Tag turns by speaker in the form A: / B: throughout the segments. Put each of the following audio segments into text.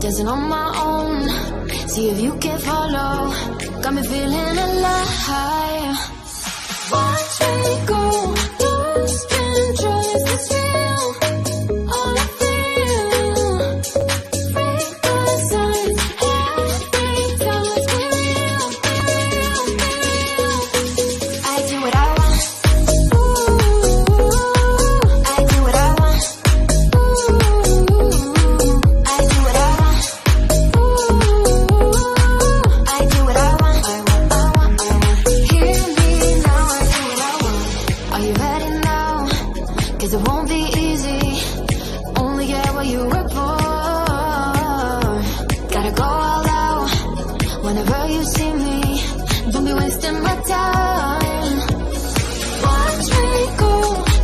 A: dancing on my own. See if you can follow. Got me feeling alive. Watch me go, lose control. Is this real? All I feel. Break the signs. Every time let's be real, be real, be real. I do what I want. Ooh, I do what I want. Ooh, I do what I want. Ooh, I do what I want. I want. Hear me now, I do what I want. Are you ready now? 'Cause it won't be easy. Only get what you work for. Gotta go all out. Whenever you see me, don't be wasting my time. Watch me go,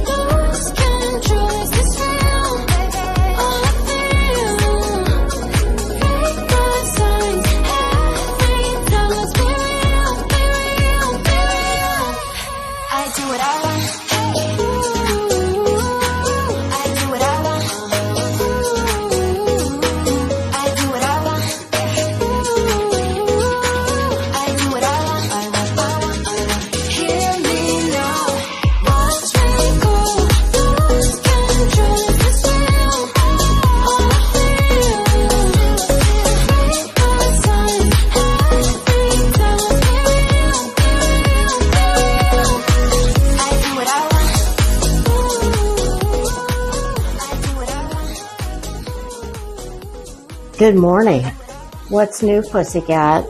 A: lose control. Is this real? All I feel. Break the signs. Every time let's be real, be real, be real. I do what I want. Ooh, I do what I want. Ooh, I do what I want. Ooh, I do what I want. I want. Hear me now. Watch me go, lose control. Is this real? All I feel. Break the signs. Every time let's be real, be real, be real. I do what I want. I do what I want.
B: Good morning. What's new, pussycat?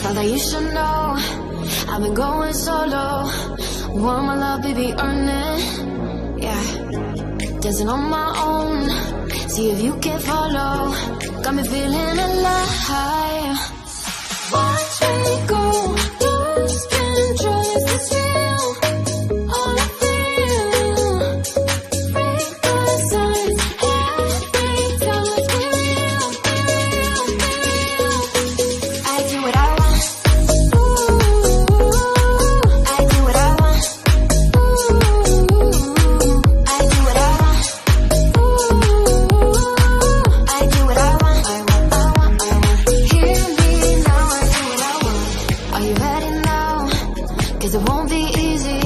A: Thought that you should know I've been going solo. Want my love, baby, earn it. Yeah, dancing on my own. See if you can follow. Got me feeling alive. Watch me go, lose control. Is this real? All I feel. Break the signs. Every time let's be real, be real, be real. I do what I want. Ooh, I do what I want. Ooh, I do what I want. Ooh, I do what I want. I want. Hear me now, I do what I want. Are you ready now? 'Cause it won't be easy.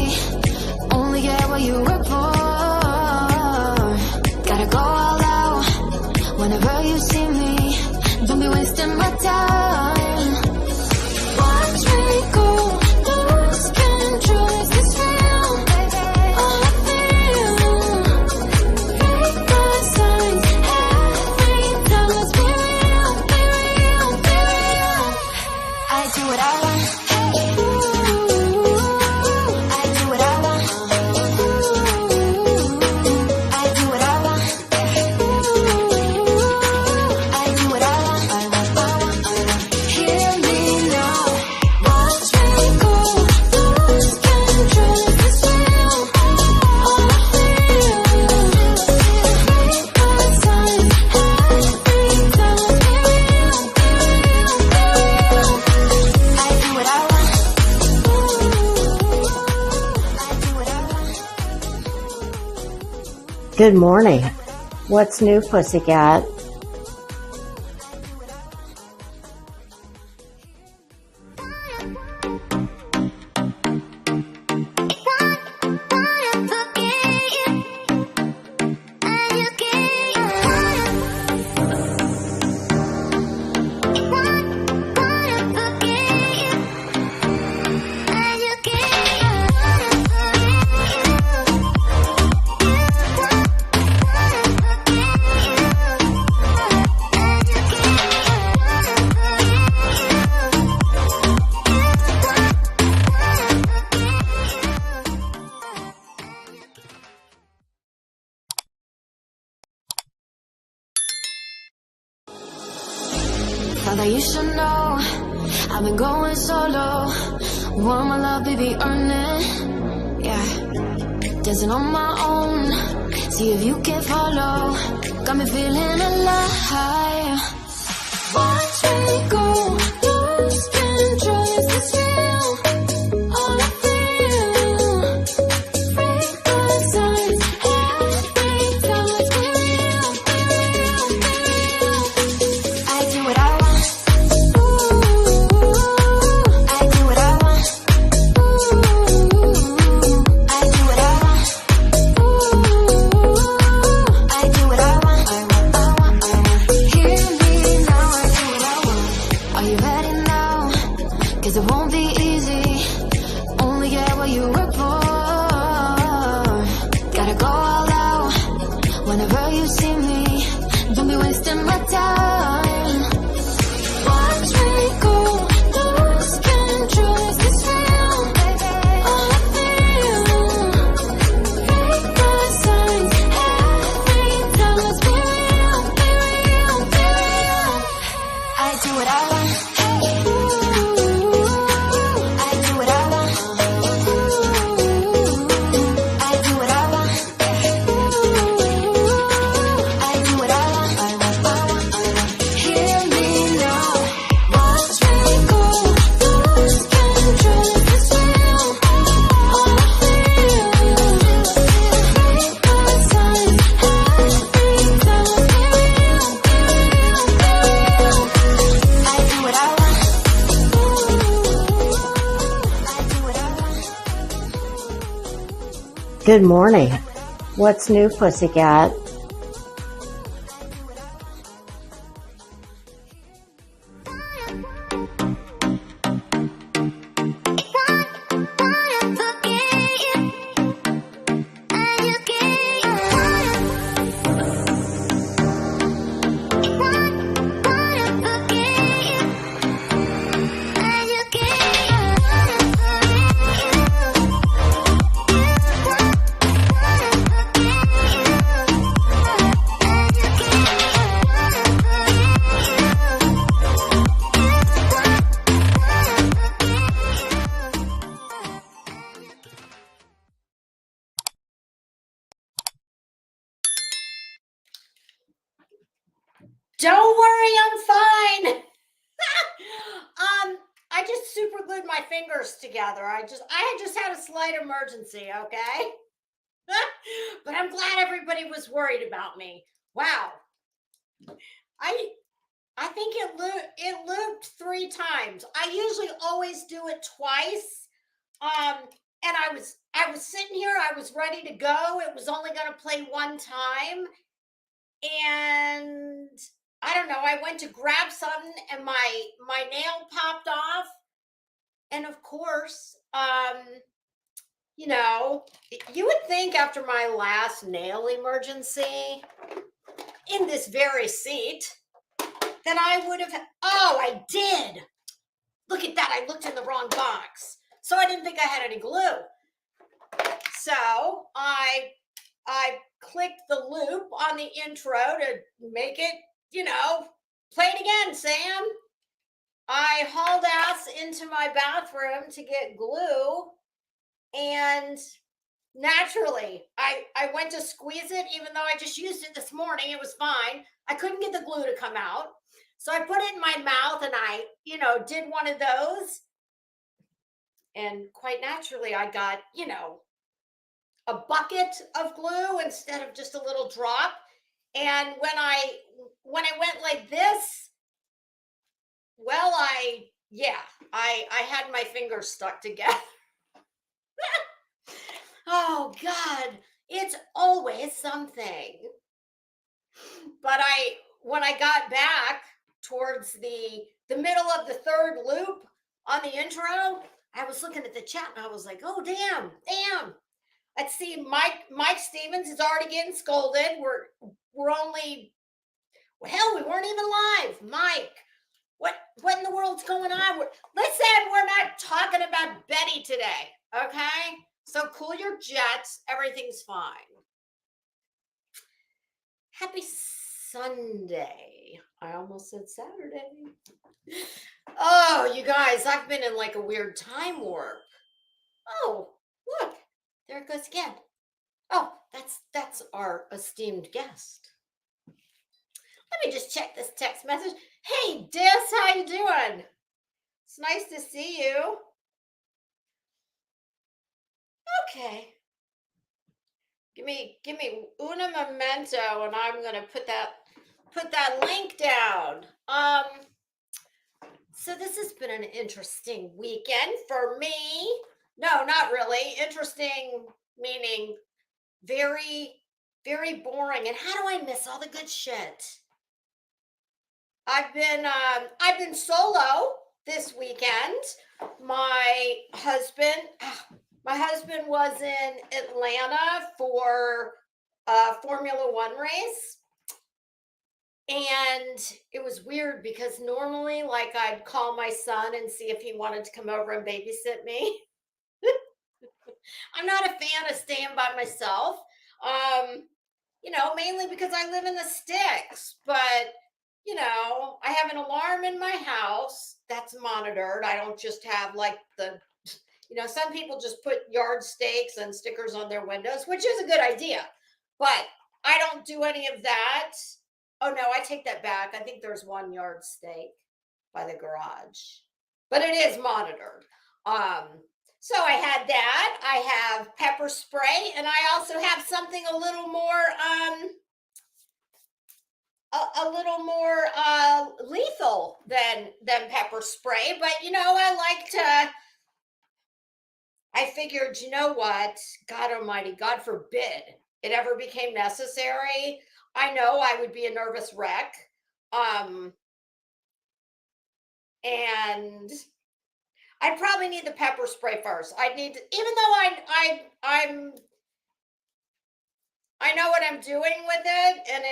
A: Only get what you work for. Gotta go all out. Whenever you see me, don't be wasting my time. Watch me go, lose control. Is this real? All I feel. Break the signs. Every time let's be real, be real, be real. I do what I want. Ooh, I do what I want. Ooh, I do what I want. Ooh, I do what I want. I want. Hear me now. Watch me go, lose control. Is this real? All I feel. Break the signs. Every time let's be real, be real, be real. I do what I want. Ooh, I do what I want.
B: Good morning. What's new, pussycat?
A: I Father, you should know I've been going solo. Want my love, baby, earn it. Yeah, dancing on my own. See if you can follow. Got me feeling alive. Watch me go, lose control. Is this real? All I feel. Break the signs. Every time it's real, real, real. I do what I want. Ooh, I do what I want. Ooh, I do what I want. Ooh, I do what I want. I want. Hear me now. I do what I want. Are you ready now? 'Cause it won't be easy. Only get what you work for. Gotta go all out whenever you see me. Don't be wasting my time. Watch me go, lose control. Is this real? All I feel. Break the signs. Every time let's be real, be real, be real. I do what I want. Ooh, I do what I want. Ooh, I do what I want. Ooh, I do what I want. Hear me now. Watch me go, lose control. Is this real? All I feel. Break the signs. Every time let's be real, be real, be real. I do what I want. I do what I want.
B: Good morning. What's new, pussycat?
C: Don't worry, I'm fine. I just super glued my fingers together. I just had a slight emergency, okay? But I'm glad everybody was worried about me. Wow. I think it looped 3 times. I usually always do it twice. And I was sitting here, I was ready to go. It was only going to play 1 time. And I don't know, I went to grab something and my nail popped off. And of course, you know, you would think after my last nail emergency in this very seat that I would have, oh, I did. Look at that, I looked in the wrong box. So I didn't think I had any glue. So I clicked the loop on the intro to make it, you know, play it again, Sam. I hauled ass into my bathroom to get glue, and naturally, I went to squeeze it, even though I just used it this morning. It was fine. I couldn't get the glue to come out. So I put it in my mouth and I, you know, did one of those. And quite naturally, I got, you know, a bucket of glue instead of just a little drop. And when I went like this, well, I had my fingers stuck together. Oh God, it's always something. But when I got back towards the middle of the 3rd loop on the intro, I was looking at the chat and I was like, oh damn. Let's see, Mike Stevens is already getting scolded. We're only, hell, we weren't even live. Mike, what in the world's going on? Listen, we're not talking about Betty today, okay? So cool your jets. Everything's fine. Happy Sunday. Friday. I almost said Saturday. Oh, you guys, I've been in like a weird time warp. Oh, look, there it goes again. Oh, that's our esteemed guest. Let me just check this text message. Hey, Dis, how you doing? It's nice to see you. Okay. Give me una memento, and I'm gonna put that link down. So this has been an interesting weekend for me. No, not really. Interesting meaning very, very boring. And how do I miss all the good shit? I've been solo this weekend. My husband was in Atlanta for a Formula One race. And it was weird because normally, like, I'd call my son and see if he wanted to come over and babysit me. I'm not a fan of staying by myself. Mainly because I live in the sticks, but I have an alarm in my house that's monitored. I don't just have like some people just put yard stakes and stickers on their windows, which is a good idea, but I don't do any of that. Oh no, I take that back. I think there's one yard stake by the garage, but it is monitored. So I had that. I have pepper spray, and I also have something a little more lethal than pepper spray. But I figured, you know what? God Almighty, God forbid it ever became necessary. I know I would be a nervous wreck. And I'd probably need the pepper spray first. I'd need to, even though I know what I'm doing with it, and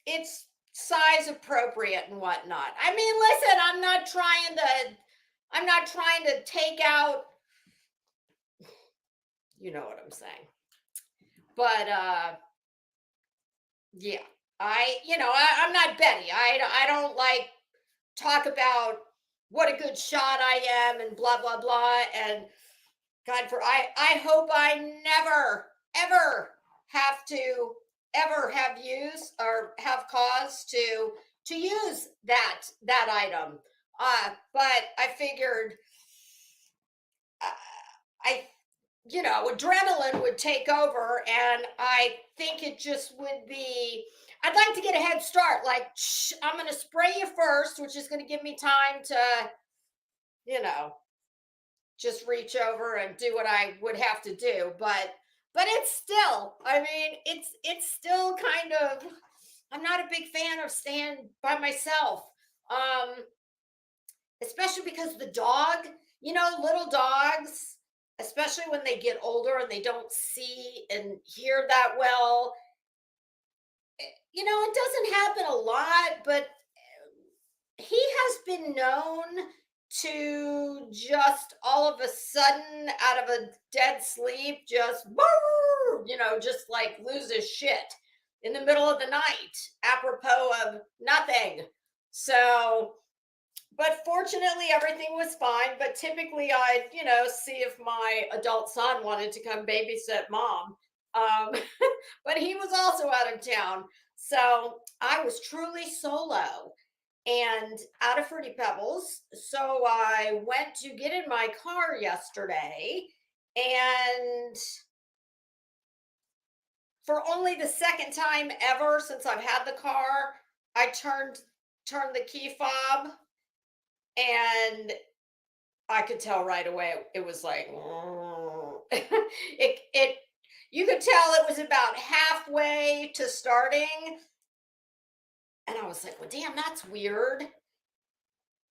C: it's size appropriate and whatnot. I mean, listen, I'm not trying to take out, you know what I'm saying. But yeah, I'm not Betty. I don't like talk about what a good shot I am and blah blah blah. And I hope I never have use or have cause to use that item. But I figured I adrenaline would take over, and I think it just would be. I'd like to get a head start. Like, I'm going to spray you first, which is going to give me time to, just reach over and do what I would have to do. But it's still, I mean, it's still kind of. I'm not a big fan of staying by myself, especially because the dog. Little dogs, especially when they get older and they don't see and hear that well. It doesn't happen a lot, but he has been known to just all of a sudden, out of a dead sleep, just like lose his shit in the middle of the night, apropos of nothing. So, but fortunately, everything was fine. But typically, I'd, see if my adult son wanted to come babysit mom. But he was also out of town. So I was truly solo and out of Fruity Pebbles. So I went to get in my car yesterday, and for only the second time ever since I've had the car, I turned the key fob, and I could tell right away it was like it you could tell it was about halfway to starting, and I was like, well, damn, that's weird.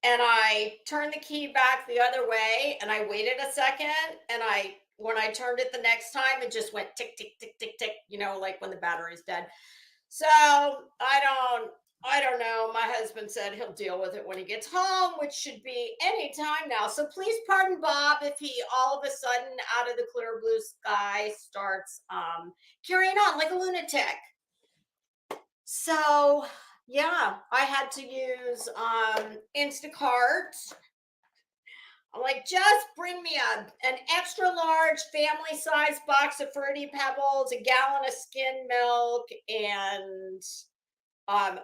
C: And I turned the key back the other way, and I waited a second, and when I turned it the next time, it just went tick tick tick tick tick, like when the battery's dead. So I don't know. My husband said he'll deal with it when he gets home, which should be any time now. So please pardon Bob if he all of a sudden, out of the clear blue sky, starts carrying on like a lunatic. So yeah, I had to use Instacart. I'm like, just bring me an extra large family size box of Fruity Pebbles, a gallon of skim milk, and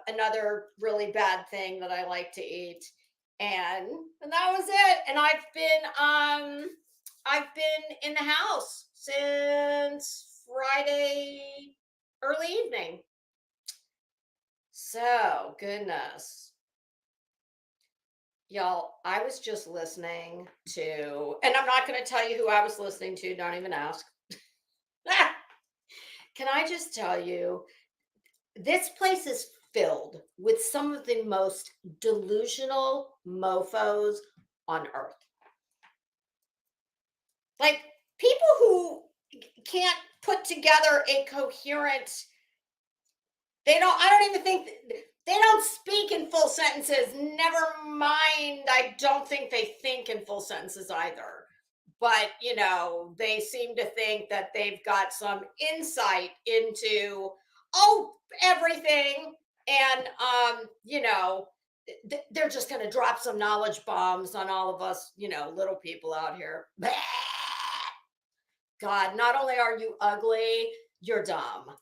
C: another really bad thing that I like to eat. And that was it. And I've been in the house since Friday early evening. So, goodness. Y'all, I was just listening to, and I'm not going to tell you who I was listening to, don't even ask. Can I just tell you, this place is filled with some of the most delusional mofos on earth. Like people who can't put together a coherent, I don't even think, they don't speak in full sentences. Never mind, I don't think they think in full sentences either. But, they seem to think that they've got some insight into, everything. And, they're just going to drop some knowledge bombs on all of us, little people out here. God, not only are you ugly, you're dumb.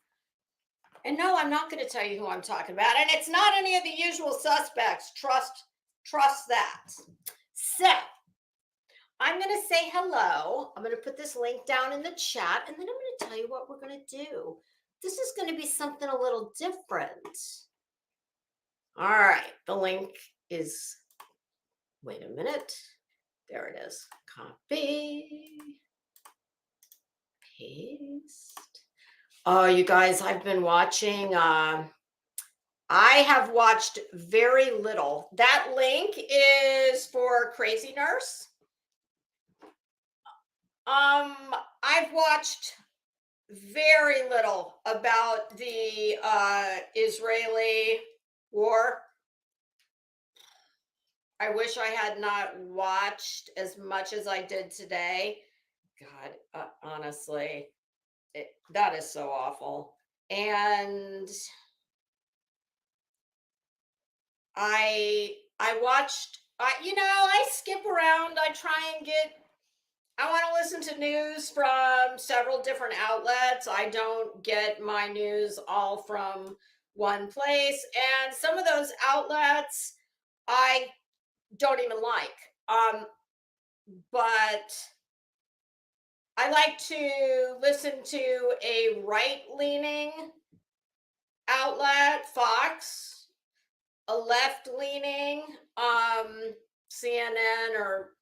C: And no, I'm not going to tell you who I'm talking about. And it's not any of the usual suspects. Trust that. So I'm going to say hello. I'm going to put this link down in the chat, and then I'm going to tell you what we're going to do. This is going to be something a little different. All right. The link is, wait a minute. There it is. Copy. Paste. Oh, you guys, I've been watching. I have watched very little. That link is for Crazy Nurse. I've watched very little about the Israeli war. I wish I had not watched as much as I did today. God, honestly, that is so awful. And I watched, I skip around. I try and I want to listen to news from several different outlets. I don't get my news all from one place. And some of those outlets I don't even like. But I like to listen to a right-leaning outlet, Fox, a left-leaning, CNN or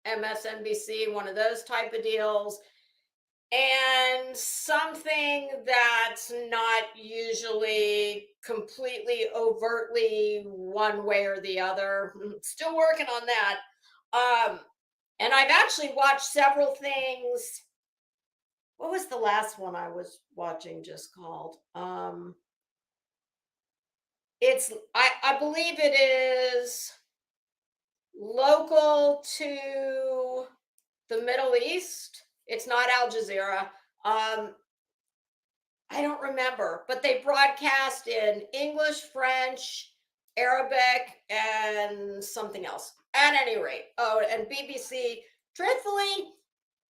C: MSNBC, one of those type of deals, and something that's not usually completely overtly one way or the other. Still working on that. And I've actually watched several things. What was the last one I was watching just called? I believe it is local to the Middle East. It's not Al Jazeera. I don't remember, but they broadcast in English, French, Arabic, and something else. At any rate, and BBC. Truthfully,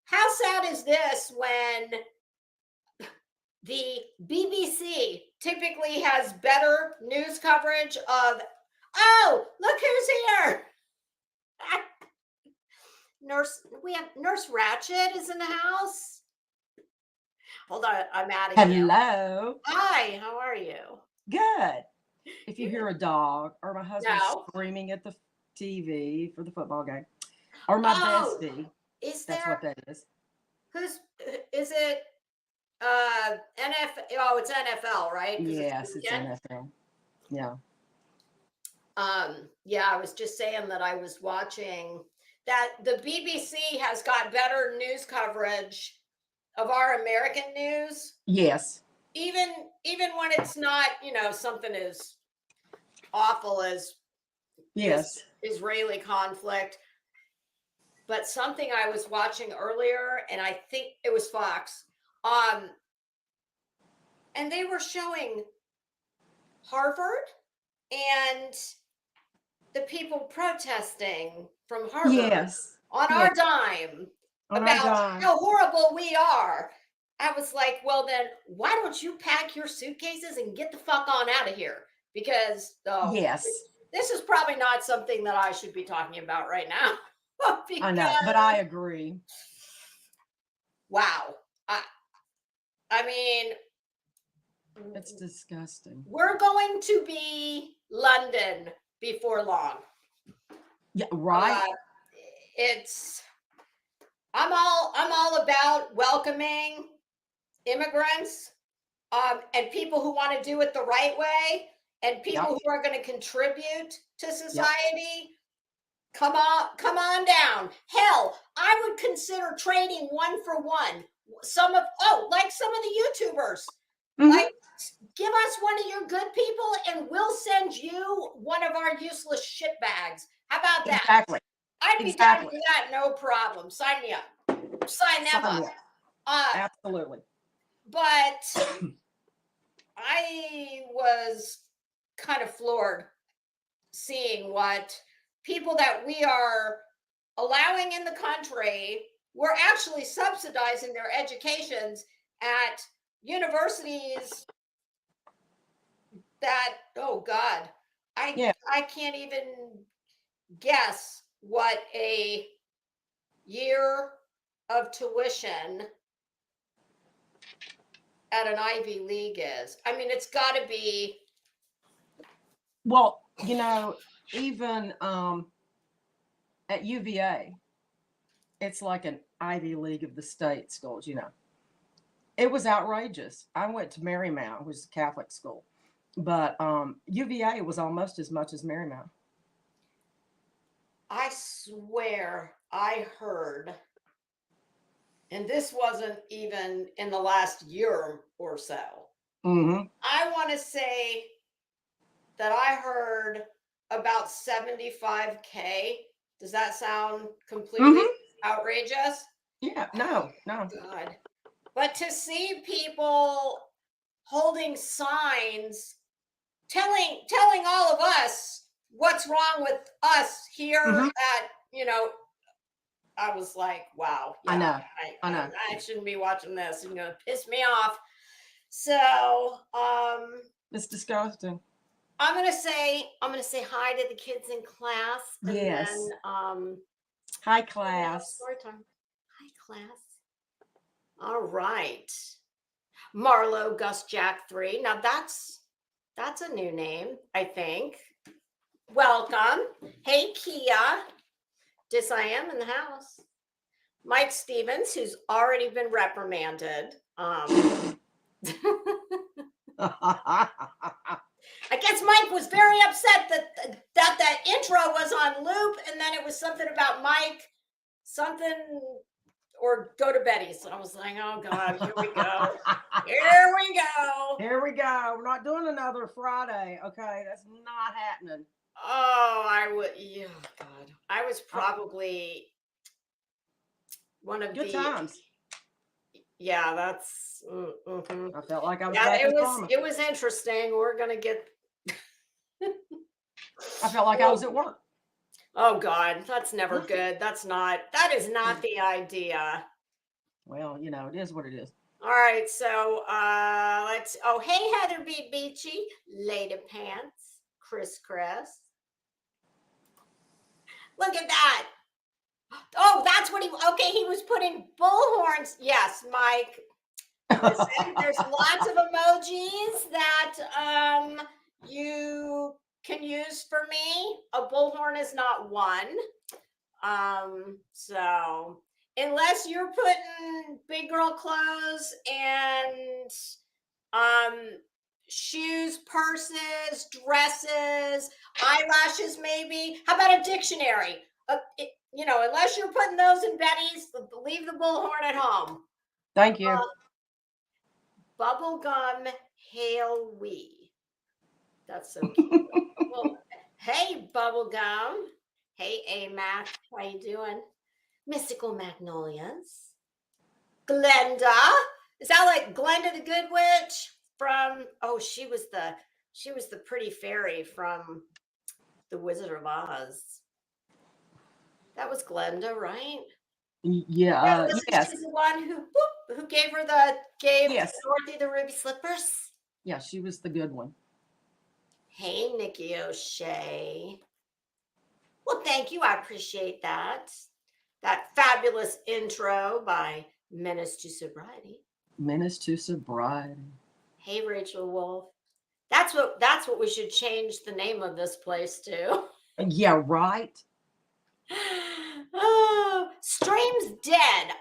C: how sad is this when the BBC typically has better news coverage of, look who's here. We have Nurse Ratchet is in the house. Hold on, I'm adding you.
D: Hello.
C: Hi, how are you?
D: Good. If you hear a dog or my husband
C: No.
D: screaming at the TV for the football game, or my bestie, that's what that is.
C: Is it? NFL. Oh, it's NFL, right?
D: Yes, it's NFL. Yeah.
C: Yeah, I was just saying that I was watching that the BBC has got better news coverage of our American news.
D: Yes.
C: Even when it's not, something as awful as
D: yes
C: Israeli conflict. But something I was watching earlier, and I think it was Fox, and they were showing Harvard and the people protesting from Harvard
D: Yes.
C: on
D: Yes.
C: our dime
D: On our
C: about
D: dime.
C: how horrible we are. I was like, well, then why don't you pack your suitcases and get the fuck on out of here? Because
D: Yes.
C: this is probably not something that I should be talking about right now.
D: I know, but I agree.
C: Wow. I mean,
D: it's disgusting.
C: We're going to be London before long.
D: Yeah, right.
C: I'm all about welcoming immigrants and people who want to do it the right way and people who are going to contribute to society. Come on down. Hell, I would consider trading 1 for 1. Like some of the YouTubers. Like, give us one of your good people and we'll send you one of our useless shit bags. How about that?
D: Exactly.
C: I'd be down for that, no problem. Sign me up. Sign them up.
D: Absolutely.
C: But I was kind of floored seeing what people that we are allowing in the country, we're actually subsidizing their educations at universities that, oh God, I can't even guess what a year of tuition at an Ivy League is. I mean, it's got to be.
D: Well, even at UVA, it's like an Ivy League of the state schools, It was outrageous. I went to Marymount, which is a Catholic school, but UVA was almost as much as Marymount.
C: I swear I heard, and this wasn't even in the last year or so. I want to say that I heard about 75K. Does that sound completely outrageous?
D: Yeah, no.
C: God. But to see people holding signs telling all of us what's wrong with us here at, I was like, wow. Yeah,
D: I know.
C: I shouldn't be watching this. It's going to piss me off. So,
D: it's disgusting.
C: I'm gonna say hi to the kids in class. And
D: yes.
C: Then,
D: hi class.
C: Story time. Hi class. All right. Marlo Gus Jack 3. Now that's a new name, I think. Welcome. Hey Kia. Dis I am in the house. Mike Stevens, who's already been reprimanded. I guess Mike was very upset that intro was on loop, and then it was something about Mike, or go to Betty's. And I was like, oh God, here we go.
D: Here we go. We're not doing another Friday. Okay, that's not happening.
C: Oh, God. I was probably one of
D: good times.
C: Yeah, that's.
D: I felt like I was.
C: Yeah, it was interesting. We're gonna get.
D: I felt like I was at work.
C: Oh God, that's never good. That is not the idea.
D: Well, it is what it is.
C: All right, so hey Heather B. Beachy, Lady Pants, Chris. Look at that. Oh, that's what he was putting bullhorns. Yes, Mike. Listen, there's lots of emojis that you can use for me. A bullhorn is not one. So unless you're putting big girl clothes and shoes, purses, dresses, eyelashes, maybe. How about a dictionary? Unless you're putting those in Betty's, leave the bullhorn at home.
D: Thank you.
C: Bubblegum Hail Wee. That's so cute. Well, hey, Bubblegum. Hey, A-Mac. How you doing? Mystical Magnolias. Glenda. Is that like Glenda the Good Witch from, she was She was the pretty fairy from The Wizard of Oz. That was Glenda, right?
D: Yeah.
C: Wasn't
D: Yes.
C: she the one who gave
D: Yes.
C: Dorothy the ruby slippers?
D: Yeah, she was the good one.
C: Hey, Nikki O'Shea. Well, thank you. I appreciate that. That fabulous intro by Menace to Sobriety.
D: Menace to Sobriety.
C: Hey, Rachel Wolf. That's what we should change the name of this place to.
D: Yeah, right.
C: Oh, stream's dead.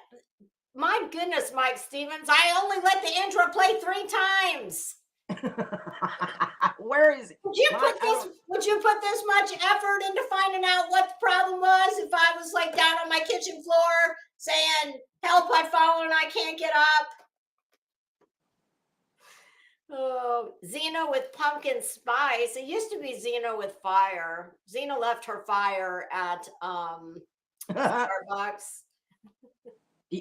C: My goodness, Mike Stevens, I only let the intro play 3 times.
D: Where is it?
C: Would you put this much effort into finding out what the problem was if I was like down on my kitchen floor saying, help, I've fallen, I can't get up? Oh, Xena with pumpkin spice. It used to be Xena with fire. Xena left her fire at Starbucks.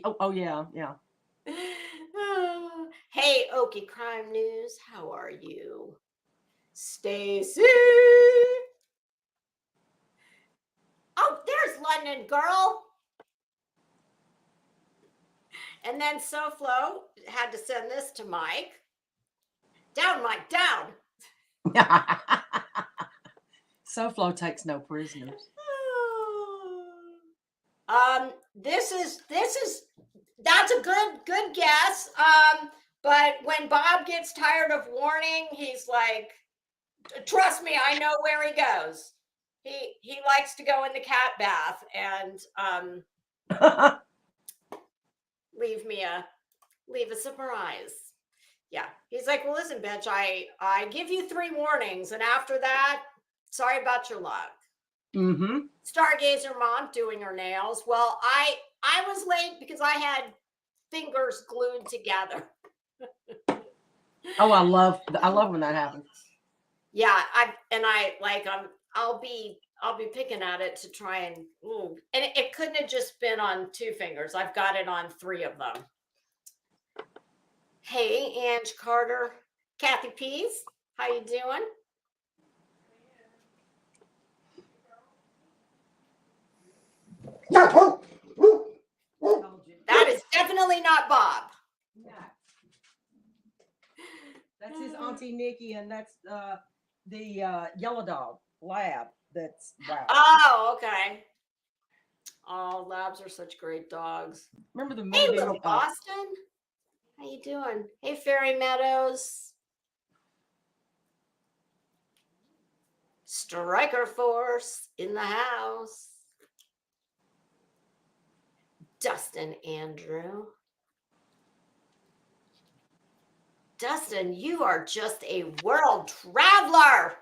D: Oh yeah, yeah.
C: Hey, Okie Crime News, how are you? Stacy. Oh, there's London Girl. And then SoFlo had to send this to Mike. Down, Mike, down.
D: SoFlo takes no prisoners.
C: That's a good guess. But when Bob gets tired of warning, he's like, trust me, I know where he goes. He likes to go in the cat bath and leave a surprise. Yeah, he's like, well, listen, bitch, I give you 3 warnings, and after that, sorry about your luck.
D: Mm-hmm.
C: Stargazer Mom doing her nails. Well, I was late because I had fingers glued together.
D: Oh, I love when that happens.
C: Yeah, I'll be picking at it to try and it couldn't have just been on 2 fingers. I've got it on 3 of them. Hey, Ange Carter, Kathy Pease, how you doing? That is definitely not Bob.
D: No. That's his Auntie Nikki, and that's the yellow dog lab. That's wow.
C: Oh, okay. Oh, labs are such great dogs.
D: Remember the movie?
C: Hey, little Boston. How you doing? Hey, Fairy Meadows. Striker Force in the house. Dustin Andrew. Dustin, you are just a world traveler.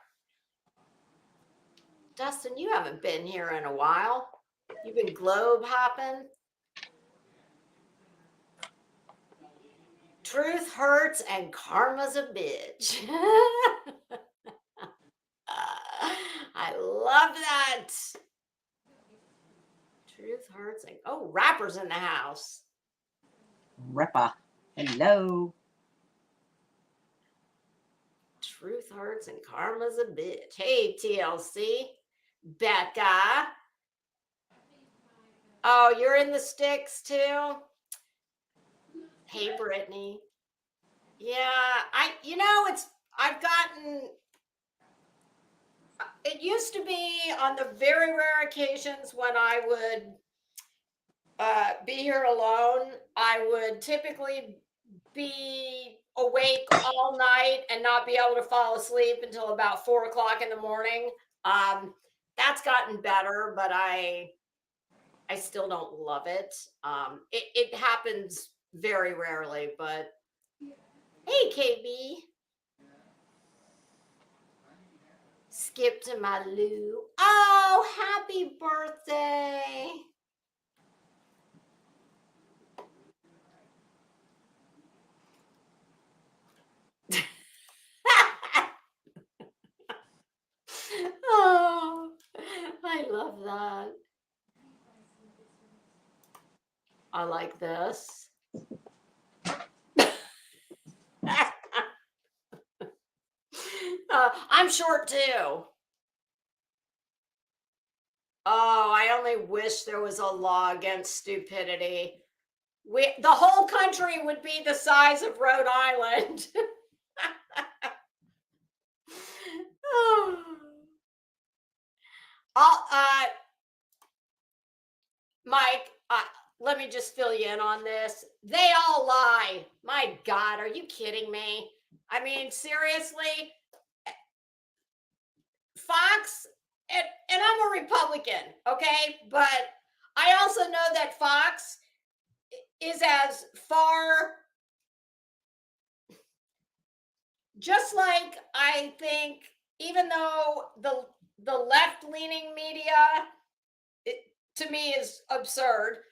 C: Dustin, you haven't been here in a while. You've been globe hopping. Truth hurts and karma's a bitch. I love that. Truth hurts and rappers in the house.
D: Rapper. Hello.
C: Truth hurts and karma's a bitch. Hey, TLC. Becca. Oh, you're in the sticks too? Hey, Brittany. Yeah, it used to be on the very rare occasions when I would be here alone, I would typically be awake all night and not be able to fall asleep until about 4 o'clock in the morning. That's gotten better, but I still don't love it. It happens very rarely, but hey, KB. Skip to my Lou. Oh, happy birthday. Oh, I love that. I like this. I'm short too. Oh, I only wish there was a law against stupidity. The whole country would be the size of Rhode Island. Mike, let me just fill you in on this. They all lie. My God, are you kidding me? I mean, seriously, Fox, and I'm a Republican, okay? But I also know that Fox is as far, just like I think, even though the left-leaning media, to me, is absurd,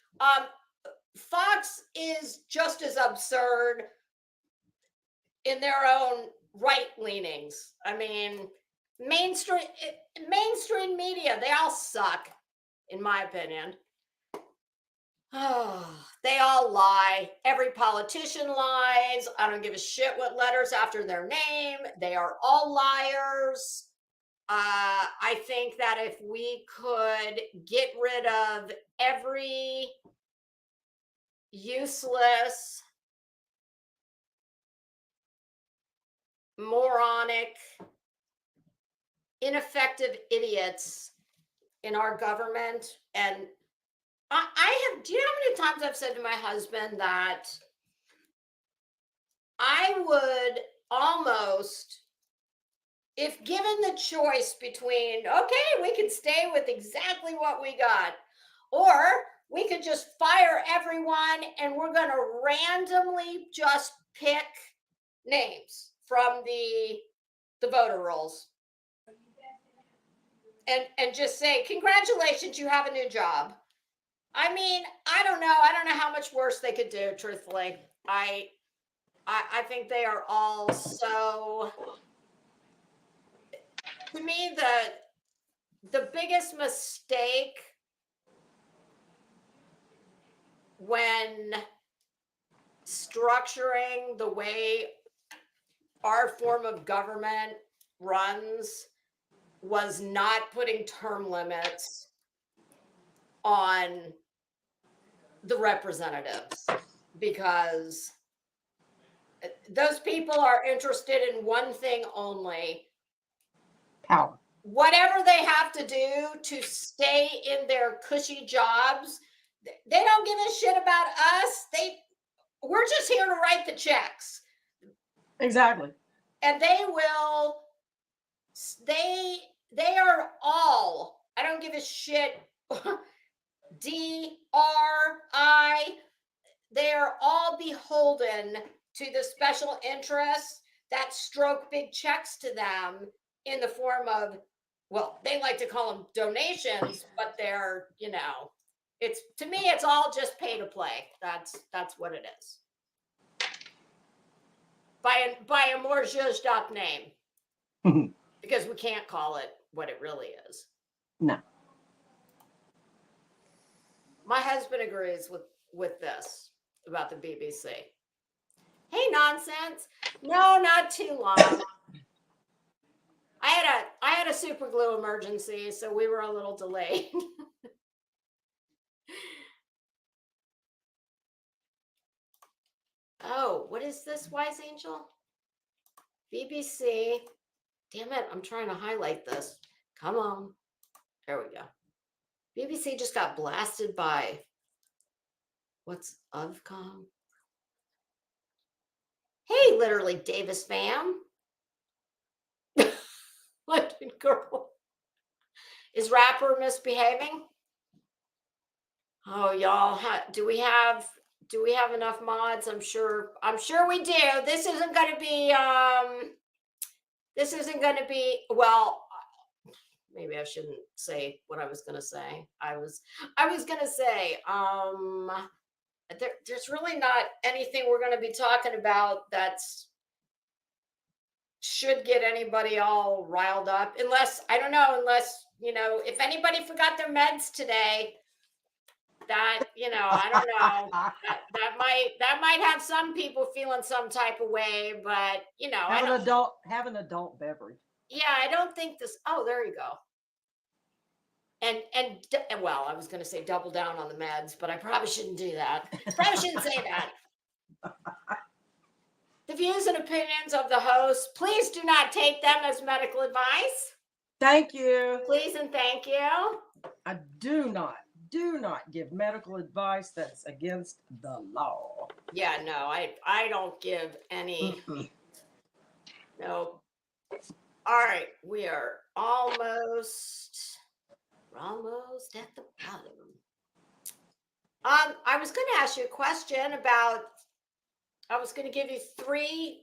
C: Fox is just as absurd in their own right leanings. I mean, mainstream media, they all suck, in my opinion. Oh, they all lie. Every politician lies. I don't give a shit what letters after their name. They are all liars. I think that if we could get rid of every useless, moronic, ineffective idiots in our government, and I have, do you know how many times I've said to my husband that I would almost, if given the choice between, okay, we could stay with exactly what we got, or we could just fire everyone and we're going to randomly just pick names from the voter rolls and just say, congratulations, you have a new job. I mean, I don't know how much worse they could do, truthfully. I think they are all so, to me, the biggest mistake when structuring the way our form of government runs was not putting term limits on the representatives, because those people are interested in one thing only:
D: Power.
C: Whatever they have to do to stay in their cushy jobs. They don't give a shit about us. We're just here to write the checks.
D: Exactly.
C: And they are all, I don't give a shit, DRI, they're all beholden to the special interests that stroke big checks to them in the form of, well, they like to call them donations, but they're, it's, to me, it's all just pay to play. That's what it is. By a more zhuzhed up name. Because we can't call it what it really is.
D: No.
C: My husband agrees with this about the BBC. Hey, nonsense. No, not too long. I had a super glue emergency, so we were a little delayed. Oh, what is this, Wise Angel? BBC. Damn it, I'm trying to highlight this. Come on. There we go. BBC just got blasted by, what's Ofcom? Hey, literally Davis fam. London girl. Is rapper misbehaving? Oh, y'all, do we have enough mods? I'm sure we do. This isn't going to be, well, maybe I shouldn't say what I was going to say. I was going to say, there's really not anything we're going to be talking about that's should get anybody all riled up, unless, I don't know, if anybody forgot their meds today, that, I don't know, that might have some people feeling some type of way, but,
D: have an adult beverage.
C: Yeah, I don't think this. Oh, there you go. And well, I was going to say double down on the meds, but I probably shouldn't do that. Probably shouldn't say that. The views and opinions of the host, please do not take them as medical advice.
D: Thank you.
C: Please and thank you.
D: I do not give medical advice that's against the law.
C: Yeah, no, I don't give any. No. All right, we're almost at the bottom. I was going to ask you a question about. I was going to give you three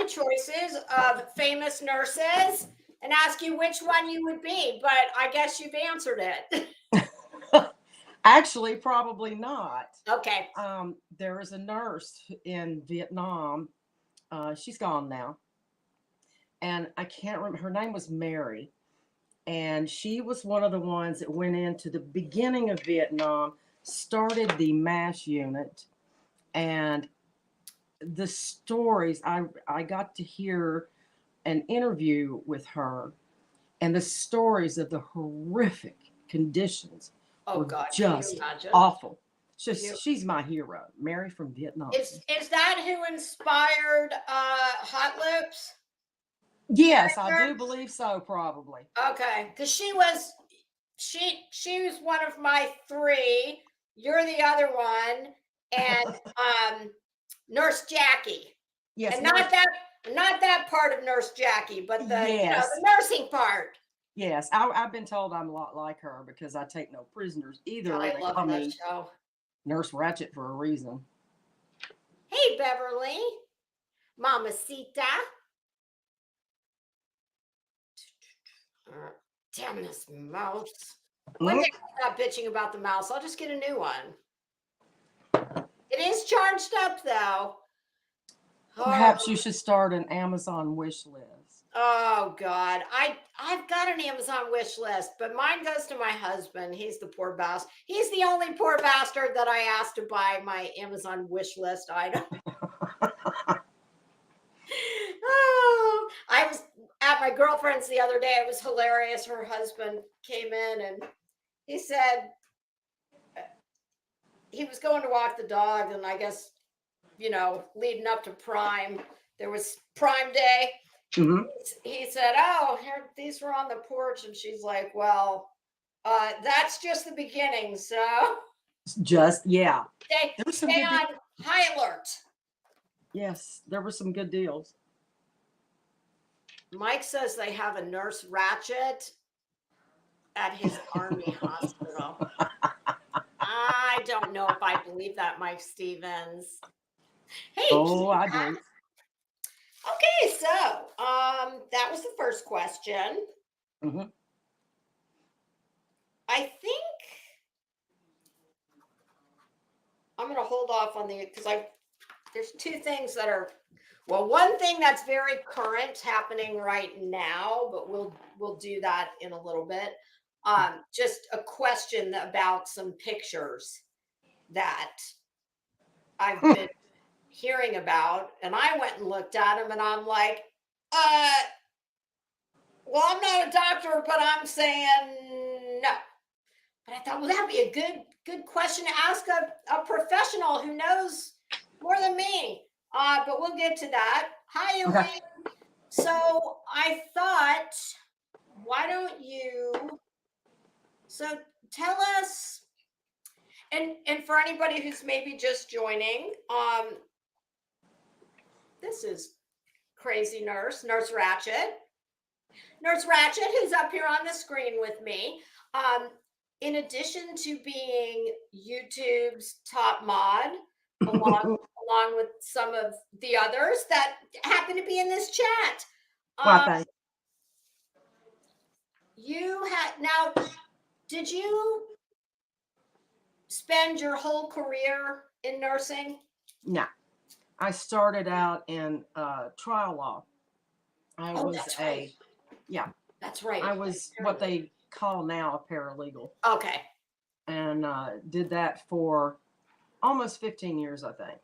C: choices of famous nurses and ask you which one you would be, but I guess you've answered it.
D: Actually, probably not.
C: Okay.
D: There is a nurse in Vietnam. She's gone now. And I can't remember. Her name was Mary. And she was one of the ones that went into the beginning of Vietnam, started the MASH unit. And the stories, I got to hear an interview with her, and the stories of the horrific conditions were just awful. She's my hero, Mary from Vietnam.
C: Is that who inspired Hot Lips?
D: Yes, I do believe so, probably.
C: Okay, because she was one of my three. You're the other one, and Nurse Jackie.
D: Yes,
C: and not that part of Nurse Jackie, but the the nursing part.
D: Yes, I've been told I'm a lot like her because I take no prisoners either.
C: God, I love that show.
D: Nurse Ratchet for a reason.
C: Hey, Beverly, Mamacita. Damn this mouse. One day I'll stop bitching about the mouse. I'll just get a new one. It is charged up though.
D: Perhaps you should start an Amazon wish list.
C: Oh God. I've got an Amazon wish list, but mine goes to my husband. He's the poor bastard. He's the only poor bastard that I asked to buy my Amazon wish list item. Oh, I was at my girlfriend's the other day. It was hilarious. Her husband came in and he said he was going to walk the dog, and I guess, leading up to Prime, there was Prime Day.
D: Mm-hmm.
C: He said, "Oh, here, these were on the porch," and she's like, "Well, that's just the beginning." So stay on high alert.
D: Yes, there were some good deals.
C: Mike says they have a Nurse Ratchet at his army hospital. I don't know if I believe that, Mike Stevens. Hey,
D: I do.
C: Okay, so that was the first question.
D: Mm-hmm.
C: I think I'm going to hold off on because there's two things that are. Well, one thing that's very current happening right now, but we'll do that in a little bit. Just a question about some pictures that I've been hearing about, and I went and looked at them, and I'm like, well, I'm not a doctor, but I'm saying no. But I thought, well, that'd be a good question to ask a professional who knows more than me. But we'll get to that. Hi, Elaine. Okay. So I thought, why don't you? So tell us, and for anybody who's maybe just joining, this is Crazy Nurse Ratchet. Nurse Ratchet, who's up here on the screen with me. In addition to being YouTube's top mod, along with some of the others that happen to be in this chat. Did you spend your whole career in nursing?
D: No. I started out in trial law.
C: That's right.
D: I was what they call now a paralegal.
C: Okay.
D: And did that for almost 15 years, I think.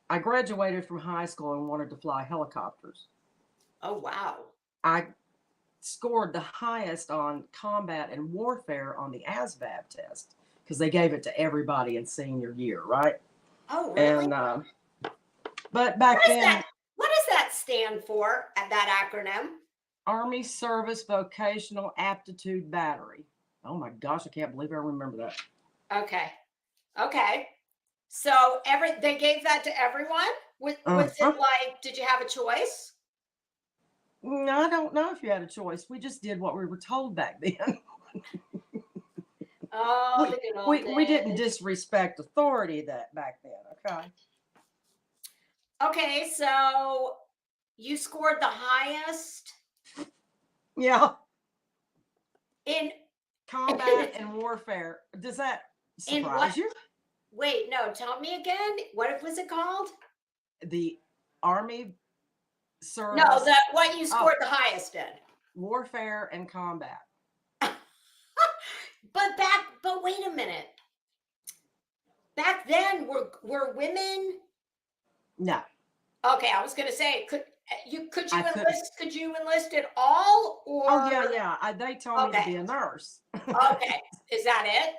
D: I graduated from high school and wanted to fly helicopters.
C: Oh, wow.
D: I scored the highest on combat and warfare on the ASVAB test because they gave it to everybody in senior year, right?
C: Oh, really?
D: And but back then,
C: What does that stand for, that acronym?
D: Army Service Vocational Aptitude Battery. Oh my gosh, I can't believe I remember that.
C: Okay. Okay. So they gave that to everyone? Was it like, did you have a choice?
D: No, I don't know if you had a choice. We just did what we were told back then.
C: Oh, the good old
D: we didn't
C: days.
D: disrespect authority that back then. Okay.
C: Okay, so you scored the highest
D: Yeah.
C: in
D: Combat and warfare. Does that surprise you?
C: Wait, no, tell me again. What was it called?
D: The Army Service.
C: No, what you scored the highest in.
D: Warfare and combat.
C: But wait a minute. Back then, were women?
D: No.
C: Okay, I was going to say, could you enlist at all, or?
D: Oh yeah. They told me to be a nurse.
C: Okay, is that it?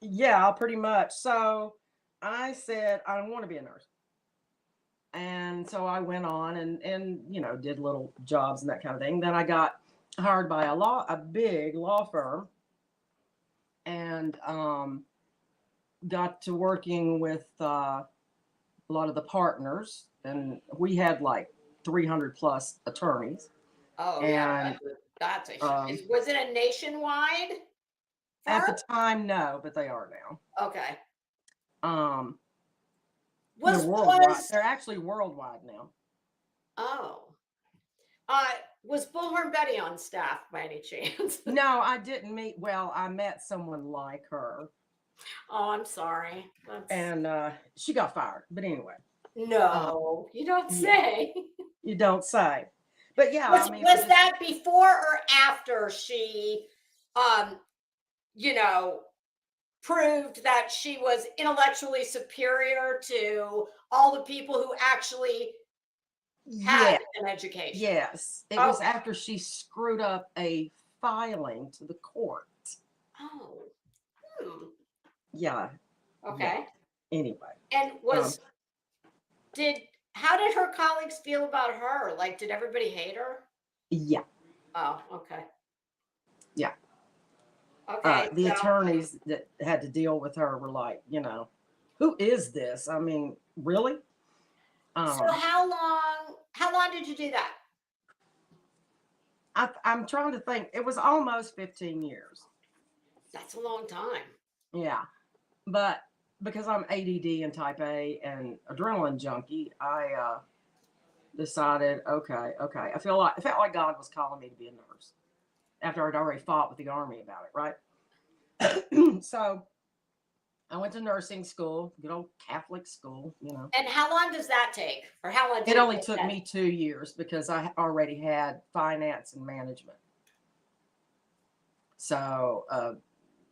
D: Yeah, pretty much. So I said I don't want to be a nurse, and so I went on and did little jobs and that kind of thing. Then I got hired by a big law firm, and got to working with a lot of the partners, and we had like 300 plus attorneys.
C: Oh,
D: and,
C: yeah, that's was it a nationwide firm?
D: At the time, no, but they are now.
C: Okay.
D: They're worldwide. They're actually worldwide now.
C: Oh. Was Bullhorn Betty on staff by any chance?
D: No, I didn't meet. Well, I met someone like her.
C: Oh, I'm sorry.
D: And she got fired. But anyway.
C: No, you don't say.
D: You don't say. But yeah,
C: was that before or after she, proved that she was intellectually superior to all the people who actually had an education?
D: Yes. It was after she screwed up a filing to the court.
C: Oh.
D: Yeah.
C: Okay.
D: Yeah. Anyway.
C: And how did her colleagues feel about her? Like, did everybody hate her?
D: Yeah.
C: Oh, okay.
D: Yeah.
C: Okay.
D: The attorneys that had to deal with her were like, who is this? I mean, really?
C: So how long did you do that?
D: I'm trying to think. It was almost 15 years.
C: That's a long time.
D: Yeah. But because I'm ADD and type A and adrenaline junkie, I decided, okay. I felt like God was calling me to be a nurse after I'd already fought with the Army about it, right? So I went to nursing school, good old Catholic school,
C: And how long does that take? Or how long did
D: it only took me 2 years because I already had finance and management. So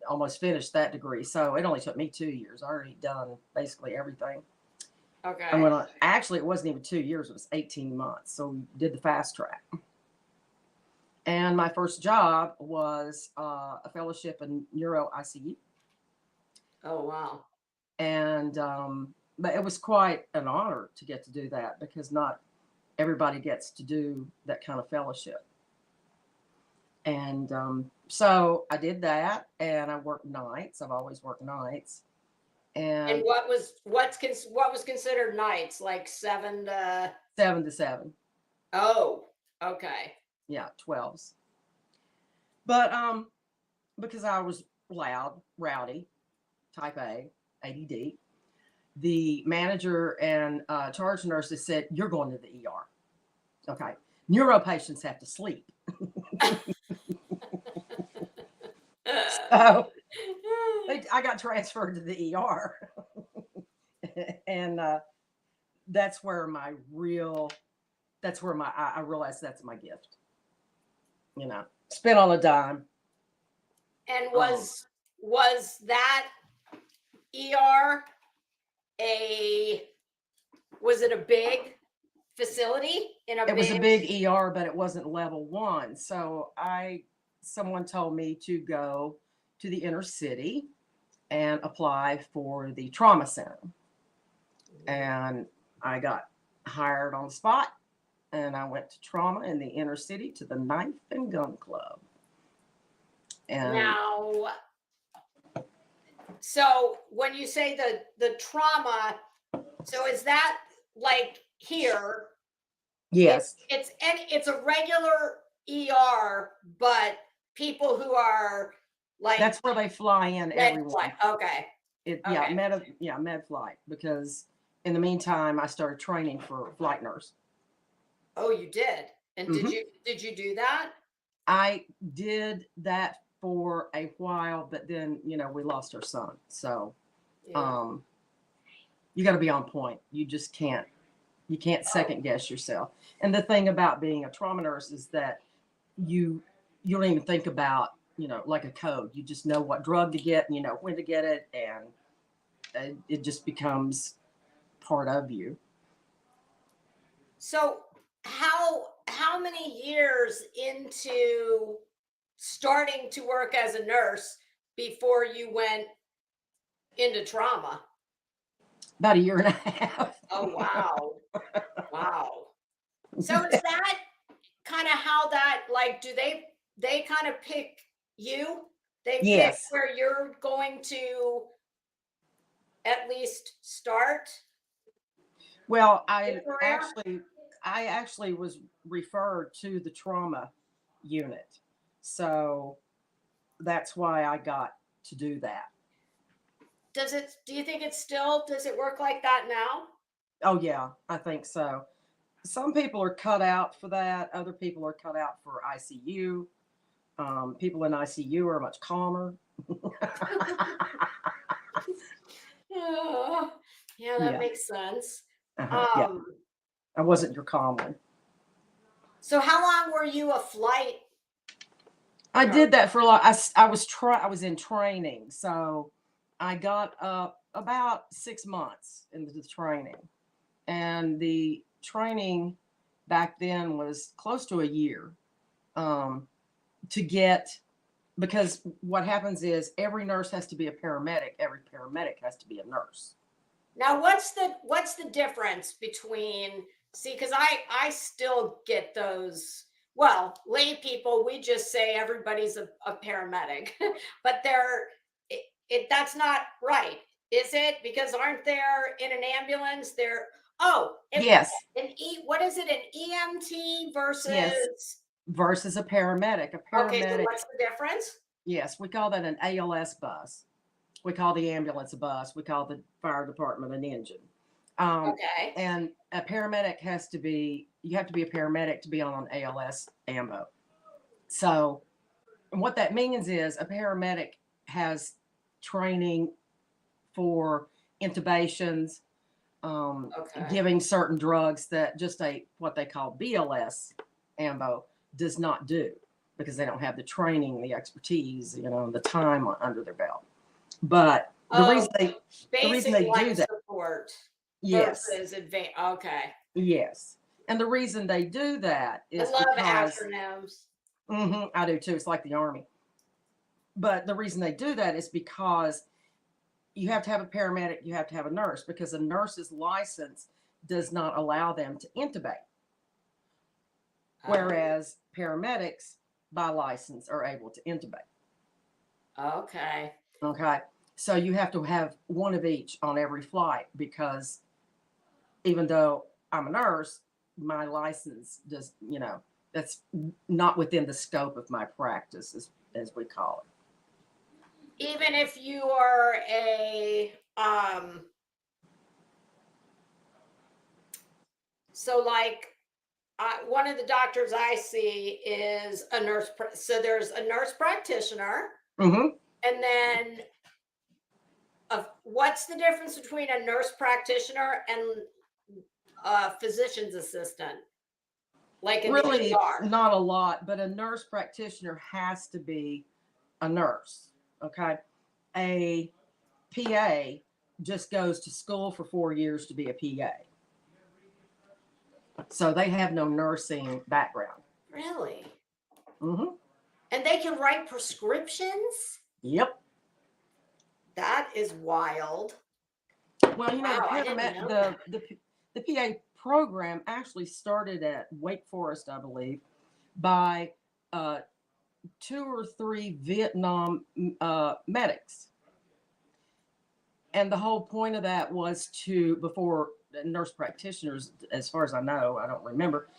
D: almost finished that degree. So it only took me 2 years. I already done basically everything.
C: Okay.
D: And actually, it wasn't even 2 years. It was 18 months. So we did the fast track. And my first job was a fellowship in neuro ICU.
C: Oh, wow.
D: And, but it was quite an honor to get to do that because not everybody gets to do that kind of fellowship. And so I did that, and I worked nights. I've always worked nights. And
C: what was considered nights, like 7 to
D: 7?
C: Oh, okay.
D: Yeah, 12s. But because I was loud, rowdy, type A, ADD, the manager and charge nurses said, "You're going to the ER." Okay. Neuro patients have to sleep. So I got transferred to the ER. And that's where I realized that's my gift. Spin on a dime.
C: And was that ER was it a big facility in a
D: It was a big ER, but it wasn't level 1. So someone told me to go to the inner city and apply for the trauma center. And I got hired on the spot, and I went to trauma in the inner city to the Knife and Gun Club. And
C: Now, so when you say the trauma, so is that like here?
D: yes,
C: It's a regular ER, but people who are like
D: that's where they fly in
C: med
D: everyone.
C: flight. Okay.
D: Yeah,
C: Okay.
D: med flight, because in the meantime I started training for flight nurse.
C: Oh, you did. And
D: Mhm.
C: did you do that?
D: I did that for a while, but then, we lost our son. So,
C: Yeah.
D: you got to be on point. You just can't second guess yourself. And the thing about being a trauma nurse is that you don't even think about, like a code. You just know what drug to get, and you know when to get it, and it just becomes part of you.
C: So how many years into starting to work as a nurse before you went into trauma?
D: About a year and a half.
C: Oh, wow. Wow. So is that kind of how that, like, do they kind of pick you? They pick
D: Yes.
C: where you're going to at least start
D: Well,
C: your career?
D: I actually was referred to the trauma unit. So that's why I got to do that.
C: Do you think does it work like that now?
D: Oh yeah, I think so. Some people are cut out for that. Other people are cut out for ICU. People in ICU are much calmer.
C: Oh, yeah, that
D: Yeah.
C: makes sense.
D: Yeah.
C: Um,
D: I wasn't your calm one.
C: so how long were you a flight?
D: I
C: nurse?
D: did that for a lot. I was in training, so I got up about 6 months into the training, and the training back then was close to a year, to get, because what happens is every nurse has to be a paramedic. Every paramedic has to be a nurse.
C: Now, what's the difference between, see, because I still get those. Well, lay people, we just say everybody's a paramedic, but that's not right, is it? Because aren't there in an ambulance there? Oh,
D: Yes.
C: what is it? An EMT
D: Yes.
C: versus?
D: Versus a paramedic. A
C: Okay, so
D: paramedic.
C: what's the difference?
D: Yes, we call that an ALS bus. We call the ambulance a bus. We call the fire department an engine.
C: Okay.
D: And a paramedic you have to be a paramedic to be on an ALS ambo. So what that means is a paramedic has training for intubations,
C: Okay.
D: giving certain drugs that just what they call BLS ambo does not do, because they don't have the training, the expertise, the time under their belt. But the reason they do
C: life
D: that,
C: support
D: yes,
C: versus advanced. Okay.
D: yes, and the reason they do that
C: I
D: is
C: love
D: because
C: acronyms.
D: I do too. It's like the Army. But the reason they do that is because you have to have a paramedic, you have to have a nurse, because a nurse's license does not allow them to intubate. Whereas paramedics, by license, are able to intubate.
C: Okay.
D: Okay. So you have to have one of each on every flight, because even though I'm a nurse, my license does, that's not within the scope of my practice, as we call it.
C: Even if you are so like one of the doctors I see is a nurse. So there's a nurse practitioner,
D: Mm-hmm.
C: and then what's the difference between a nurse practitioner and a physician's assistant? Like in
D: Really,
C: the ER?
D: not a lot, but a nurse practitioner has to be a nurse. Okay. A PA just goes to school for 4 years to be a PA. So they have no nursing background.
C: Really?
D: Mm-hmm.
C: And they can write prescriptions?
D: Yep.
C: That is wild.
D: Well, you know,
C: Wow, I didn't know that.
D: the PA program actually started at Wake Forest, I believe, by 2 or 3 Vietnam medics. And the whole point of that was to, before nurse practitioners, as far as I know, I don't remember,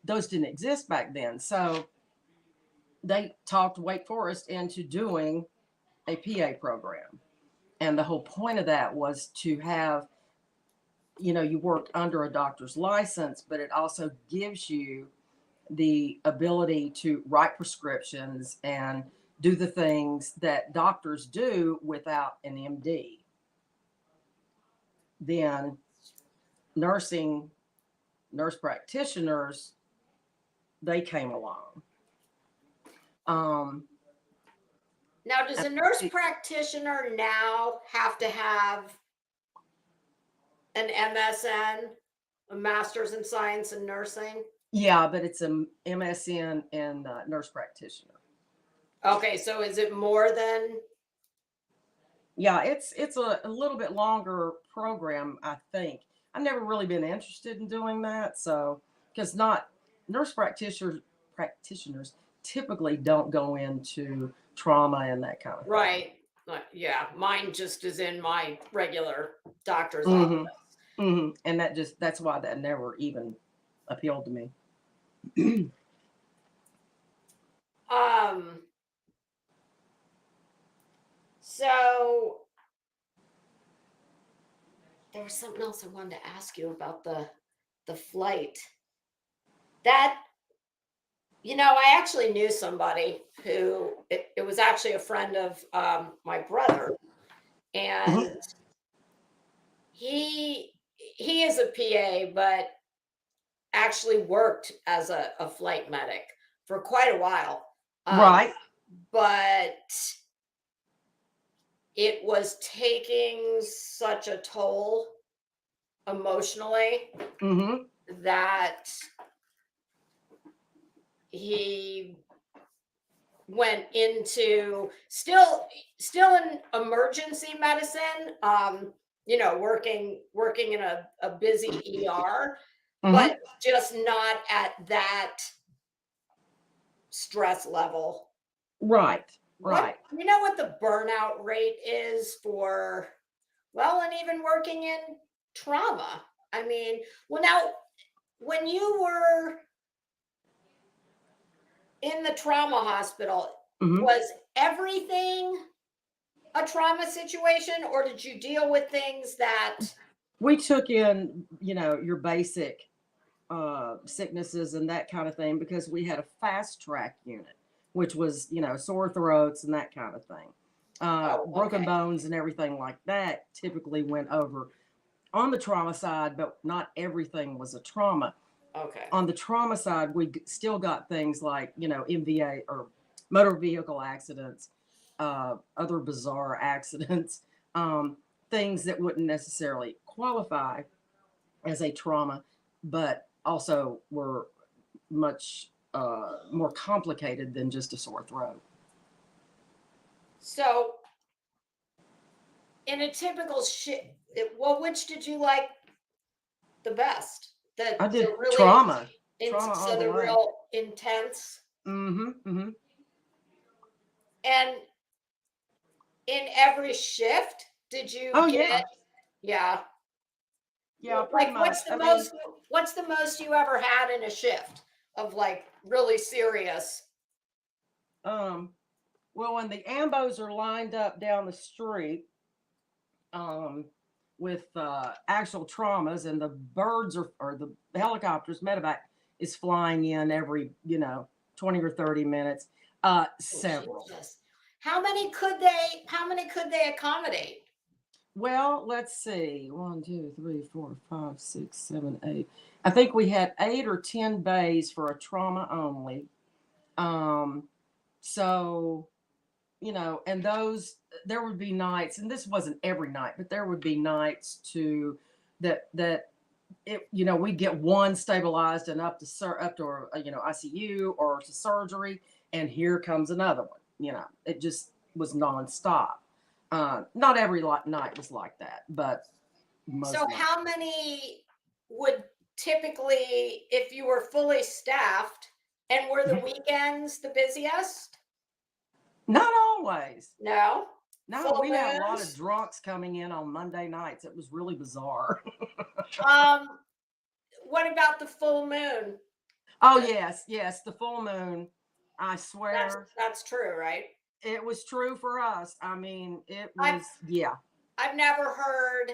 D: those didn't exist back then. So they talked Wake Forest into doing a PA program. And the whole point of that was to have, you know, you work under a doctor's license, but it also gives you the ability to write prescriptions and do the things that doctors do without an MD. Then nurse practitioners, they came along.
C: Now, does a nurse practitioner now have to have an MSN, a master's in science and nursing?
D: Yeah, but it's a MSN and nurse practitioner.
C: Okay, so is it more than?
D: Yeah, it's a little bit longer program, I think. I've never really been interested in doing that, so because not nurse practitioners typically don't go into trauma and that kind of thing.
C: Right. Yeah, mine just is in my regular doctor's
D: Mm-hmm.
C: office.
D: Mm-hmm. And that's why that never even appealed to me.
C: So there was something else I wanted to ask you about the flight. That, you know, I actually knew somebody who it was actually a friend of my brother, and he is a PA, but actually worked as a flight medic for quite a while.
D: Right.
C: But it was taking such a toll emotionally
D: Mm-hmm.
C: that he went into still in emergency medicine, you know, working in a busy ER, but just not at that stress level.
D: Right. Right.
C: You know what the burnout rate is for, well, and even working in trauma? I mean, well, now, when you were in the trauma hospital, was everything a trauma situation, or did you deal with things that?
D: We took in, you know, your basic sicknesses and that kind of thing, because we had a fast track unit, which was, you know, sore throats and that kind of thing. Broken bones and everything like that typically went over on the trauma side, but not everything was a trauma.
C: Okay.
D: On the trauma side, we still got things like, you know, MVA or motor vehicle accidents, other bizarre accidents, things that wouldn't necessarily qualify as a trauma, but also were much more complicated than just a sore throat.
C: So, in a typical shift, well, which did you like the best?
D: I did
C: really
D: trauma all
C: so
D: the
C: the
D: way.
C: real intense.
D: Mm-hmm.
C: And in every shift, did you get? Yeah.
D: Yeah, pretty
C: Like,
D: much.
C: what's the most you ever had in a shift of, like, really serious?
D: Well, when the ambos are lined up down the street, with actual traumas, and the birds or the helicopters, medevac is flying in every, you know, 20 or 30 minutes. Several.
C: Jesus. How many could they accommodate?
D: Well, let's see. 1, 2, 3, 4, 5, 6, 7, 8. I think we had 8 or 10 bays for a trauma only. So, you know, and those, there would be nights, and this wasn't every night, but there would be nights that we'd get one stabilized and up to ICU or to surgery, and here comes another one. It just was nonstop. Not every night was like that, but most
C: So
D: nights.
C: how many would typically, if you were fully staffed, and were the weekends the busiest?
D: Not always.
C: No.
D: No,
C: Full
D: we had a lot of
C: moons?
D: drunks coming in on Monday nights. It was really bizarre.
C: What about the full moon?
D: Oh yes, the full moon. I
C: That's
D: swear
C: that's true, right?
D: it was true for us. I mean, it
C: I've
D: was, yeah.
C: I've never heard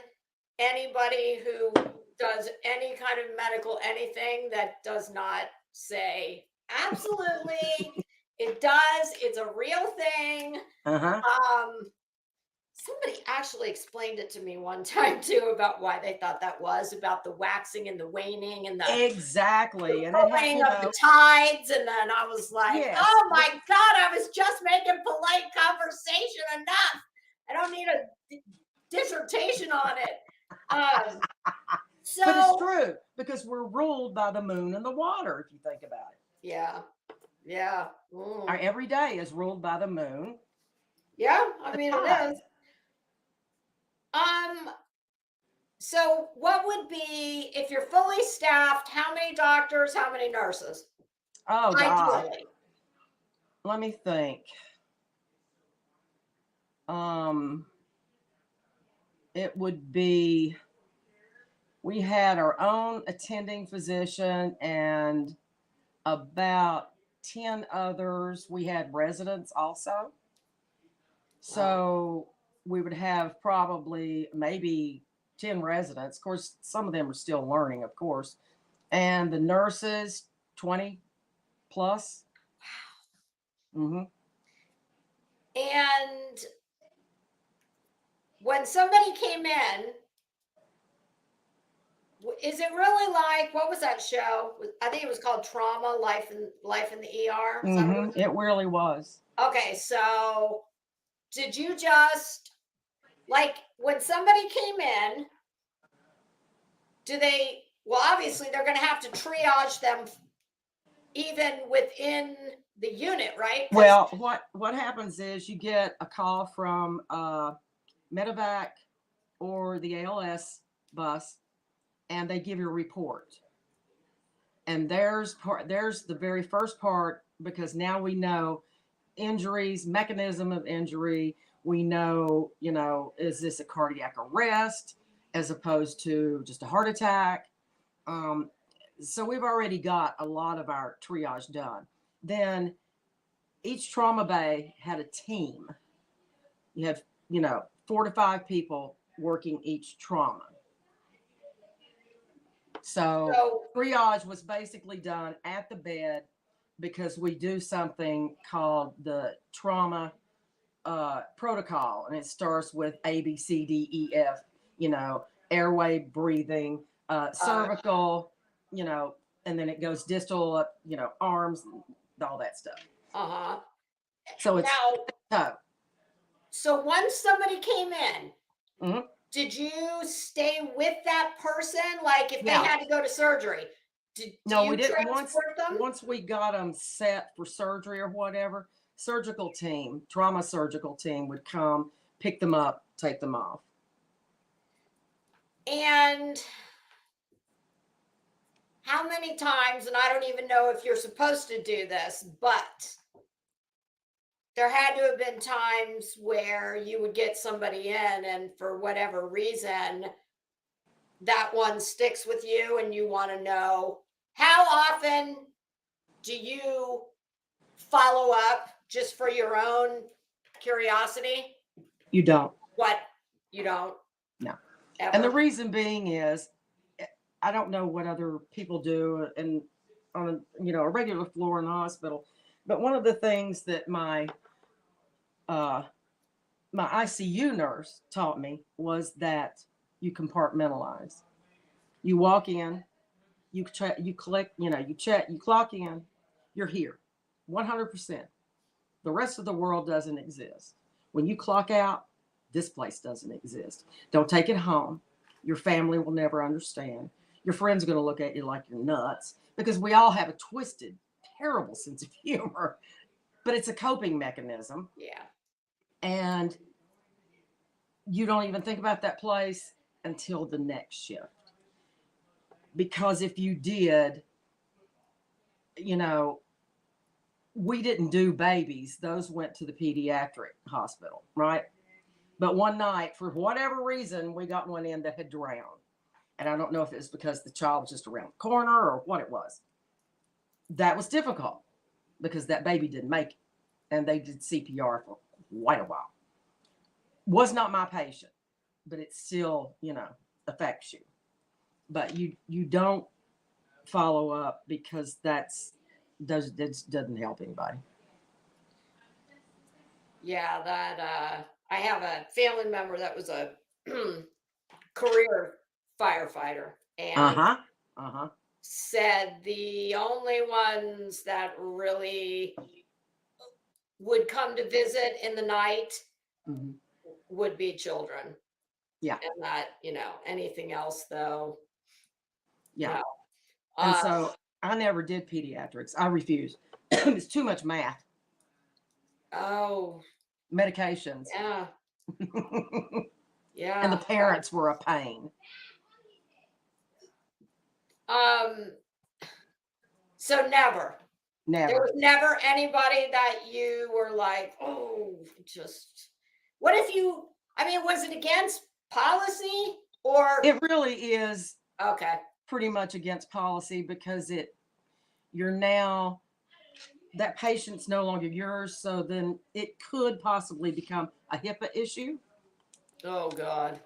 C: anybody who does any kind of medical anything that does not say absolutely it does. It's a real thing.
D: Uh-huh.
C: Somebody actually explained it to me one time too about why they thought that was about the waxing and the waning and the
D: Exactly. And it had,
C: pulling of the tides. And then I was like,
D: yes.
C: oh my God, I was just making polite conversation enough. I don't need a dissertation on it.
D: But it's true because we're ruled by the moon and the water, if you think about it.
C: Yeah. Yeah.
D: Our every day is ruled by the moon.
C: Yeah, I mean it is. So what would be, if you're fully staffed, how many doctors, how many nurses?
D: Oh God.
C: Ideally.
D: Let me think. It would be, we had our own attending physician and about 10 others. We had residents also. So we would have probably maybe 10 residents. Of course, some of them are still learning, of course. And the nurses, 20 plus. Mm-hmm.
C: And when somebody came in, is it really like, what was that show? I think it was called Trauma, Life in the ER.
D: Mm-hmm. It really was.
C: Okay, so did you just, like, when somebody came in, well, obviously they're going to have to triage them even within the unit, right?
D: Well, what happens is you get a call from medevac or the ALS bus, and they give you a report. And there's the very first part, because now we know injuries, mechanism of injury. We know, is this a cardiac arrest as opposed to just a heart attack? So we've already got a lot of our triage done. Then each trauma bay had a team. You had, 4 to 5 people working each trauma. So triage was basically done at the bed, because we do something called the trauma protocol, and it starts with A, B, C, D, E, F, airway, breathing, cervical, and then it goes distal up, arms, and all that stuff. So it's tough.
C: So once somebody came in,
D: mm-hmm.
C: Did you stay with that person? Like if they had to go to surgery,
D: no,
C: you
D: we didn't.
C: transport them?
D: Once we got them set for surgery or whatever, trauma surgical team would come, pick them up, take them off.
C: And how many times, and I don't even know if you're supposed to do this, but there had to have been times where you would get somebody in and for whatever reason, that one sticks with you and you want to know, how often do you follow up just for your own curiosity?
D: You don't.
C: What? You don't?
D: No.
C: Ever?
D: And the reason being is, I don't know what other people do on a regular floor in the hospital, but one of the things that my ICU nurse taught me was that you compartmentalize. You walk in, you click, you check, you clock in, you're here, 100%. The rest of the world doesn't exist. When you clock out, this place doesn't exist. Don't take it home. Your family will never understand. your friends are going to look at you like you're nuts, because we all have a twisted, terrible sense of humor, but it's a coping mechanism.
C: Yeah.
D: And you don't even think about that place until the next shift. Because if you did, you know, we didn't do babies. Those went to the pediatric hospital, right? But one night, for whatever reason, we got one in that had drowned. And I don't know if it was because the child was just around the corner or what it was. That was difficult because that baby didn't make it. And they did CPR for quite a while. Was not my patient, but it still, you know, affects you. But you don't follow up because that doesn't help anybody.
C: Yeah, that I have a family member that was a career firefighter, and said the only ones that really would come to visit in the night would be children.
D: Yeah.
C: And that, you know, anything else though.
D: Yeah.
C: No.
D: And so I never did pediatrics. I refused. It's too much math.
C: Oh.
D: Medications.
C: Yeah. Yeah.
D: And the parents were a pain.
C: So never.
D: Never.
C: There was never anybody that you were like, oh, just, what if you, I mean, was it against policy or?
D: It really is.
C: Okay.
D: Pretty much against policy because you're now, that patient's no longer yours. So then it could possibly become a HIPAA issue.
C: Oh God.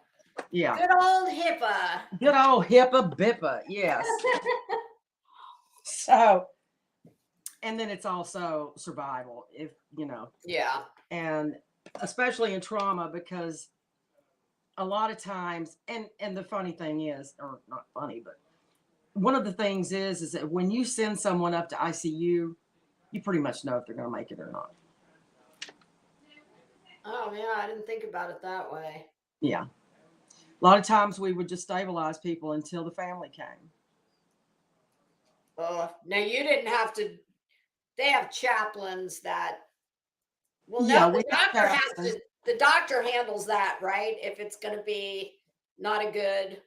D: Yeah.
C: Good old HIPAA.
D: Good old HIPAA BIPA. Yes. So, and then it's also survival, if you know.
C: Yeah.
D: And especially in trauma, because a lot of times, and the funny thing is, or not funny, but one of the things is that when you send someone up to ICU, you pretty much know if they're going to make it or not.
C: Oh yeah, I didn't think about it that way.
D: Yeah. A lot of times we would just stabilize people until the family came.
C: Now you didn't have to, they have chaplains that, well,
D: Yeah,
C: no, the doctor handles that, right? If it's going to be not a good.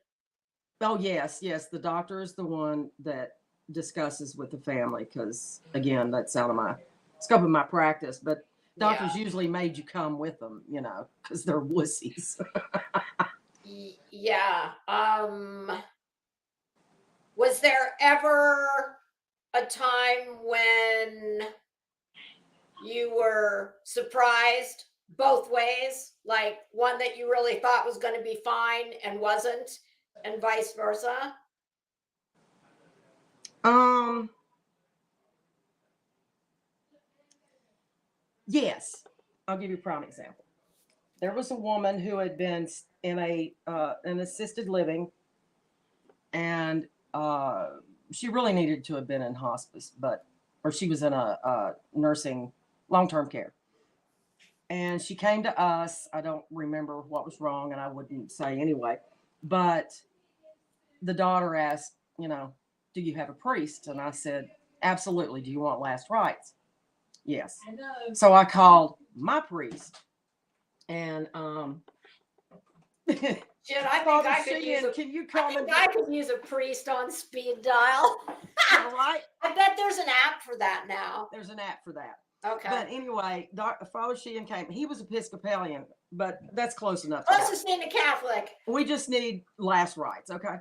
D: Oh, yes. The doctor is the one that discusses with the family because, again, that's out of my scope of my practice. But doctors usually made you come with them, you know, because they're wussies.
C: Yeah. Was there ever a time when you were surprised both ways? Like one that you really thought was going to be fine and wasn't, and vice versa?
D: Yes. I'll give you a prime example. There was a woman who had been in an assisted living, and she really needed to have been in hospice, or she was in a nursing long-term care. And she came to us. I don't remember what was wrong, and I wouldn't say anyway. But the daughter asked, you know, do you have a priest? And I said, absolutely. Do you want last rites? Yes. So I called my priest, and
C: Shit, I think I could use a priest on speed dial.
D: All right.
C: I bet there's an app for that now.
D: There's an app for that.
C: Okay.
D: But anyway, Father Sheehan came. He was Episcopalian, but that's close enough.
C: Closest thing to Catholic.
D: We just need last rites, okay?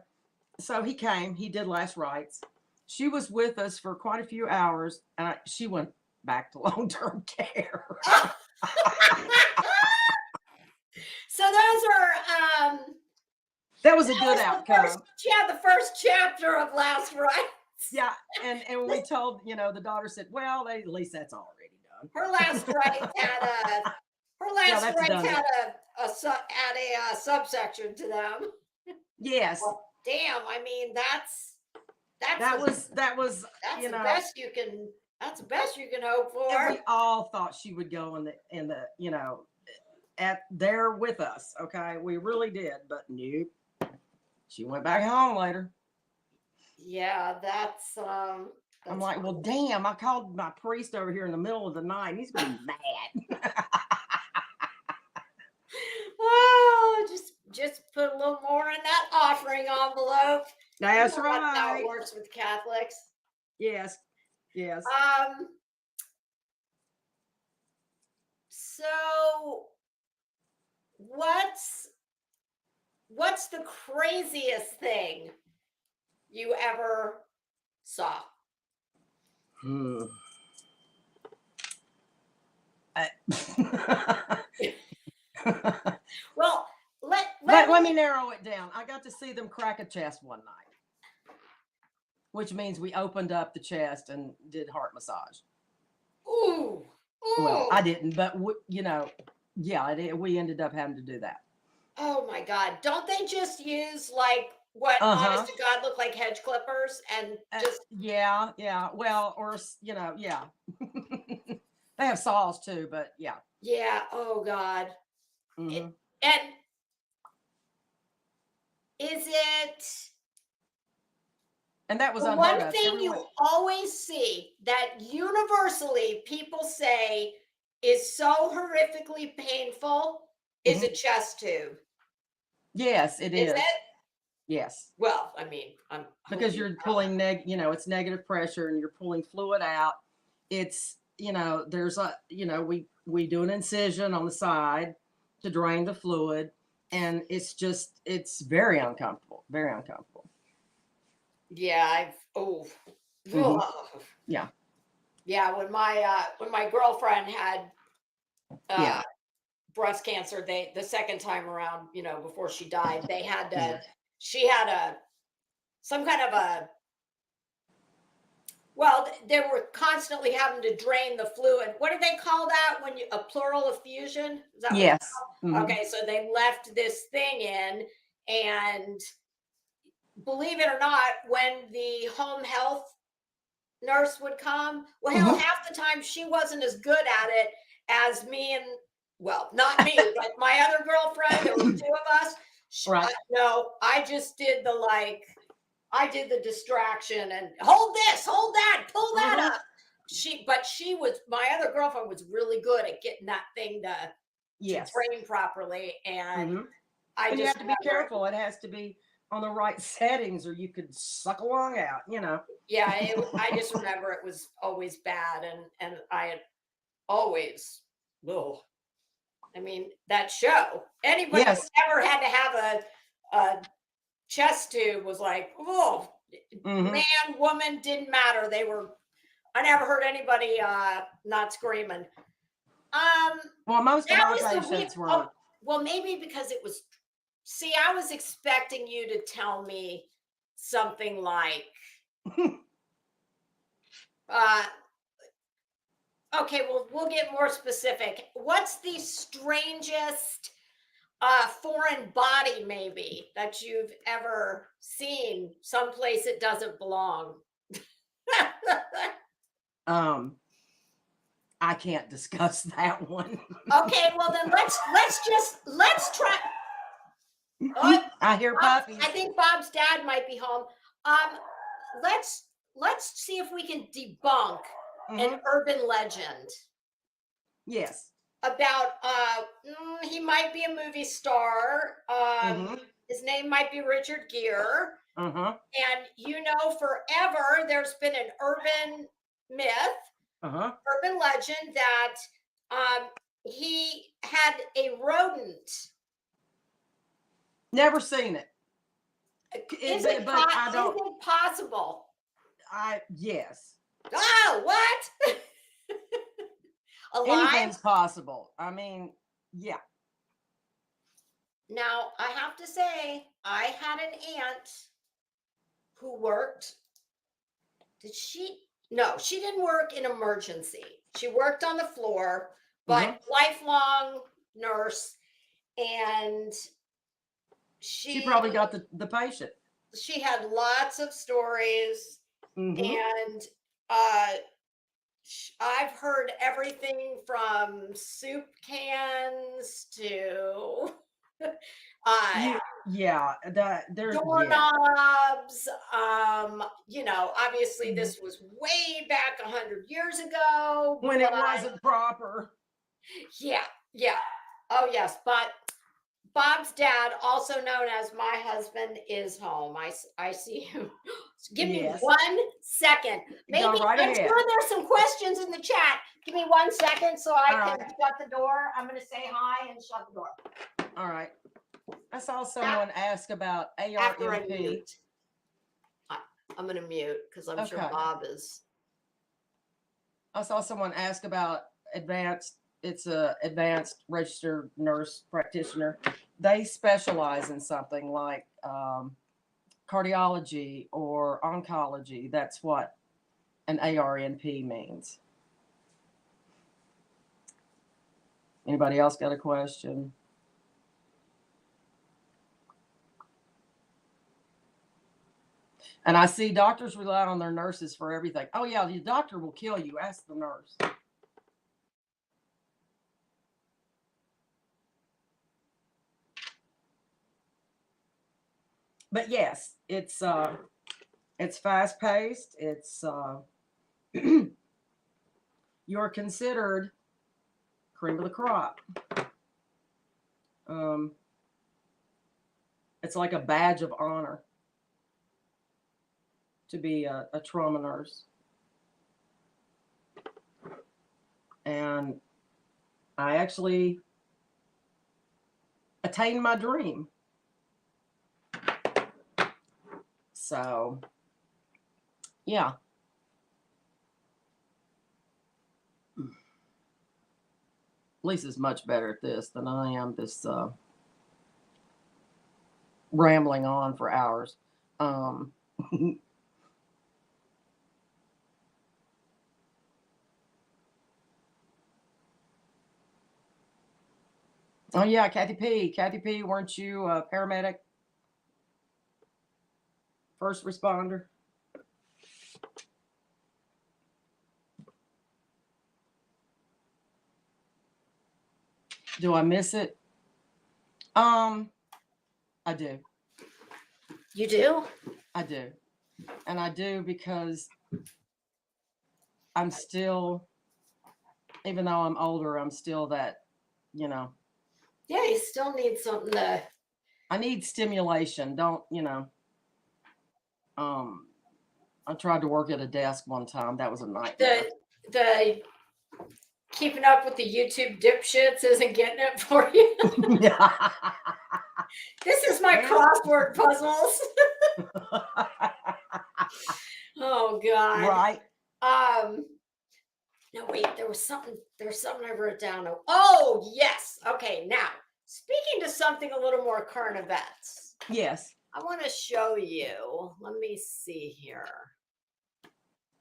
D: So he came. He did last rites. She was with us for quite a few hours, and she went back to long-term care.
C: So those are
D: that was a good outcome.
C: The first chapter of Last Rites.
D: Yeah, and when we told, you know, the daughter said, well, at least that's already done.
C: Her Last Rites had a subsection to them.
D: Yes.
C: Well, damn, I mean that's
D: that was
C: the best you can. That's the best you can hope for.
D: And we all thought she would go in the you know, at there with us. Okay, we really did, but nope. She went back home later.
C: Yeah, that's
D: I'm like, well,
C: funny.
D: damn, I called my priest over here in the middle of the night and he's gonna be mad.
C: Oh, just put a little more in that offering envelope. You
D: That's
C: know that's how it
D: right.
C: works with Catholics.
D: Yes. Yes.
C: Um, so what's the craziest thing you ever saw?
D: Hmm. I-
C: Well, let
D: let,
C: let
D: let me
C: me.
D: narrow it down. I got to see them crack a chest one night, which means we opened up the chest and did heart massage.
C: Ooh,
D: Well,
C: ooh.
D: I didn't, but yeah, we ended up having to do that.
C: Oh my God! Don't they just use like what, honest
D: Uh-huh.
C: to God, look like hedge clippers and just?
D: Yeah, yeah. Well, or yeah. They have saws too, but yeah.
C: Yeah. Oh God. It,
D: Hmm.
C: and is it
D: And that was
C: the
D: unheard
C: one
D: of.
C: thing
D: Everyone.
C: you always see that universally people say is so horrifically painful is
D: Mhm.
C: a chest tube?
D: Yes, it
C: Is
D: is.
C: it?
D: Yes,
C: Well, I mean, I'm
D: because
C: hoping.
D: you're pulling it's negative pressure and you're pulling fluid out. It's there's we do an incision on the side to drain the fluid, and it's very uncomfortable, very uncomfortable.
C: Yeah, I've
D: Hmm.
C: ugh.
D: Yeah,
C: Yeah, when my girlfriend had uh
D: yeah,
C: breast cancer, they the second time around, before she died, they had to
D: yeah.
C: she had a some kind of a well, they were constantly having to drain the fluid. What do they call that when you a pleural effusion? Is that what it's
D: Yes.
C: called?
D: Hmm.
C: Okay, so they left this thing in, and believe it or not, when the home health nurse would come, well, hell,
D: Hmm.
C: half the time she wasn't as good at it as me and, well, not me, but my other girlfriend. There was two of us.
D: Right.
C: No, I just did I did the distraction and hold this, hold that, pull that
D: Hmm.
C: up. But my other girlfriend was really good at getting that thing to
D: Yes.
C: drain properly. And
D: Hmm.
C: I
D: And you
C: just
D: have to be
C: remember,
D: careful. It has to be on the right settings, or you could suck a lung out.
C: yeah, I just remember it was always bad. And I had always, oh, I mean, that show, anybody who
D: Yes.
C: ever had to have a chest tube was like, oh,
D: Hmm.
C: man, woman, didn't matter. I never heard anybody not screaming. Um,
D: Well, most of
C: that
D: our
C: was the
D: patients
C: oh,
D: were.
C: well, maybe because it was. See, I was expecting you to tell me something like, uh, okay, well, we'll get more specific. What's the strangest foreign body, maybe, that you've ever seen someplace it doesn't belong?
D: um, I can't discuss that one.
C: Okay, well then let's try. Oh,
D: I hear
C: I
D: puppies.
C: think Bob's dad might be home. Um, let's see if we can debunk an
D: Hmm.
C: urban legend
D: Yes.
C: about he might be a movie star.
D: Hmm.
C: His name might be Richard Gere.
D: Uh-huh.
C: And forever there's been an urban myth,
D: Uh-huh.
C: urban legend that he had a rodent.
D: Never seen it. But I
C: Is
D: don't.
C: it possible?
D: Yes.
C: Oh, what? Alive?
D: Anything's possible. I mean, yeah.
C: Now, I have to say, I had an aunt who worked. Did she? No, she didn't work in emergency. She worked on the floor,
D: Hmm.
C: but lifelong nurse. And
D: She
C: she
D: probably got the patient.
C: she had lots of stories.
D: Hmm.
C: And I've heard everything from soup cans to
D: Yeah, there's
C: doorknobs. Obviously this was way back 100 years ago.
D: when it wasn't proper.
C: Yeah. Oh yes, but Bob's dad, also known as my husband, is home. I see him. Give me
D: Yes.
C: 1 second. Maybe
D: Go right
C: I'm
D: ahead.
C: sure there's some questions in the chat. Give me 1 second so I
D: All
C: can
D: right.
C: shut the door. I'm going to say hi and shut the door.
D: All right. I saw someone ask about
C: After I
D: ARMP.
C: mute. I'm going to mute because I'm sure
D: Okay.
C: Bob is.
D: I saw someone ask about advanced. It's a advanced registered nurse practitioner. They specialize in something like cardiology or oncology. That's what an ARNP means. Anybody else got a question? And I see doctors rely on their nurses for everything. Oh yeah, the doctor will kill you. Ask the nurse. But yes, it's fast paced. It's you're considered cream of the crop. It's like a badge of honor to be a trauma nurse. And I actually attained my dream. So, yeah. Lisa's much better at this than I am, this rambling on for hours. Oh yeah, Kathy P, weren't you a paramedic? First responder? Do I miss it? I do.
C: You do?
D: I do. And I do because I'm still, even though I'm older, I'm still that,
C: Yeah, you still need something to.
D: I need stimulation. I tried to work at a desk one time. That was a nightmare.
C: The keeping up with the YouTube dipshits isn't getting it for you. This is my crossword puzzles. Oh God.
D: Right.
C: No, wait, there's something I wrote down. Oh, yes. Okay, now speaking to something a little more current events.
D: Yes.
C: I want to show you. Let me see here.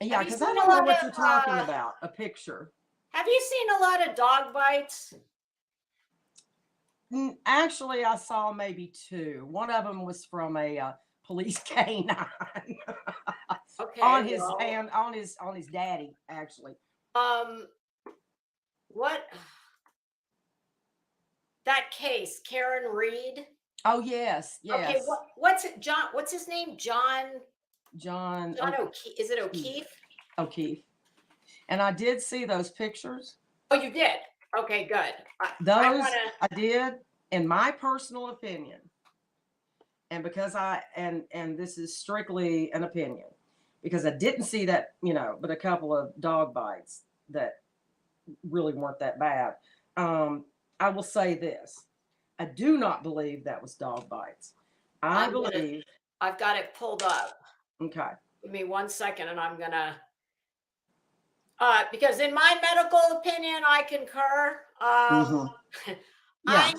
D: Yeah, because I don't know what you're talking about. A picture.
C: Have you seen a lot of dog bites?
D: Actually, I saw maybe 2. One of them was from a police canine.
C: Okay.
D: On his hand, on his daddy, actually.
C: What? That case, Karen Reed.
D: Oh yes.
C: Okay, what's it? John? What's his name? John O'Keefe. Is it O'Keefe?
D: O'Keefe. And I did see those pictures.
C: Oh, you did? Okay, good.
D: I did, in my personal opinion, and because and this is strictly an opinion, because I didn't see that, but a couple of dog bites that really weren't that bad. I will say this. I do not believe that was dog bites. I've
C: got it pulled up.
D: Okay.
C: Give me 1 second and I'm gonna because in my medical opinion, I concur.
D: Yeah.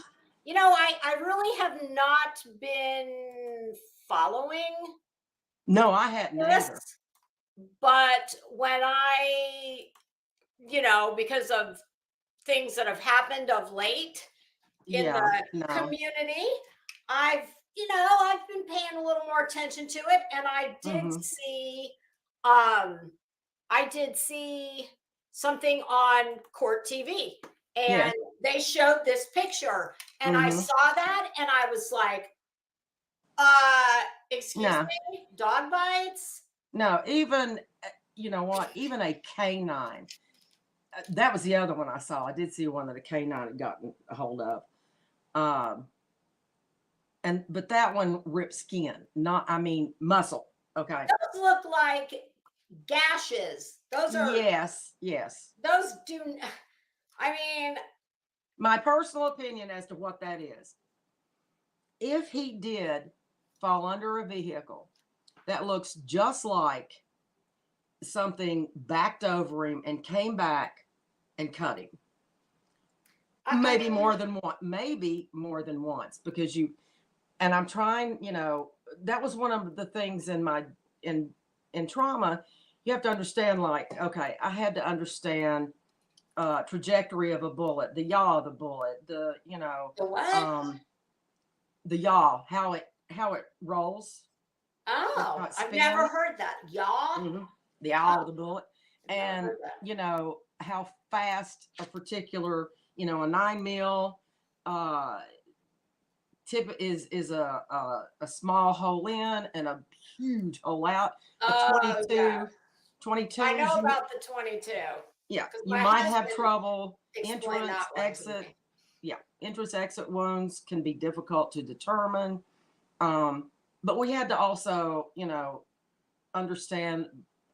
C: I really have not been following.
D: No, I hadn't either.
C: But when I, because of things that have happened of late in the community, I've been paying a little more attention to it, and I did see something on Court TV, and they showed this picture, and I
D: Mhm.
C: saw that, and I was like, excuse
D: No.
C: me, dog bites?
D: No, even you know what? Even a canine. That was the other one I saw. I did see one that a canine had gotten a hold of. Um, but that one ripped skin, not I mean muscle. Okay.
C: Those look like gashes. Those are
D: Yes, yes.
C: those do. I mean,
D: My personal opinion as to what that is. If he did fall under a vehicle that looks just like something backed over him and came back and cut him. Maybe more than one, maybe more than once, because and I'm trying, that was one of the things in trauma. You have to understand, like, okay, I had to understand trajectory of a bullet, the yaw of the bullet,
C: the what?
D: The yaw, how it rolls,
C: Oh,
D: how it
C: I've never
D: spins.
C: heard that. Yaw?
D: The yaw
C: Oh,
D: of the bullet,
C: I've never
D: and
C: heard that.
D: how fast a particular, a 9 mil tip is a small hole in and a huge hole out. A
C: Oh, yeah.
D: 22,
C: I know
D: 22s,
C: about the 22
D: yeah,
C: because
D: you
C: my
D: might have
C: husband
D: trouble.
C: explained
D: Entrance,
C: that one to
D: exit,
C: me.
D: yeah, entrance, exit wounds can be difficult to determine. But we had to also, understand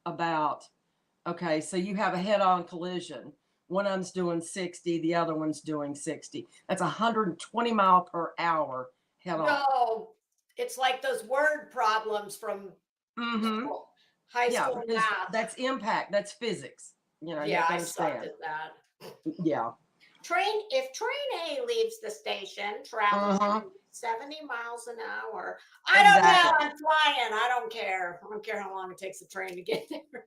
D: about, okay, so you have a head-on collision. One of them's doing 60, the other one's doing 60. That's 120 mile per hour head-on.
C: No, it's like those word problems from
D: Mm-hmm.
C: high
D: Yeah,
C: school
D: because
C: math.
D: that's impact, that's physics. You have
C: Yeah,
D: to
C: I sucked
D: understand.
C: at that.
D: Yeah.
C: If train A leaves the station traveling
D: Uh-huh.
C: 70 miles an hour, I don't know.
D: Exactly.
C: I'm flying. I don't care. I don't care how long it takes the train to get there.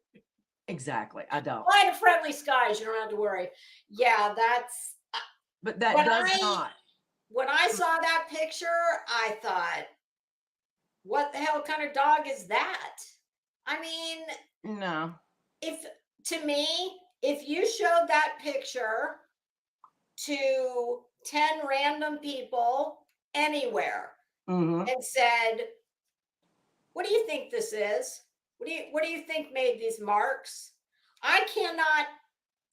D: Exactly. I don't.
C: Fly to friendly skies. You don't have to worry. Yeah, that's
D: But that
C: when
D: does
C: I
D: not.
C: when I saw that picture, I thought, what the hell kind of dog is that? I mean,
D: No.
C: if to me, if you showed that picture to 10 random people anywhere
D: Mm-hmm.
C: and said, what do you think this is? What do you think made these marks? I cannot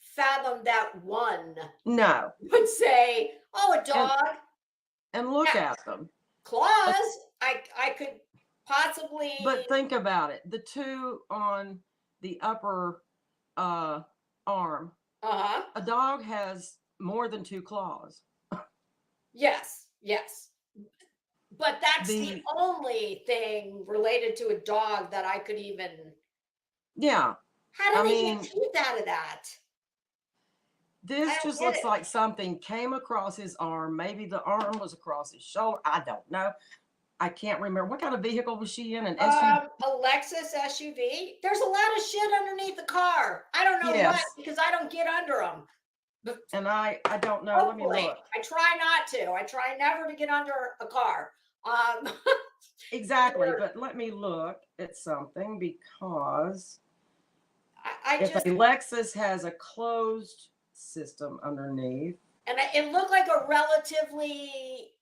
C: fathom that one
D: No.
C: would say, oh, a
D: And
C: dog.
D: look
C: Yeah,
D: at them.
C: claws. I could possibly.
D: But think about it. The two on the upper arm,
C: Uh-huh.
D: a dog has more than two claws.
C: Yes, yes. But that's the
D: The
C: only thing related to a dog that I could even.
D: Yeah,
C: How
D: I
C: do they get
D: mean,
C: teeth out of that? I
D: this
C: don't
D: just
C: get
D: looks
C: it.
D: like something came across his arm. Maybe the arm was across his shoulder. I don't know. I can't remember. What kind of vehicle was she in? An SUV?
C: A Lexus SUV. There's a lot of shit underneath the car. I don't know what
D: Yes.
C: because I don't get under them. But
D: And I don't know. Let me
C: hopefully,
D: look.
C: I try not to. I try never to get under a car.
D: Exactly. But let me look at something, because
C: I
D: if a
C: just
D: Lexus has a closed system underneath,
C: and it looked like a relatively.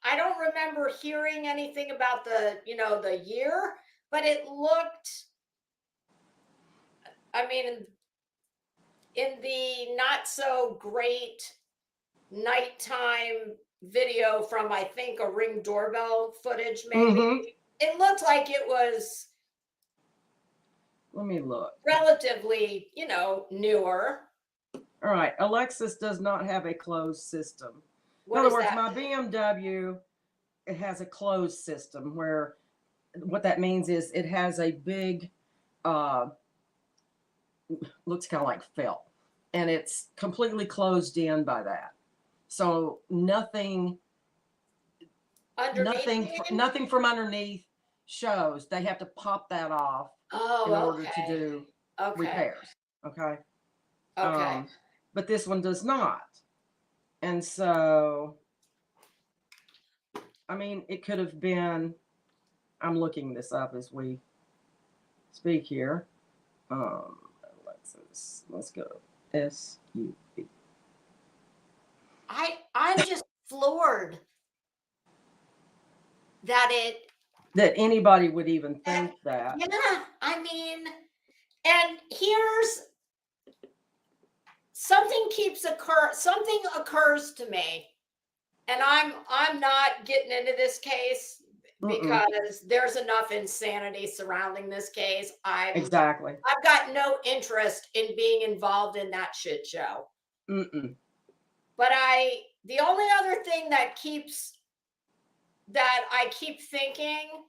C: I don't remember hearing anything about the year, but it looked. I mean, in the not so great nighttime video from I think a Ring doorbell footage, maybe
D: mm-hmm.
C: it looked like it was
D: Let me look.
C: relatively, newer.
D: All right. Alexis does not have a closed system. In
C: What
D: other
C: is
D: words,
C: that?
D: my BMW, it has a closed system, where what that means is it has a big, uh, looks kind of like felt, and it's completely closed in by that. So nothing,
C: Underneath the.
D: nothing from underneath shows. They have to pop that off in
C: Oh,
D: order to
C: okay.
D: do
C: Okay.
D: repairs. Okay.
C: Okay.
D: But this one does not. And so, I mean, it could have been, I'm looking this up as we speak here. Let's go SUV.
C: I'm just floored that
D: anybody would even think that.
C: yeah, I mean, and here's something occurs to me, and I'm not getting into this case because there's enough insanity surrounding this case.
D: Exactly.
C: I've got no interest in being involved in that shit show. But the only other thing that I keep thinking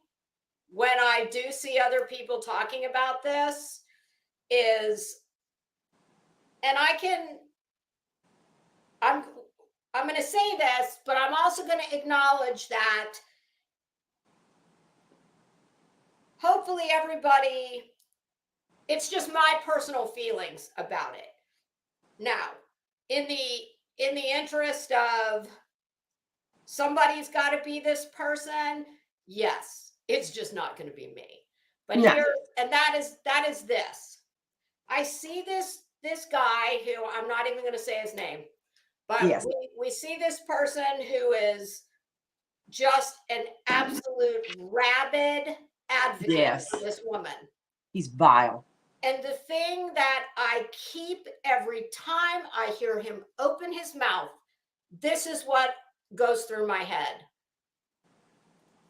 C: when I do see other people talking about this is, and I'm going to say this, but I'm also going to acknowledge that hopefully everybody, it's just my personal feelings about it. Now, in the interest of somebody's got to be this person, yes, it's just not going to be me. But that is this. I see this guy who I'm not even going to say his name, but
D: yes.
C: we see this person who is just an absolute rabid advocate for this woman.
D: He's vile.
C: And the thing that I keep every time I hear him open his mouth, this is what goes through my head.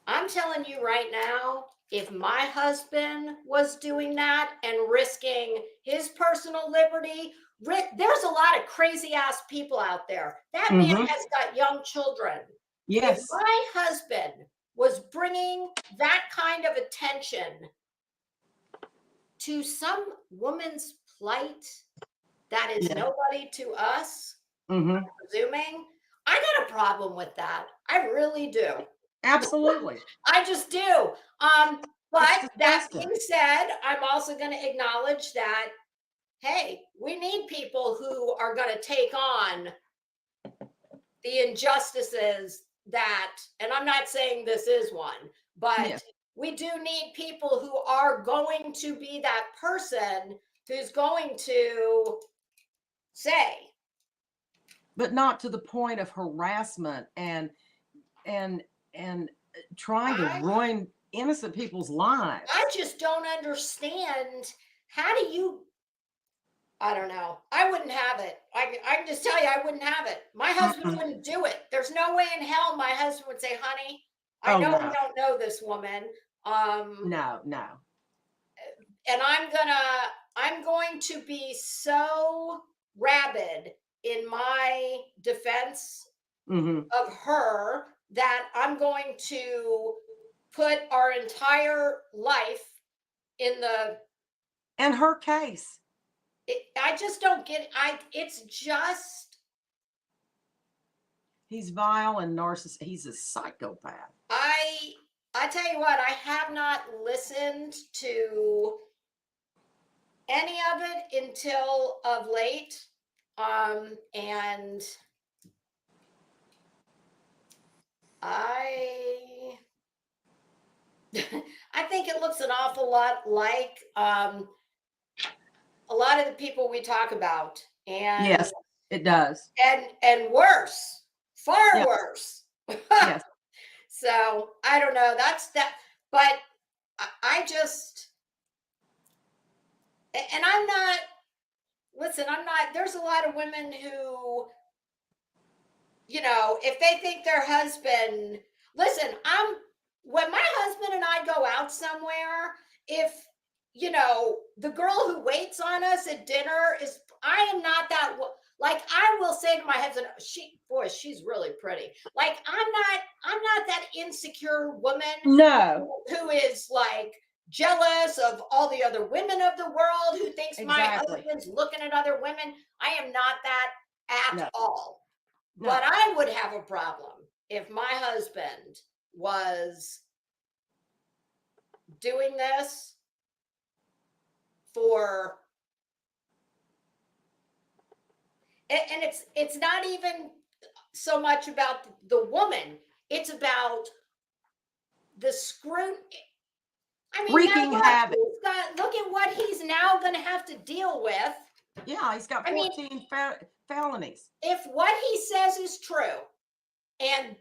C: I'm telling you right now, if my husband was doing that and risking his personal liberty, there's a lot of crazy ass people out there. That man has got young children.
D: Yes.
C: If my husband was bringing that kind of attention to some woman's plight that is nobody to us, presuming, I got a problem with that. I really do.
D: Absolutely.
C: I just do. But that being said, I'm also going to acknowledge that, hey, we need people who are going to take on the injustices that, and I'm not saying this is one, but we do need people who are going to be that person who's going to say.
D: But not to the point of harassment and trying to ruin innocent people's lives.
C: I just don't understand. How do you, I don't know. I wouldn't have it. I can just tell you, I wouldn't have it. My husband wouldn't do it. There's no way in hell my husband would say, honey, I know you don't know this woman.
D: No.
C: And I'm going to be so rabid in my defense of her that I'm going to put our entire life in
D: her case.
C: I just don't get it. It's just,
D: he's vile and narcissistic. He's a psychopath.
C: I tell you what, I have not listened to any of it until of late. And I think it looks an awful lot like a lot of the people we talk about. And
D: yes, it does.
C: And worse, far worse.
D: Yes.
C: So I don't know. That's that. But I just, and I'm not, listen, I'm not, there's a lot of women who, you know, if they think their husband, listen, when my husband and I go out somewhere, if, you know, the girl who waits on us at dinner is, I am not that, like, I will say to my husband, she's really pretty. Like, I'm not that insecure woman.
D: No.
C: Who is like jealous of all the other women of the world, who thinks my husband's looking at other women. I am not that at all. No. But I would have a problem if my husband was doing this for, and it's not even so much about the woman, it's about the scrutiny. I mean,
D: wreaking havoc.
C: Look at what he's now going to have to deal with.
D: Yeah, he's got 14 felonies.
C: If what he says is true, and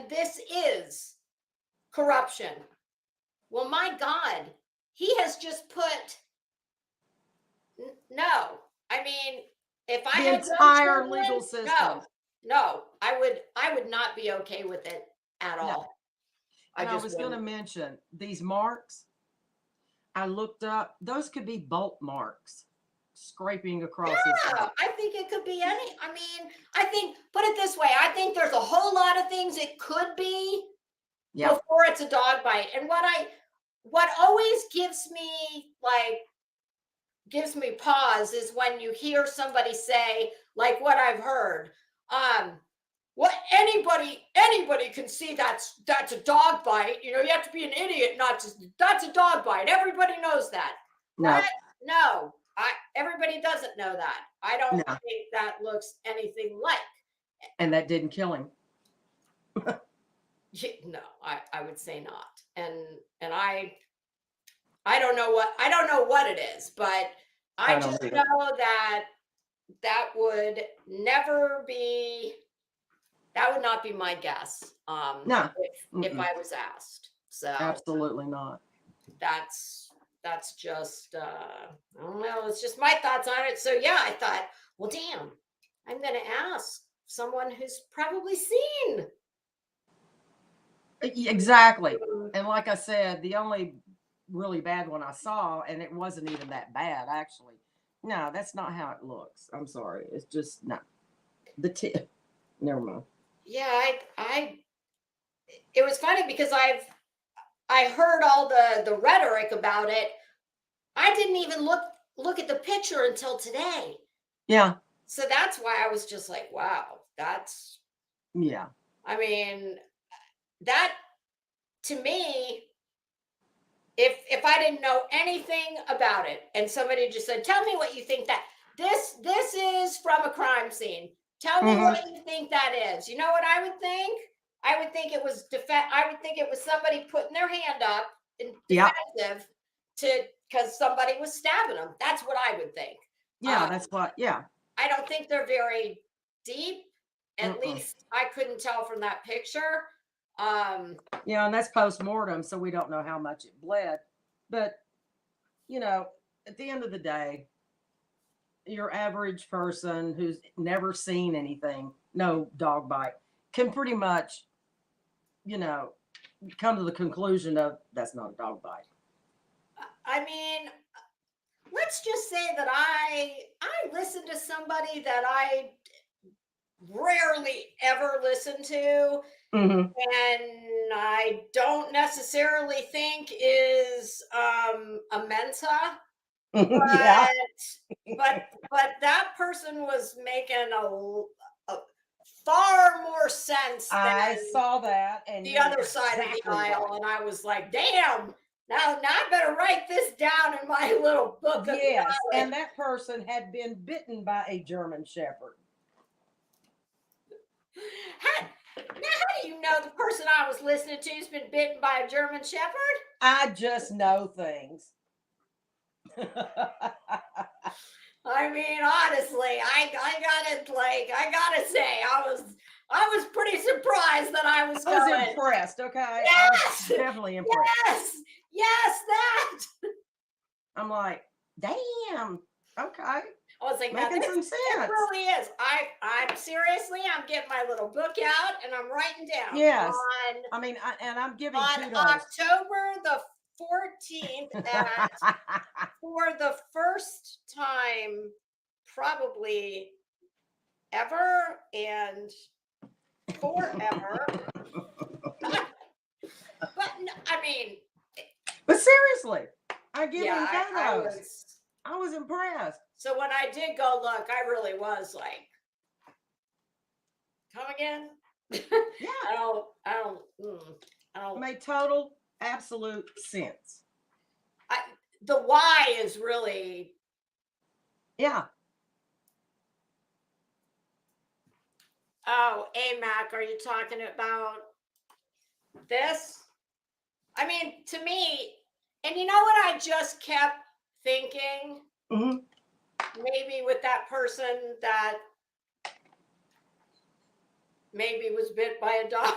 C: this is corruption, well, my God, he has just put no. I mean, if I
D: The
C: had young
D: entire
C: children,
D: legal system.
C: no, I would not be okay with it at
D: No.
C: all.
D: And I
C: just
D: was going to
C: wouldn't.
D: mention these marks. I looked up; those could be bolt marks scraping across his
C: Yeah,
D: face.
C: I think it could be any. I mean, I think, put it this way, I think there's a whole lot of things it could be
D: Yeah,
C: before it's a dog bite. And what always gives me pause is when you hear somebody say, like what I've heard, what anybody can see that's a dog bite. You know, you have to be an idiot not to. That's a dog bite. Everybody knows that.
D: no,
C: What? No, everybody doesn't know that. I don't
D: No.
C: think that looks anything like.
D: and that didn't kill him.
C: No, I would say not. And I don't know what it is, but I
D: I don't
C: just
D: either.
C: know that would never be. That would not be my guess.
D: No.
C: If I was asked. So
D: Absolutely not.
C: that's just I don't know. It's just my thoughts on it. So yeah, I thought, well, damn, I'm gonna ask someone who's probably seen.
D: Exactly. And like I said, the only really bad one I saw, and it wasn't even that bad, actually. No, that's not how it looks. I'm sorry. It's just no. The tip. Never mind.
C: Yeah, it was funny because I heard all the rhetoric about it. I didn't even look at the picture until today.
D: Yeah.
C: So that's why I was just like, wow, that's,
D: Yeah.
C: I mean, that to me, if I didn't know anything about it and somebody just said, tell me what you think that this is from a crime scene. Tell me what you think that is. You know what I would think? I would think it was I would think it was somebody putting their hand up in defensive because somebody was stabbing them. That's what I would think.
D: Yeah, that's what. Yeah.
C: I don't think they're very deep. At least I couldn't tell from that picture.
D: Yeah, and that's post-mortem, so we don't know how much it bled. But, you know, at the end of the day, your average person who's never seen anything, no dog bite, can pretty much, you know, come to the conclusion of that's not a dog bite.
C: I mean, let's just say that I listened to somebody that I rarely ever listen to, and I don't necessarily think is a Mensa.
D: Yeah.
C: But that person was making a far more sense than
D: I saw that, and
C: the other side of the aisle, and I was like, damn. Now I better write this down in my little book of
D: yes,
C: knowledge.
D: and that person had been bitten by a German Shepherd.
C: How do you know the person I was listening to has been bitten by a German Shepherd?
D: I just know things.
C: I mean, honestly, I gotta say, I was pretty surprised that I was going.
D: Impressed. Okay,
C: Yes!
D: I was definitely impressed.
C: Yes, that.
D: I'm like, damn. Okay,
C: I was like, now
D: making
C: this,
D: some sense.
C: it really is. I'm seriously, I'm getting my little book out and I'm writing down.
D: Yes, I mean, and I'm giving
C: on
D: kudos.
C: October the 14th for the first time probably ever and forever. But I mean,
D: but seriously, I give him
C: yeah,
D: kudos. I was impressed.
C: So when I did go look, I really was like, come again?
D: Yeah.
C: I don't.
D: Made total, absolute sense.
C: The why is really.
D: Yeah.
C: Oh, AMAC, are you talking about this? I mean, to me, and you know what I just kept thinking? Maybe with that person that maybe was bit by a dog.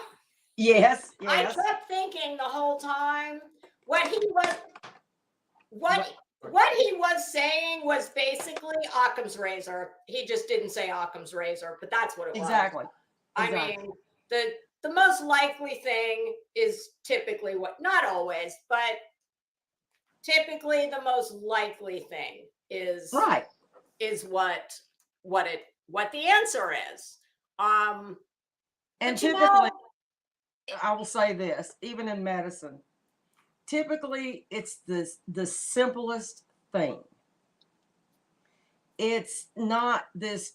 D: Yes,
C: I
D: yes.
C: kept thinking the whole time what he was
D: What-
C: what he was saying was basically Occam's razor. He just didn't say Occam's razor, but that's what it was.
D: Exactly.
C: I
D: Exactly.
C: mean, the most likely thing is typically what, not always, but typically the most likely thing is
D: Right.
C: what the answer is.
D: And
C: But you
D: typically,
C: know,
D: I will say this, even in medicine, typically it's the simplest thing. It's not this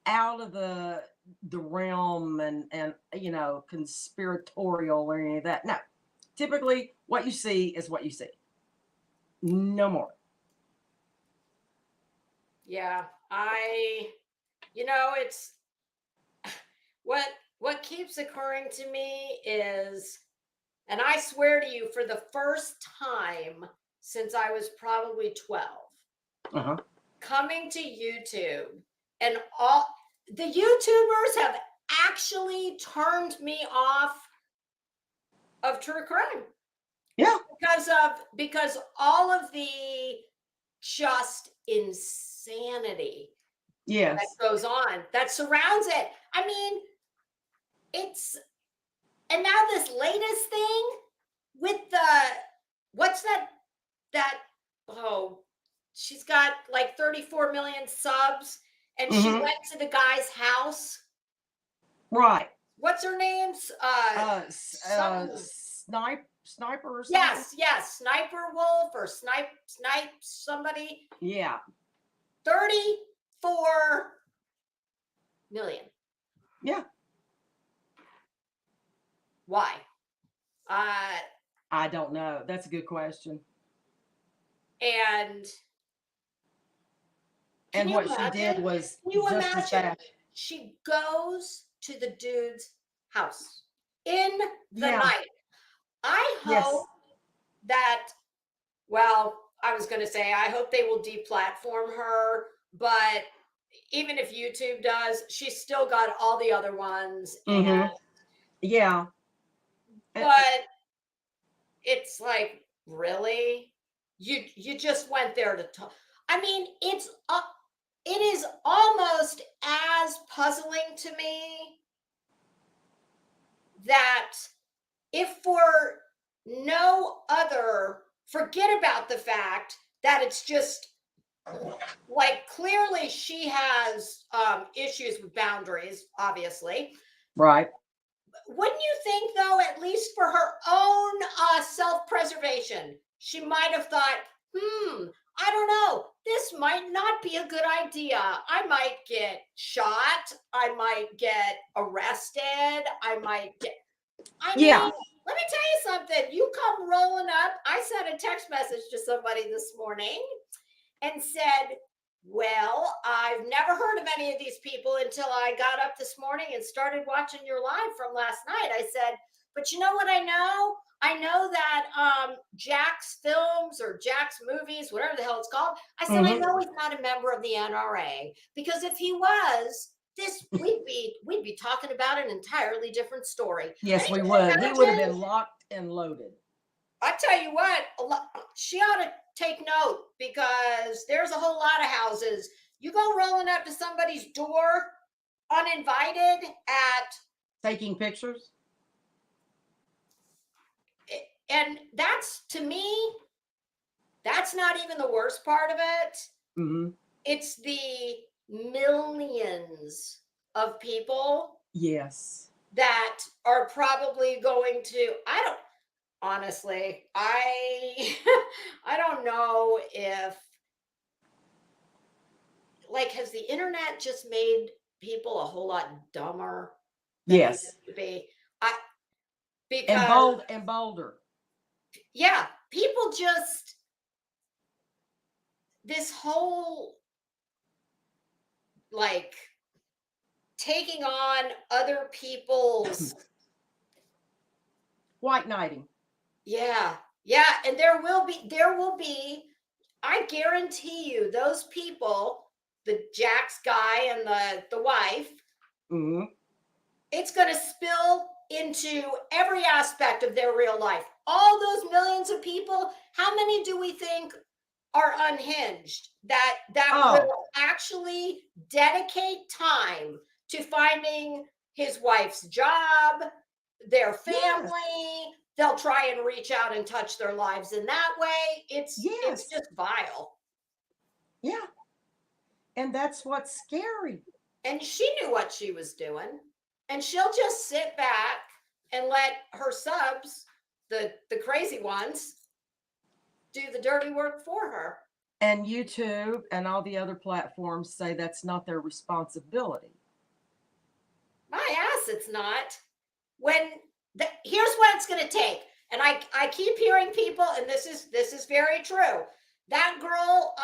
D: out of the realm and you know, conspiratorial or any of that. No. Typically what you see is what you see. No more.
C: yeah, it's what keeps occurring to me is, and I swear to you, for the first time since I was probably 12,
D: Uh-huh.
C: coming to YouTube, and all the YouTubers have actually turned me off of true crime.
D: Yeah.
C: Because all of the just insanity that
D: Yes.
C: goes on, that surrounds it. I mean, and now this latest thing with what's that oh, she's got like 34 million subs, and she
D: Mhm.
C: went to the guy's house.
D: Right.
C: What's her name?
D: Sniper or something.
C: Yes, Sniper Wolf or Snipe somebody.
D: Yeah.
C: 34 million.
D: Yeah.
C: Why?
D: I don't know. That's a good question.
C: And
D: And
C: you
D: what she
C: imagine?
D: did was
C: Can you
D: just as
C: imagine?
D: bad.
C: She goes to the dude's house in the
D: Yeah.
C: night. I
D: Yes.
C: hope that, well, I was going to say, I hope they will deplatform her, but even if YouTube does, she's still got all the other ones.
D: Mhm. Yeah.
C: But it's like, really? You just went there to talk. I mean, it is almost as puzzling to me that if for no other, forget about the fact that it's just like, clearly she has issues with boundaries, obviously.
D: Right.
C: Wouldn't you think, though, at least for her own self-preservation, she might have thought, I don't know, this might not be a good idea. I might get shot. I might get arrested. I mean,
D: Yeah.
C: let me tell you something. You come rolling up. I sent a text message to somebody this morning and said, well, I've never heard of any of these people until I got up this morning and started watching your live from last night. I said, but you know what I know? I know that Jack's Films or Jack's Movies, whatever the hell it's called, I said, I know he's not a member of the NRA, because if he was, we'd be talking about an entirely different story.
D: Yes, we would. He would have been locked and loaded.
C: I tell you what, she ought to take note, because there's a whole lot of houses. You go rolling up to somebody's door uninvited
D: taking pictures.
C: And that's, to me, that's not even the worst part of it.
D: Mm-hmm.
C: It's the millions of people.
D: Yes.
C: That are probably going to, honestly, I don't know if, like, has the internet just made people a whole lot dumber than
D: Yes.
C: they used to be? Because
D: and bolder.
C: Yeah, people just, this whole, like, taking on other people's
D: white knighting.
C: Yeah, and there will be, I guarantee you, those people, the Jack's guy and the wife,
D: Mm-hmm.
C: it's going to spill into every aspect of their real life. All those millions of people, how many do we think are unhinged that will actually dedicate time to finding his wife's job, their family? Yes. They'll try and reach out and touch their lives in that way. It's just vile.
D: Yeah. And that's what's scary.
C: And she knew what she was doing. And she'll just sit back and let her subs, the crazy ones, do the dirty work for her.
D: And YouTube and all the other platforms say that's not their responsibility.
C: My ass, it's not. Here's what it's going to take. And I keep hearing people, and this is very true. That girl,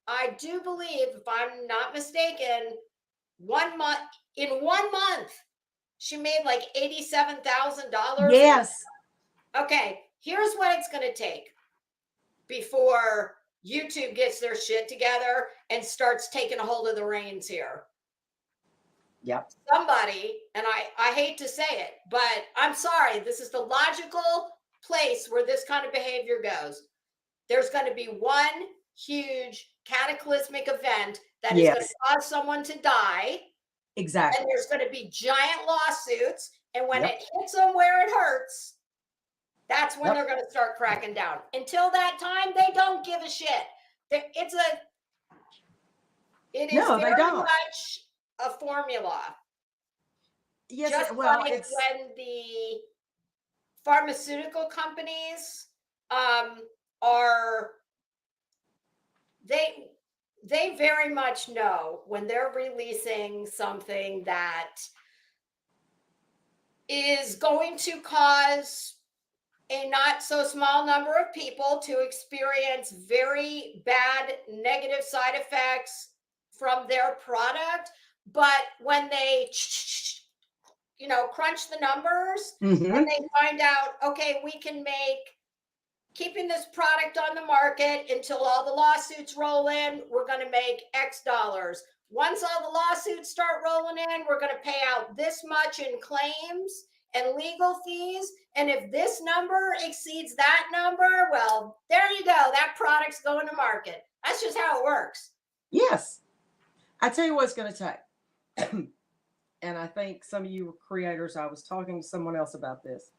C: I do believe, if I'm not mistaken, in 1 month, she made like $87,000.
D: Yes.
C: Okay, here's what it's going to take before YouTube gets their shit together and starts taking a hold of the reins here.
D: Yep.
C: Somebody, and I hate to say it, but I'm sorry, this is the logical place where this kind of behavior goes. There's going to be one huge cataclysmic event that is going to cause someone to die.
D: Exactly.
C: And there's going to be giant lawsuits. And when it hits them where it hurts, that's when they're going to start cracking down. Until that time, they don't give a shit. It is very much a formula.
D: Yes,
C: just
D: well,
C: like
D: it's
C: when the pharmaceutical companies they very much know when they're releasing something that is going to cause a not so small number of people to experience very bad negative side effects from their product. But when they, crunch the numbers and they find out, okay, we can make keeping this product on the market until all the lawsuits roll in, we're going to make X dollars. Once all the lawsuits start rolling in, we're going to pay out this much in claims and legal fees. And if this number exceeds that number, well, there you go. That product's going to market. That's just how it works.
D: Yes. I tell you what it's going to take. And I think some of you creators, I was talking to someone else about this.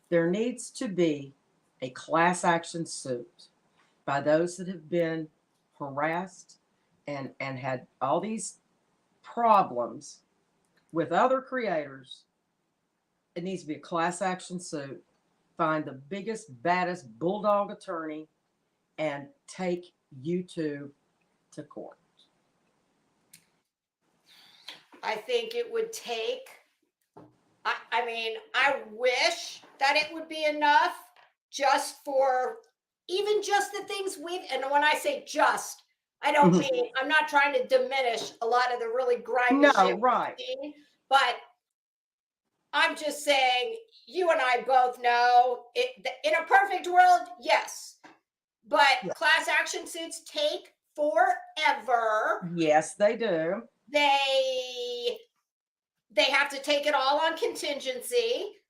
D: There needs to be a class action suit by those that have been harassed and had all these problems with other creators. It needs to be a class action suit. Find the biggest, baddest bulldog attorney and take YouTube to court.
C: I think it would take, I wish that it would be enough just for even just the things and when I say just, I don't mean, I'm not trying to diminish a lot of the really grimy shit.
D: Right.
C: But I'm just saying, you and I both know, in a perfect world, yes. But class action suits take forever.
D: Yes, they do.
C: They have to take it all on contingency.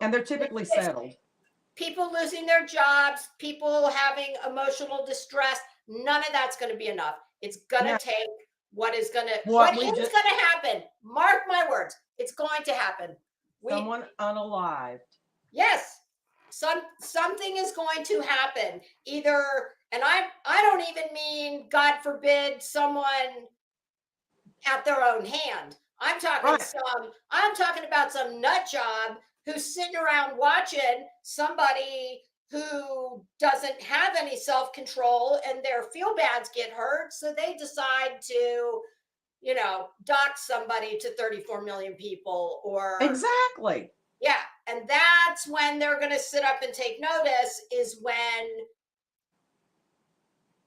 D: And they're typically settled.
C: People losing their jobs, people having emotional distress, none of that's going to be enough. It's going to take what is going to happen. Mark my words. It's going to happen.
D: Someone unalived.
C: Yes. Something is going to happen. Either, and I don't even mean, God forbid, someone at their own hand. I'm talking about some nut job who's sitting around watching somebody who doesn't have any self-control and their feel-bads get hurt. So they decide to, dox somebody to 34 million people or.
D: Exactly.
C: Yeah. And that's when they're going to sit up and take notice, is when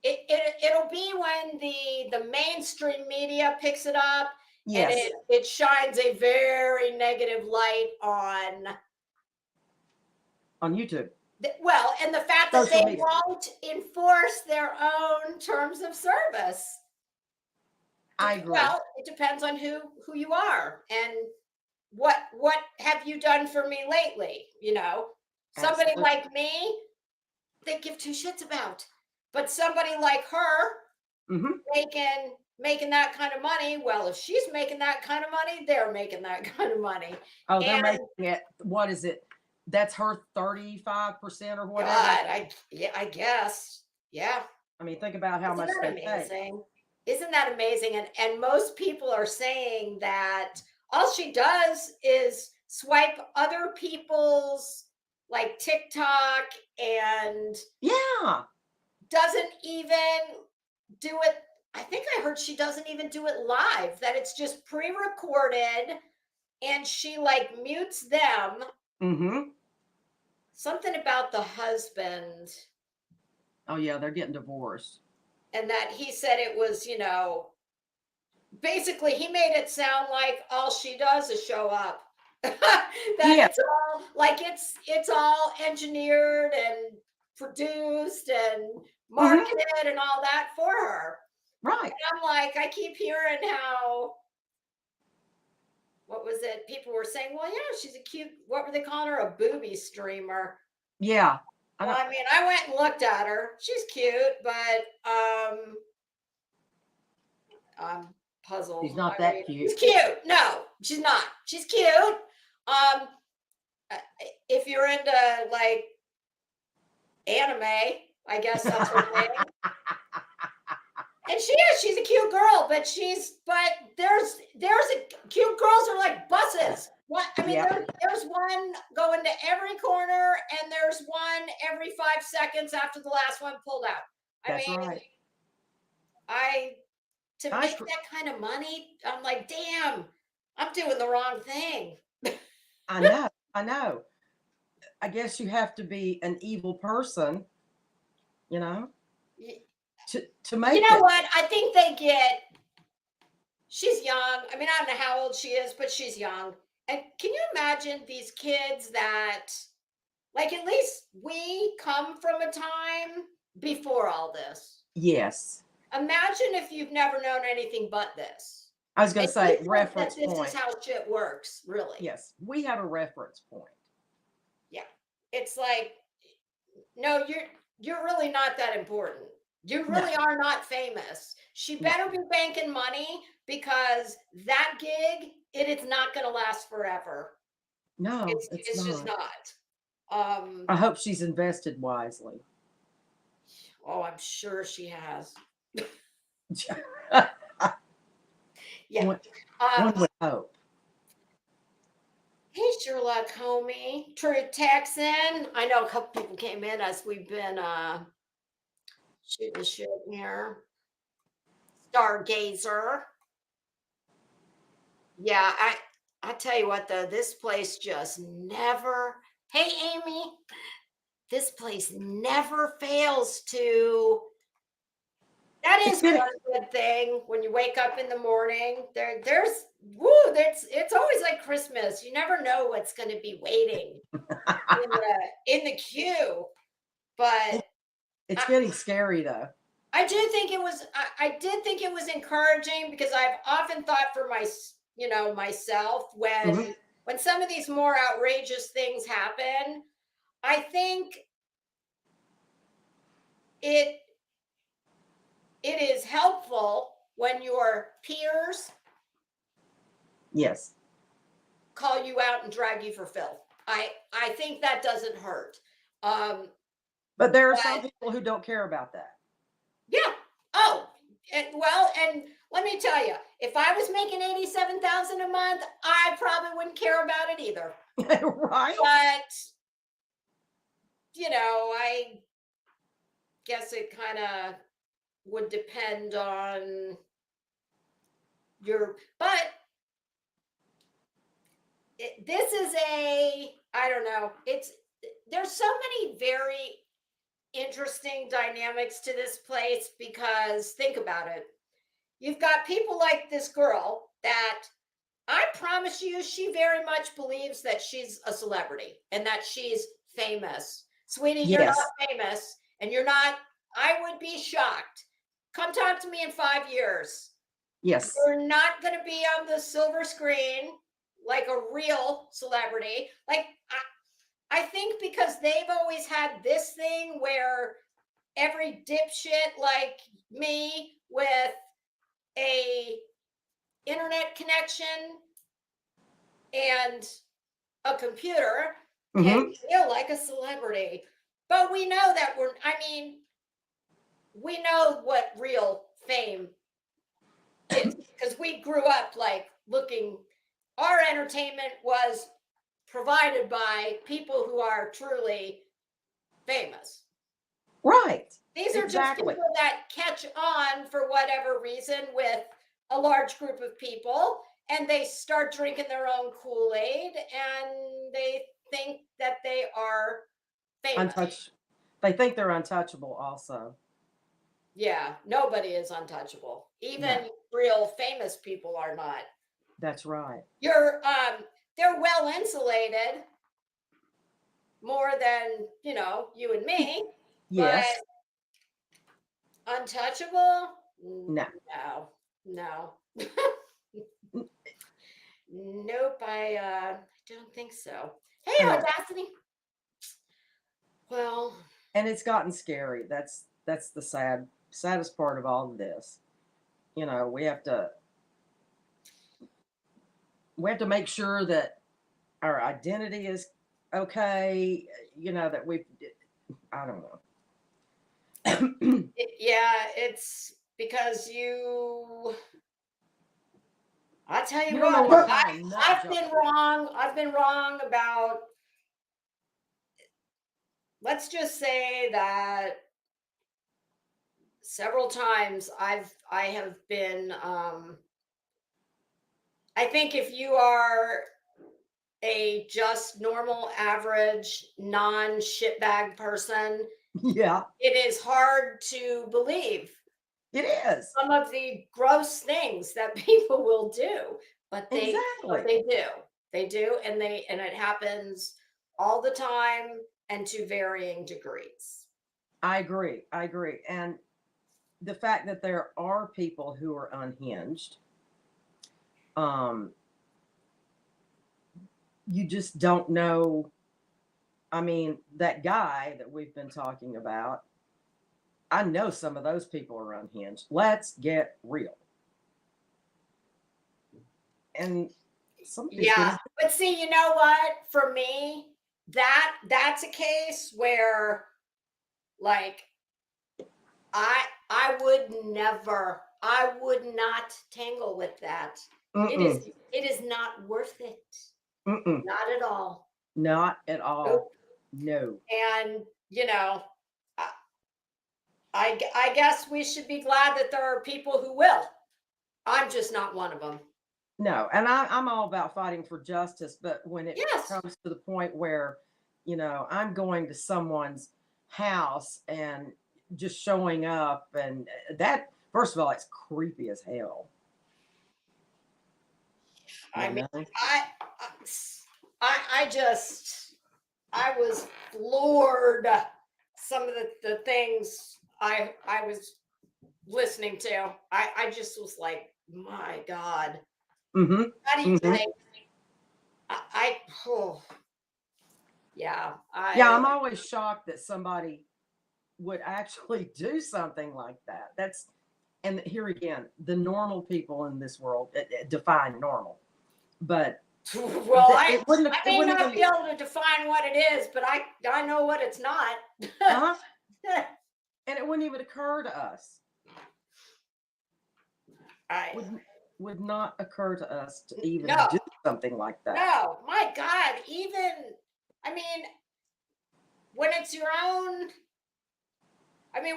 C: it'll be when the mainstream media picks it up. Yes. And it shines a very negative light on
D: YouTube.
C: Well, and the fact that they won't enforce their own terms of service.
D: I agree.
C: Well, it depends on who you are and what have you done for me lately, you know? Somebody
D: Absolutely.
C: like me, they give two shits about. But somebody like her
D: Hmm.
C: making that kind of money, well, if she's making that kind of money, they're making that kind of money.
D: Oh, they're
C: And
D: making it. What is it? That's her 35% or whatever.
C: God, I guess. Yeah.
D: I mean, think about how
C: Isn't
D: much
C: that
D: they pay.
C: amazing? Isn't that amazing? And most people are saying that all she does is swipe other people's like TikTok and
D: Yeah.
C: doesn't even do it. I think I heard she doesn't even do it live, that it's just pre-recorded and she like mutes them.
D: Mm-hmm.
C: Something about the husband
D: Oh yeah, they're getting divorced.
C: and that he said it was, basically he made it sound like all she does is show up. That
D: Yeah.
C: it's all like it's all engineered and produced and
D: Hmm.
C: marketed and all that for her.
D: Right.
C: And I'm like, I keep hearing how, what was it? People were saying, well, yeah, she's a cute, what were they calling her? A booby streamer.
D: Yeah.
C: Well, I mean, I went and looked at her. She's cute, but I'm puzzled.
D: She's not
C: I
D: that
C: mean,
D: cute.
C: she's cute. No, she's not. She's cute. Um, if you're into like anime, I guess that's her thing. And she's a cute girl, but there's cute girls are like buses. What I mean,
D: Yeah.
C: there's one going to every corner, and there's one every 5 seconds after the last one pulled out.
D: That's right.
C: To
D: I
C: make
D: agree.
C: that kind of money, I'm like, damn, I'm doing the wrong thing.
D: I know. I know. I guess you have to be an evil person, you know, to make
C: You know
D: it.
C: what? I think she's young. I mean, I don't know how old she is, but she's young. And can you imagine these kids that, like, at least we come from a time before all this.
D: Yes.
C: Imagine if you've never known anything but this.
D: I was going to
C: And you
D: say
C: think
D: reference
C: that this
D: point.
C: is how shit works, really.
D: Yes, we have a reference point.
C: Yeah. It's like, no, you're really not that important. You really are not famous. She better be banking money because that gig, it is not going to last forever.
D: No,
C: It's just not.
D: I hope she's invested wisely.
C: Oh, I'm sure she has.
D: One,
C: Yeah.
D: one would hope.
C: Hey, Sherlock homie, True Texan. I know a couple people came in as we've been shooting the shit here. Stargazer. Yeah, I tell you what though, this place just never. Hey, Amy, this place never fails to. That is one good thing when you wake up in the morning. It's always like Christmas. You never know what's going to be waiting in the queue. But
D: it's getting scary though.
C: I do think it was. I did think it was encouraging because I've often thought for myself when some of these more outrageous things happen, I think it is helpful when your peers
D: Yes.
C: call you out and drag you for filth. I think that doesn't hurt.
D: But there are some people who don't care about that.
C: Yeah. Oh, and let me tell you, if I was making $87,000 a month, I probably wouldn't care about it either.
D: Right.
C: But I guess it kind of would depend on this is I don't know. There's so many very interesting dynamics to this place because think about it. You've got people like this girl that I promise you, she very much believes that she's a celebrity and that she's famous. Sweetie, you're not famous and you're not. I would be shocked. Come talk to me in 5 years.
D: Yes.
C: You're not going to be on the silver screen like a real celebrity. Like, I think because they've always had this thing where every dipshit like me with a internet connection and a computer can feel like a celebrity. But we know that we know what real fame is because we grew up like looking, our entertainment was provided by people who are truly famous.
D: Right.
C: These are just people that catch on for whatever reason with a large group of people, and they start drinking their own Kool-Aid, and they think that they are famous.
D: They think they're untouchable also.
C: Yeah, nobody is untouchable. Even real famous people are not.
D: That's right.
C: They're well insulated more than, you and me.
D: Yes.
C: But untouchable?
D: No.
C: No. Nope, I don't think so. Hey, Audacity. Well,
D: and it's gotten scary. That's the saddest part of all of this. We have to make sure that our identity is okay, that I don't know.
C: it's because I'll tell you
D: don't know
C: what,
D: kind of
C: I've been wrong. I've been wrong about, let's just say that several times I have been, I think if you are a just normal, average, non-shitbag person,
D: Yeah,
C: it is hard to believe
D: it is.
C: some of the gross things that people will do, but they do. They do, and it happens all the time and to varying degrees.
D: I agree. And the fact that there are people who are unhinged, you just don't know. I mean, that guy that we've been talking about, I know some of those people are unhinged. Let's get real. And
C: but see, you know what? For me, that's a case where, like, I would not tangle with that. It is not worth it. Not at all.
D: Not at all.
C: Nope.
D: No.
C: And I guess we should be glad that there are people who will. I'm just not one of them.
D: No, and I'm all about fighting for justice, but when it comes to the point where, I'm going to someone's house and just showing up, and that, first of all, it's creepy as hell.
C: I mean, I was floored some of the things I was listening to. I just was like, my God. How do you think?
D: I'm always shocked that somebody would actually do something like that. And here again, the normal people in this world define normal, but
C: well, I may not be able to define what it is, but I know what it's not.
D: And it wouldn't even occur to us. Would not occur to us to even do something like that.
C: No, my God, when it's your own,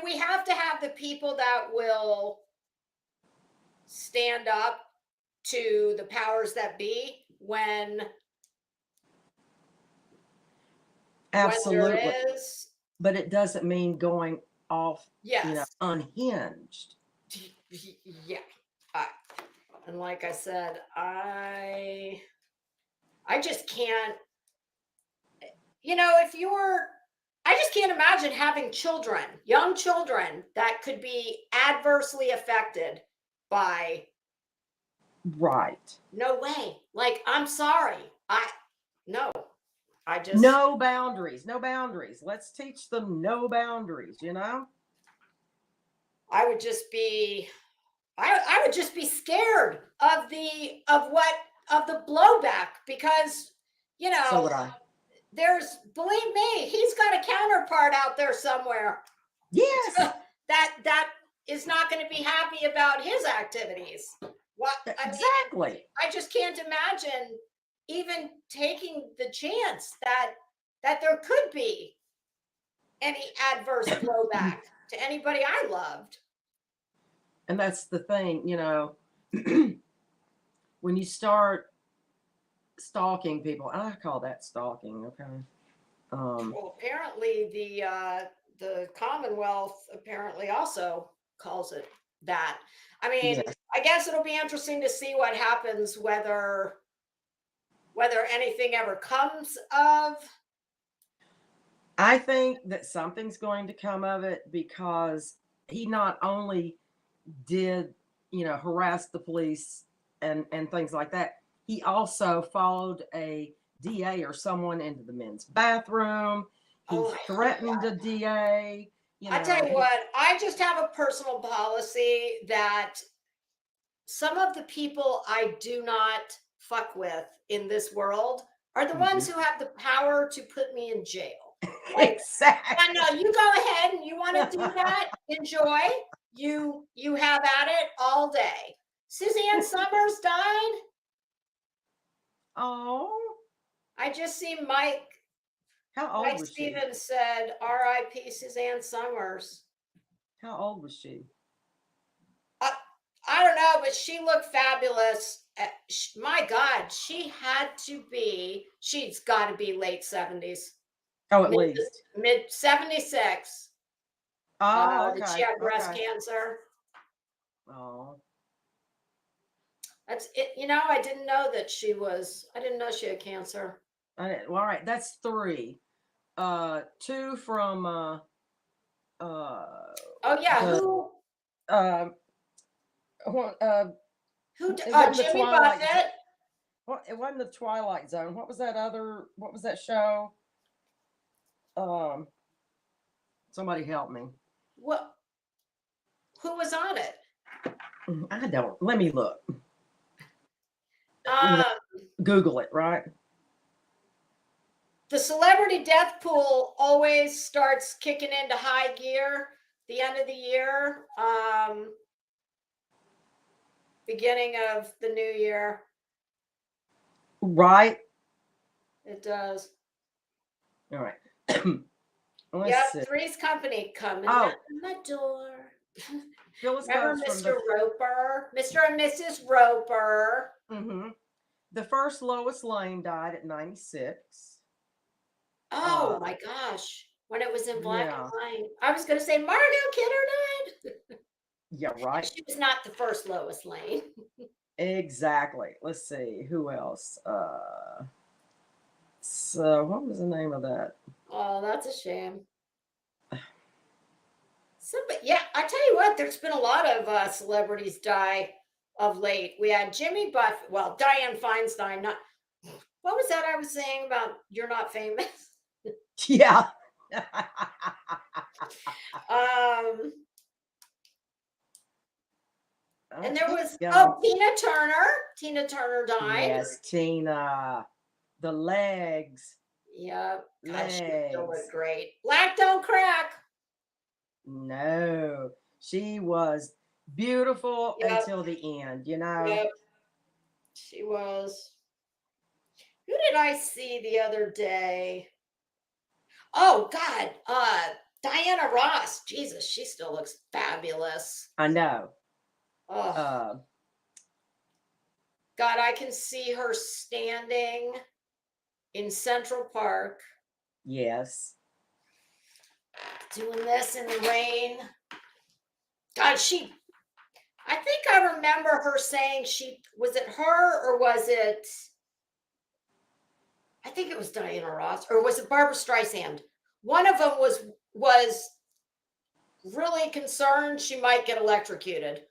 C: we have to have the people that will stand up to the powers that be when
D: absolutely
C: when there is,
D: but it doesn't mean going off unhinged.
C: Yeah. And like I said, I just can't, I just can't imagine having young children that could be adversely affected by
D: Right.
C: No way. Like, I'm sorry. No, I just,
D: No boundaries. No boundaries. Let's teach them no boundaries, you know?
C: I would just be, I would just be scared of the blowback because, you
D: So
C: know,
D: would I.
C: believe me, he's got a counterpart out there somewhere
D: Yes.
C: that is not going to be happy about his activities. What I mean,
D: Exactly.
C: I just can't imagine even taking the chance that there could be any adverse blowback to anybody I loved.
D: And that's the thing, you know, when you start stalking people, I call that stalking, okay?
C: Well, apparently the Commonwealth apparently also calls it that. I mean,
D: Yes.
C: I guess it'll be interesting to see what happens, whether anything ever comes of.
D: I think that something's going to come of it because he not only did, you know, harass the police and things like that, he also followed a DA or someone into the men's bathroom. He
C: Oh,
D: threatened a DA. You
C: I tell
D: know,
C: you what, I just have a personal policy that some of the people I do not fuck with in this world are the ones who have the power to put me in jail. Like,
D: exactly.
C: yeah, no, you go ahead and you want to do that. Enjoy. You have at it all day. Suzanne Summers died.
D: Oh,
C: I just see Mike
D: how old was she?
C: Stevens said, "R.I.P. Suzanne Summers."
D: How old was she?
C: I don't know, but she looked fabulous. My God, she's got to be late 70s,
D: Oh, at least.
C: mid 76.
D: Oh,
C: Did she
D: okay.
C: have breast
D: Okay.
C: cancer?
D: Oh,
C: That's it. You know, I didn't know she had cancer.
D: well, all right. That's three. Two from
C: Oh yeah,
D: the uh, it wasn't the
C: Jimmy
D: Twilight.
C: Buffett.
D: What? It wasn't the Twilight Zone. What was that other? What was that show? Um, somebody help me.
C: What? Who was on it?
D: I don't. Let me look.
C: Um,
D: Google it. Right.
C: the celebrity death pool always starts kicking into high gear the end of the year, beginning of the new year.
D: Right.
C: It does.
D: All right.
C: Yep,
D: See.
C: Three's Company coming
D: Oh,
C: at my door.
D: Phyllis
C: Remember
D: goes from
C: Mr. Roper? Mr. and Mrs. Roper.
D: the first Lois Lane died at 96.
C: Oh my gosh. When it was in black and
D: Yeah.
C: white. I was going to say Margot Kidder died.
D: Yeah, right.
C: She was not the first Lois Lane.
D: Exactly. Let's see who else. So what was the name of that?
C: Oh, that's a shame. But yeah, I tell you what, there's been a lot of celebrities die of late. We had Jimmy Buffett, well, Diane Feinstein. Not what was that I was saying about you're not famous?
D: Yeah.
C: And there was Tina Turner. Tina Turner died.
D: Yes, Tina. The legs.
C: Yep. God, she
D: Legs.
C: still looked great. Black don't crack.
D: No, she was beautiful until the end, you know.
C: Yep. She was. Who did I see the other day? Oh God, Diana Ross. Jesus, she still looks fabulous.
D: I know.
C: Oh. God, I can see her standing in Central Park.
D: Yes.
C: Doing this in the rain. God, I think I remember her saying was it her or was it, I think it was Diana Ross or was it Barbara Streisand? One of them was really concerned she might get electrocuted.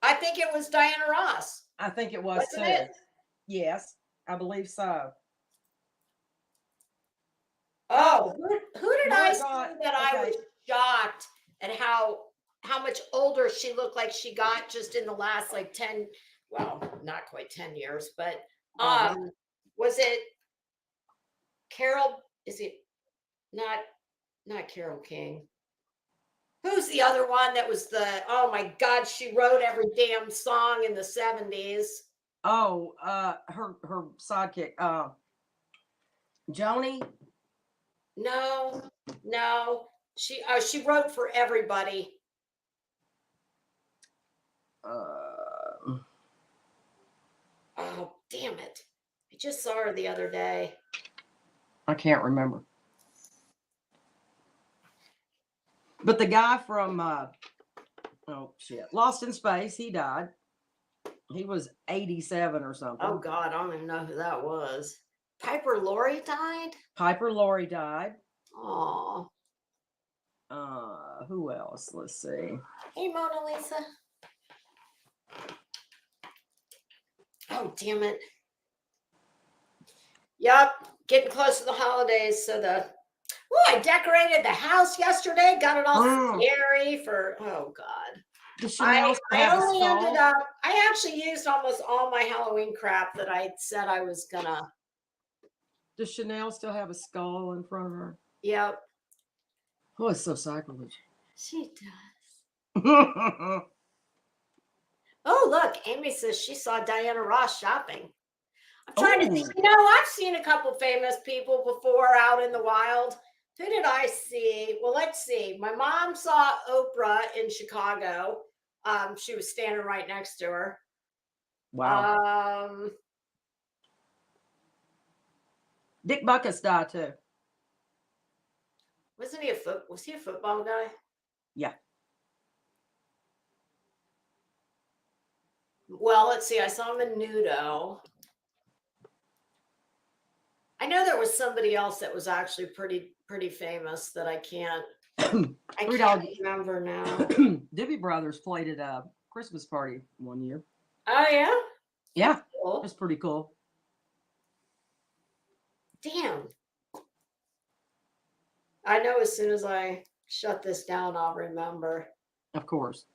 C: I think it was Diana Ross.
D: I think it was
C: Wasn't
D: too.
C: it?
D: Yes, I believe so.
C: Oh, who did
D: my
C: I see
D: God.
C: that I
D: Okay.
C: was shocked at how much older she looked like she got just in the last like 10, well, not quite 10 years, but
D: Uh-huh.
C: was it Carol? Is it not Carol King? Who's the other one that was oh my God, she wrote every damn song in the 70s.
D: Oh, her sidekick, Joni.
C: No, no. She wrote for everybody. Oh, damn it. I just saw her the other day.
D: I can't remember. But the guy from oh shit, Lost in Space, he died. He was 87 or something.
C: Oh God, I don't even know who that was. Piper Laurie died?
D: Piper Laurie died.
C: Oh.
D: Who else? Let's see.
C: Hey, Mona Lisa. Oh, damn it. Yep, getting close to the holidays. So I decorated the house yesterday. Got it all scary for, oh God.
D: The Chanel
C: I actually used almost all my Halloween crap that I said I was gonna.
D: Does Chanel still have a skull in front of her?
C: Yep.
D: Oh, it's so sacrilege.
C: She does. Oh, look, Amy says she saw Diana Ross shopping. I'm trying to think. I've seen a couple famous people before out in the wild. Who did I see? Well, let's see. My mom saw Oprah in Chicago. She was standing right next to her.
D: Wow. Dick Buckus died too.
C: Was he a football guy?
D: Yeah.
C: Well, let's see. I saw him in Nudo. I know there was somebody else that was actually pretty famous that I can't remember now.
D: Doobie Brothers played at a Christmas party one year.
C: Oh yeah?
D: Yeah. Cool. It was pretty cool.
C: Damn. I know as soon as I shut this down, I'll remember.
D: Of course.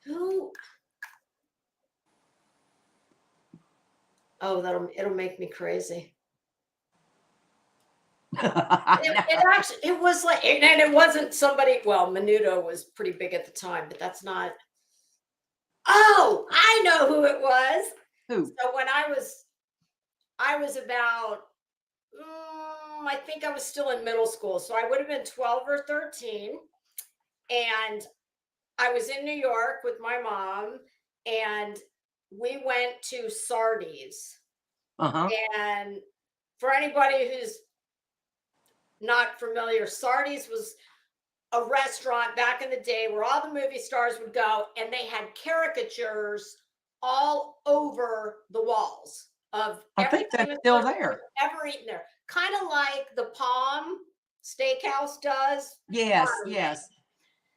C: Who? Oh, it'll make me crazy. It was like, and it wasn't somebody. Well, Menudo was pretty big at the time, but that's not. Oh, I know who it was.
D: Who?
C: So when I was about, I think I was still in middle school, so I would have been 12 or 13, and I was in New York with my mom, and we went to Sardi's. And for anybody who's not familiar, Sardi's was a restaurant back in the day where all the movie stars would go, and they had caricatures all over the walls of
D: I think that's still there.
C: Ever eaten there. Kind of like the Palm Steakhouse does.
D: Yes.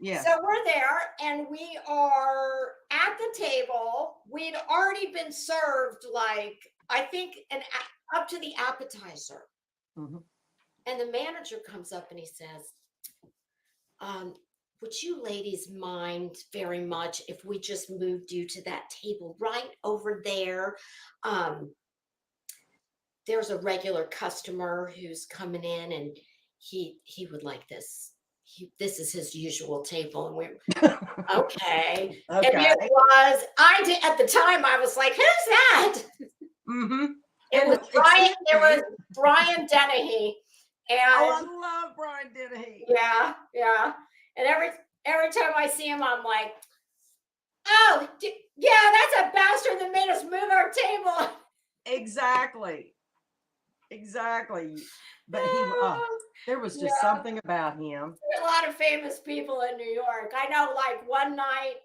D: Yeah.
C: So we're there and we are at the table. We'd already been served, like, I think, up to the appetizer.
D: Mm-hmm.
C: And the manager comes up and he says, would you ladies mind very much if we just moved you to that table right over there? There's a regular customer who's coming in and he would like this. This is his usual table. And we're okay. And it was, at the time I was like, who's that?
D: Mm-hmm.
C: It was Brian Dennehy. And
D: I love Brian Dennehy.
C: Yeah. And every time I see him, I'm like, oh, yeah, that's a bastard that made us move our table.
D: Exactly. But there was just something about him.
C: There's a lot of famous people in New York. I know, like one night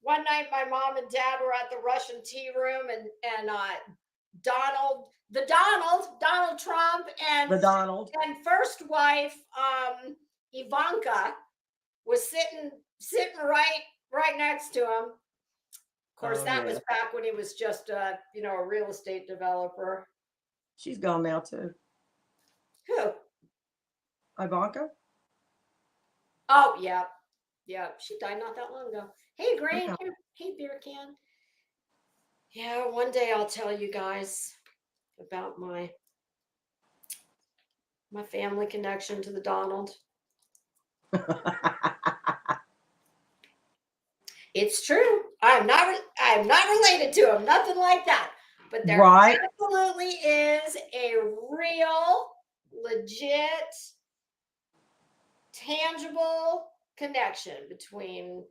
C: my mom and dad were at the Russian tea room and Donald Trump and first wife Ivanka was sitting sitting right next to him. Of course,
D: Oh,
C: that
D: yeah.
C: was back when he was just a real estate developer.
D: She's gone now too.
C: Who?
D: Ivanka?
C: Oh, yeah. Yeah. She died not that long ago. Hey, Green.
D: Yeah.
C: Hey, beer can. Yeah, one day I'll tell you guys about my family connection to the Donald. It's true. I'm not related to him. Nothing like that. But there
D: Right.
C: absolutely is a real, legit, tangible connection between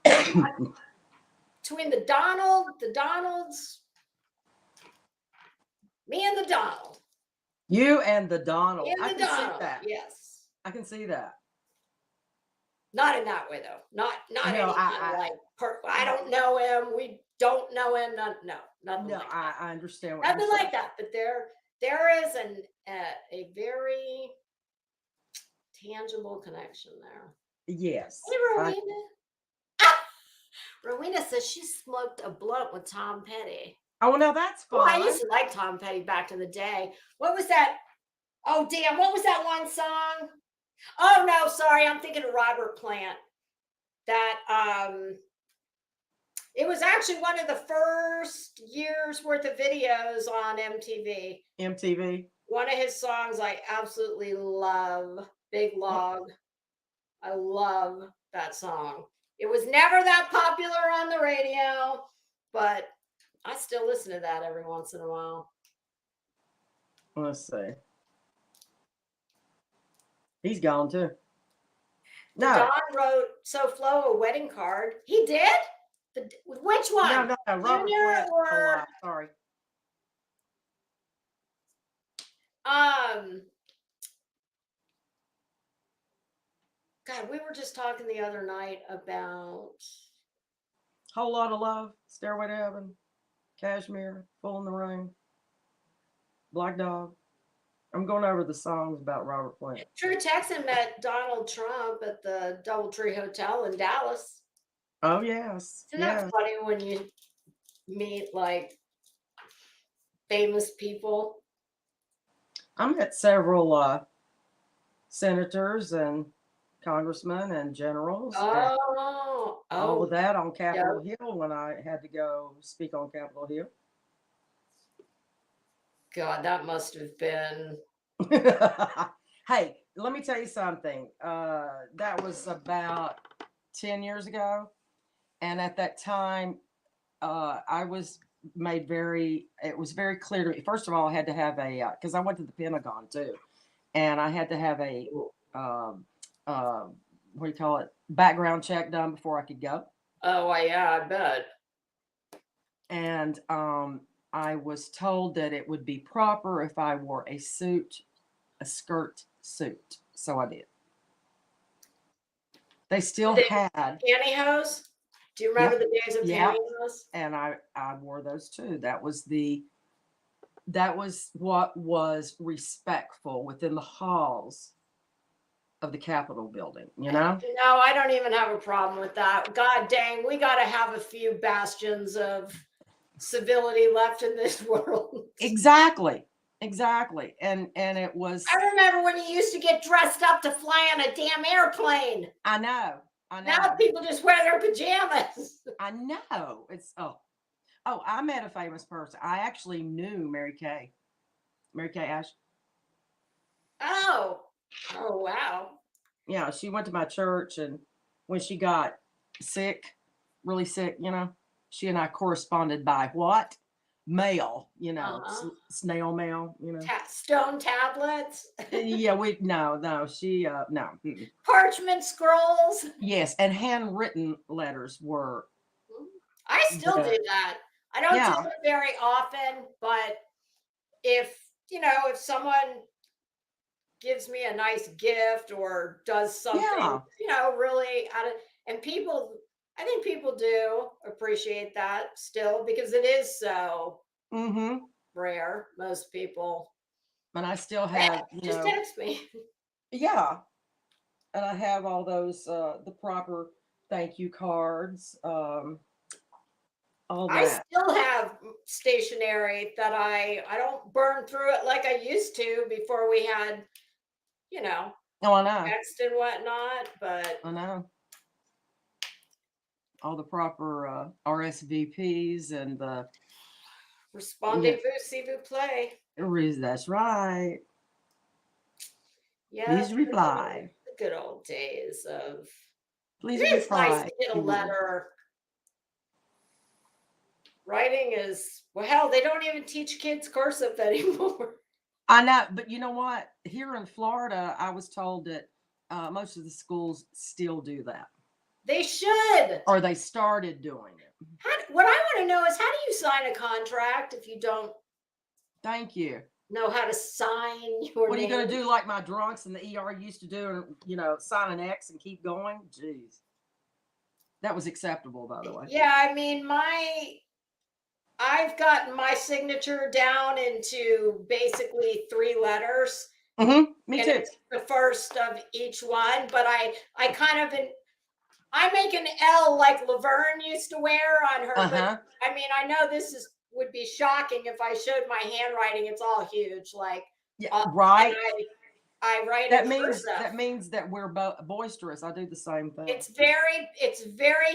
C: the Donalds, me and the Donald.
D: You and the Donald.
C: Me and
D: I
C: the
D: can see
C: Donald.
D: that.
C: Yes.
D: I can see that.
C: Not in that way though. Not
D: No,
C: anything like I don't know him. We don't know him. Nothing
D: No,
C: like that.
D: I understand what
C: Nothing
D: you're
C: like
D: saying.
C: that. But there is a very tangible connection there.
D: Yes.
C: Hey, Rowena. Rowena says she smoked a blunt with Tom Petty.
D: Oh, no, that's
C: Oh, I
D: fine.
C: used to like Tom Petty back in the day. What was that? Oh, damn. What was that one song? Oh, no, sorry. I'm thinking of Robert Plant. That, it was actually one of the first years worth of videos on MTV.
D: MTV.
C: One of his songs I absolutely love, Big Log. I love that song. It was never that popular on the radio, but I still listen to that every once in a while.
D: Let's see. He's gone too.
C: No. Don wrote So Flo a wedding card. He did? Which one?
D: No. Robert Plant.
C: Or...
D: Sorry.
C: God, we were just talking the other night about
D: Whole Lot of Love, Stairway to Heaven, Cashmere, Full in the Rain, Black Dog. I'm going over the songs about Robert Plant.
C: Drew Texan met Donald Trump at the Doubletree Hotel in Dallas.
D: Oh, yes.
C: Isn't that funny when you meet like famous people?
D: I met several senators and congressmen and generals.
C: All
D: of that on Capitol Hill when I had to go speak on Capitol Hill.
C: God, that must have been.
D: Hey, let me tell you something. That was about 10 years ago. And at that time, it was very clear to me. First of all, I had to have because I went to the Pentagon too. And I had to have a, what do you call it? Background check done before I could go.
C: Oh, yeah, I bet.
D: And I was told that it would be proper if I wore a skirt suit. So I did. They still had
C: pantyhose. Do you remember the days of pantyhose?
D: And I wore those too. That was what was respectful within the halls of the Capitol building, you know?
C: No, I don't even have a problem with that. God dang, we got to have a few bastions of civility left in this world.
D: Exactly. And it was.
C: I remember when you used to get dressed up to fly on a damn airplane.
D: I know.
C: Now people just wear their pajamas.
D: I know. It's I met a famous person. I actually knew Mary Kay Ash.
C: Oh, wow.
D: Yeah, she went to my church, and when she got sick, really sick, she and I corresponded by what? Mail, snail mail,
C: Stone tablets.
D: Yeah, no, she, no.
C: Parchment scrolls.
D: Yes, and handwritten letters were.
C: I still do that. I don't do it very often, but if someone gives me a nice gift or does something, really and I think people do appreciate that still because it is so rare. Most people.
D: And I still have,
C: just text me.
D: Yeah. And I have all those, the proper thank you cards, all
C: I
D: that.
C: still have stationery that I don't burn through it like I used to before we had, you know,
D: Oh, I know.
C: text and whatnot, but
D: I know. All the proper RSVPs and the
C: respondez-vous, si vous plaît.
D: that's right.
C: Yeah,
D: Please reply.
C: the good old days of
D: Please
C: it is nice
D: reply.
C: to get a letter. Writing is, well, hell, they don't even teach kids cursive anymore.
D: I know, but you know what? Here in Florida, I was told that most of the schools still do that,
C: They should.
D: or they started doing it.
C: What I want to know is, how do you sign a contract if you don't
D: Thank you.
C: know how to sign your
D: What are you
C: name?
D: going to do like my drunks in the ER used to do and, sign an X and keep going? Jeez. That was acceptable, by the way.
C: Yeah, I mean, I've gotten my signature down into basically 3 letters.
D: Mm-hmm. Me
C: And
D: too.
C: it's the first of each one, but I kind of I make an L like Laverne used to wear on her.
D: Uh-huh.
C: But I mean, I know would be shocking if I showed my handwriting. It's all huge, like
D: Yeah, right.
C: and I write
D: That
C: in
D: means
C: cursive.
D: that we're boisterous. I do the same thing.
C: It's very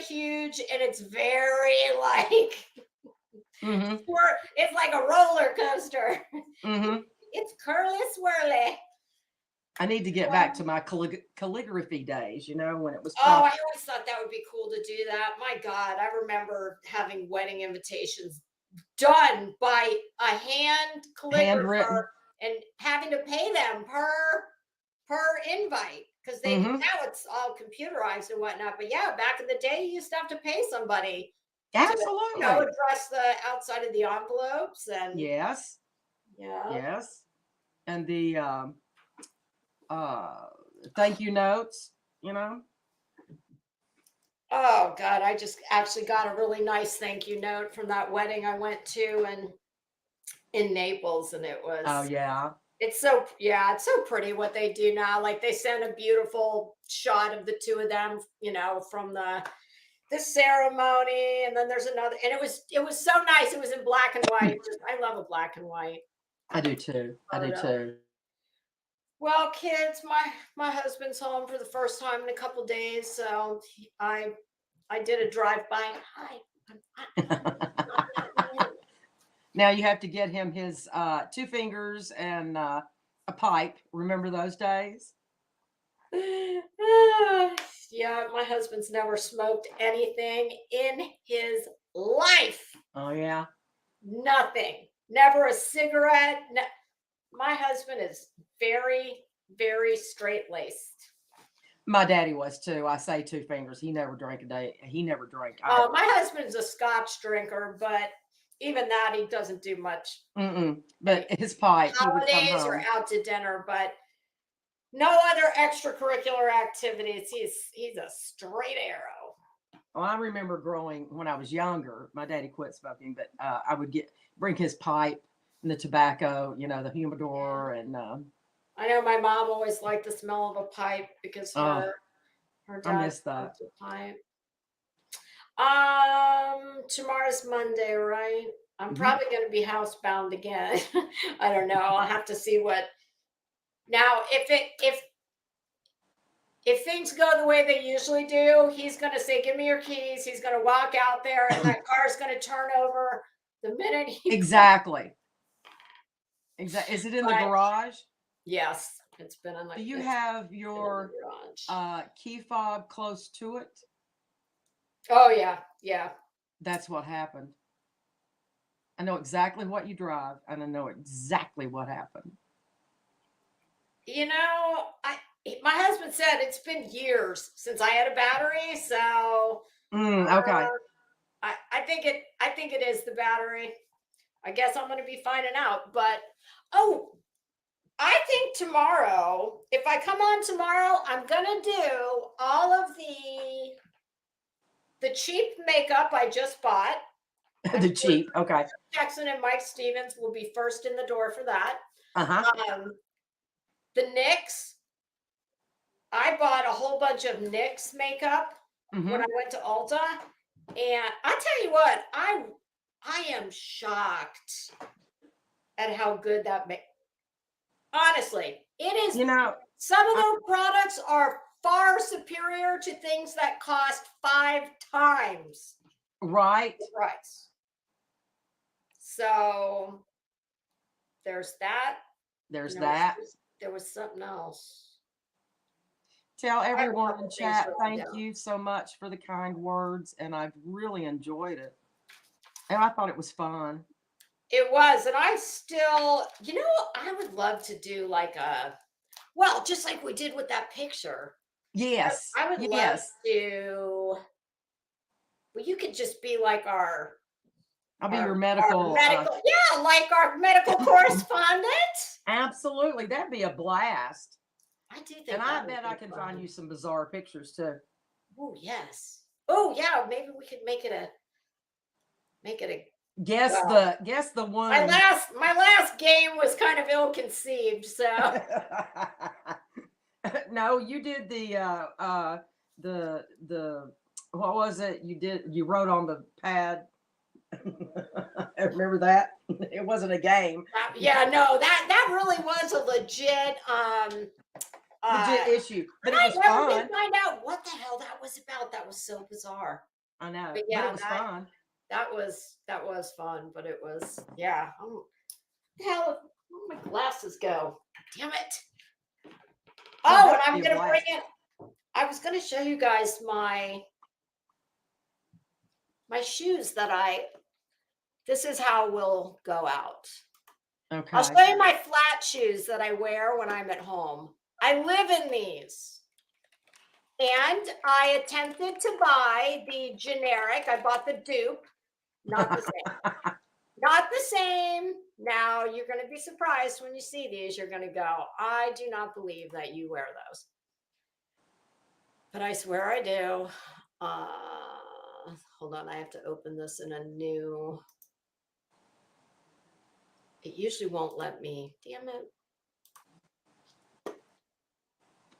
C: huge, and it's very like
D: Mm-hmm.
C: it's like a roller coaster.
D: Mm-hmm.
C: It's curly swirly.
D: I need to get back to my calligraphy days, when it was
C: Oh, I
D: proper.
C: always thought that would be cool to do that. My God, I remember having wedding invitations done by a hand
D: Handwritten.
C: calligrapher and having to pay them per invite, because
D: Mm-hmm.
C: now it's all computerized and whatnot. But yeah, back in the day, you used to have to pay somebody
D: Absolutely.
C: to address the outside of the envelopes and
D: Yes.
C: yeah.
D: Yes. And the thank you notes,
C: Oh God, I just actually got a really nice thank you note from that wedding I went to in Naples, and it was
D: Oh yeah.
C: it's so pretty what they do now. Like they send a beautiful shot of the two of them, from the ceremony, and then there's another, and it was so nice. It was in black and white. I love a black and white.
D: I do too. I do too.
C: Well, kids, my husband's home for the first time in a couple days, so I did a drive by. Hi.
D: Now you have to get him his 2 fingers and a pipe. Remember those days?
C: Yeah, my husband's never smoked anything in his life.
D: Oh yeah.
C: Nothing. Never a cigarette. No. My husband is very, very straight-laced.
D: My daddy was too. I say 2 fingers. He never drank a day. He never drank.
C: My husband's a Scotch drinker, but even that he doesn't do much.
D: But his pipe.
C: Holidays or out to dinner, but no other extracurricular activities. He's a straight arrow.
D: Well, I remember when I was younger. My daddy quit smoking, but I would bring his pipe and the tobacco, the humidor, and.
C: I know my mom always liked the smell of a pipe because her dad smoked a pipe. Tomorrow's Monday, right? I'm probably going to be housebound again. I don't know. I'll have to see what. Now, if things go the way they usually do, he's going to say, "Give me your keys." He's going to walk out there, and that car is going to turn over the minute he.
D: Exactly. Exactly. Is it in the garage?
C: Yes, it's been in.
D: Do you have your key fob close to it?
C: Oh yeah, yeah.
D: That's what happened. I know exactly what you drive, and I know exactly what happened.
C: My husband said it's been years since I had a battery, so
D: okay.
C: I think it is the battery. I guess I'm going to be finding out, but I think tomorrow, if I come on tomorrow, I'm going to do all of the cheap makeup I just bought.
D: The cheap, okay.
C: Jackson and Mike Stevens will be first in the door for that. The NYX, I bought a whole bunch of NYX makeup when I went to Ulta. And I tell you what, I am shocked at how good that makes. Honestly, it is.
D: You know,
C: Some of their products are far superior to things that cost 5 times
D: right.
C: the price. So there's that.
D: There's
C: And
D: that.
C: there was something else.
D: Tell
C: I have a
D: everyone
C: couple
D: in
C: things
D: chat,
C: written
D: thank
C: down.
D: you so much for the kind words, and I've really enjoyed it. And I thought it was fun.
C: It was, and I still, I would love to do like well, just like we did with that picture.
D: Yes.
C: I would love
D: Yes.
C: to. Well, you could just be like our
D: I'll be your
C: our
D: medical.
C: yeah, like our medical correspondent.
D: Absolutely. That'd be a blast.
C: I do think
D: And
C: that
D: I
C: would
D: bet
C: be
D: I can
C: fun.
D: find you some bizarre pictures too.
C: Oh, yes. Oh, yeah, maybe we could make it a
D: Guess
C: well,
D: the one.
C: my last game was kind of ill-conceived, so
D: No, you did the what was it? You wrote on the pad. I remember that. It wasn't a game.
C: yeah, no, that really was a legit
D: issue. But
C: and
D: it
C: I
D: was
C: never
D: fun.
C: did find out what the hell that was about. That was so bizarre.
D: I know.
C: But yeah,
D: but it was fun.
C: That was fun, but it was, yeah. Where the hell where'd my glasses go? Damn it. Oh, and I'm gonna bring it. I was gonna show you guys my shoes this is how we'll go out.
D: Okay.
C: I'll show you my flat shoes that I wear when I'm at home. I live in these. And I attempted to buy the generic. I bought the dupe. Not the same. Not the same. Now you're going to be surprised when you see these. You're going to go, I do not believe that you wear those. But I swear I do. Hold on. I have to open this in a new. It usually won't let me. Damn it.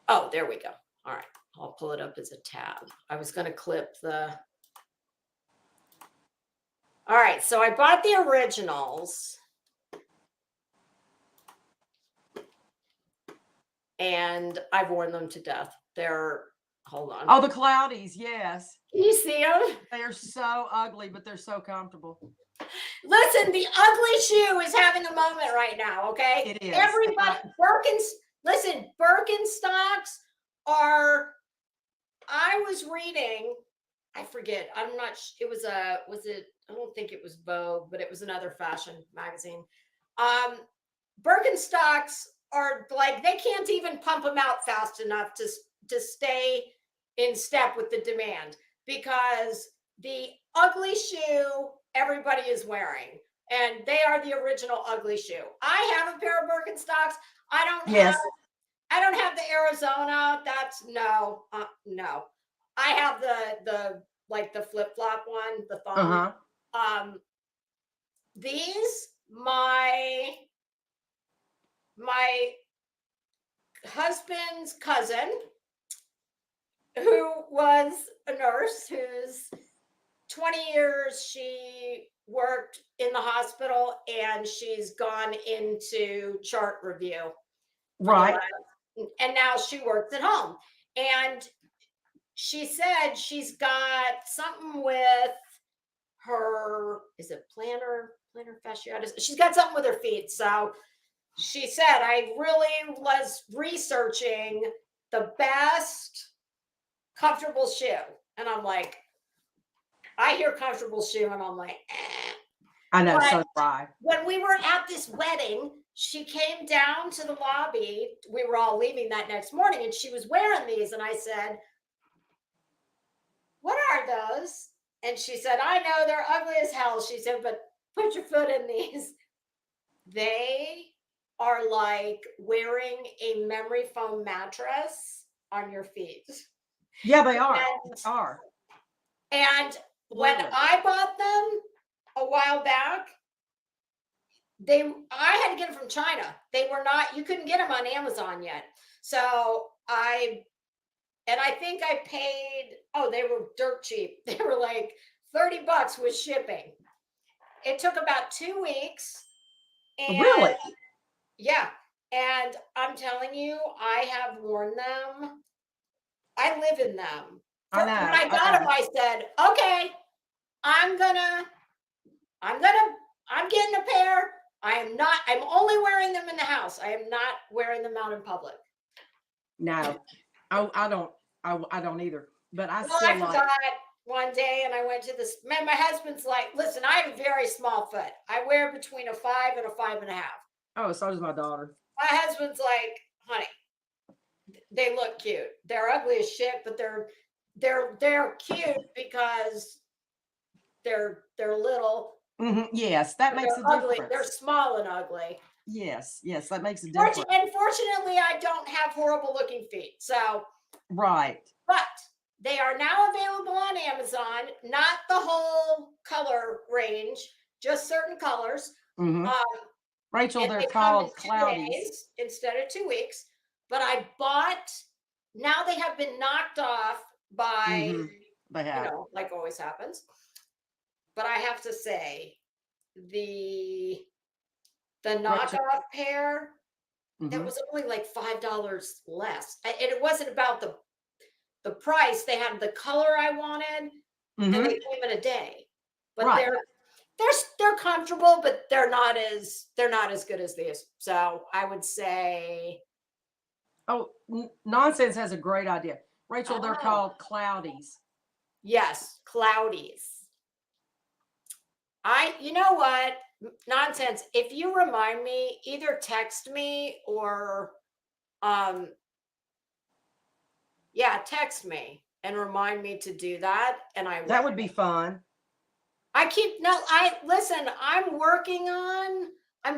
C: Oh, there we go. All right. I'll pull it up as a tab. I was going to clip the. All right. So I bought the originals. And I've worn them to death. Hold on.
D: Oh, the Cloudies, yes.
C: Can you see them?
D: They're so ugly, but they're so comfortable.
C: Listen, the ugly shoe is having a moment right now, okay?
D: It is.
C: Everybody, Birkenstocks are, I was reading, I forget, I'm not, I don't think it was Vogue, but it was another fashion magazine. Birkenstocks are like, they can't even pump them out fast enough to stay in step with the demand, because the ugly shoe everybody is wearing, and they are the original ugly shoe. I have a pair of Birkenstocks. I don't have the Arizona. That's no. I have the like the flip-flop one, the thong. These, my husband's cousin, who was a nurse, who's 20 years she worked in the hospital, and she's gone into chart review.
D: Right.
C: And now she works at home. And she said she's got something with her, is it plantar fasciitis? She's got something with her feet. So she said, I really was researching the best comfortable shoe. And I'm like, I hear comfortable shoe and I'm like, eh.
D: I know, so dry.
C: When we were at this wedding, she came down to the lobby. We were all leaving that next morning, and she was wearing these. And I said, what are those? And she said, I know, they're ugly as hell. She said, but put your foot in these. They are like wearing a memory foam mattress on your feet.
D: Yeah, they are.
C: And when I bought them a while back, I had to get them from China. They were not, you couldn't get them on Amazon yet. So And I think I paid, oh, they were dirt cheap. They were like $30 with shipping. It took about 2 weeks. And
D: Really?
C: yeah. And I'm telling you, I have worn them. I live in them.
D: I know.
C: When I got them, I said, okay, I'm getting a pair. I'm only wearing them in the house. I am not wearing them out in public.
D: No, I don't either. But I
C: Well,
D: still
C: I
D: like.
C: forgot one day, and I went to this. Man, my husband's like, listen, I have a very small foot. I wear between a 5 and a 5.5.
D: Oh, so does my daughter.
C: My husband's like, honey, they look cute. They're ugly as shit, but they're cute because they're little.
D: Yes, that makes a
C: ugly.
D: difference.
C: They're small and ugly.
D: Yes, that makes a difference.
C: And fortunately, I don't have horrible looking feet. So
D: right.
C: But they are now available on Amazon, not the whole color range, just certain colors.
D: Rachel, they're called cloudies
C: instead of 2 weeks. But I bought, now they have been knocked off by,
D: they have.
C: like always happens. But I have to say, the knockoff pair, that was only like $5 less. And it wasn't about the price. They had the color I wanted, and they came in a day. But they're comfortable, but they're not as good as these. So I would say.
D: Oh, Nonsense has a great idea. Rachel, they're called cloudies.
C: Yes, cloudies. You know what? Nonsense. If you remind me, either text me or text me and remind me to do that. And that
D: would be fun.
C: I'm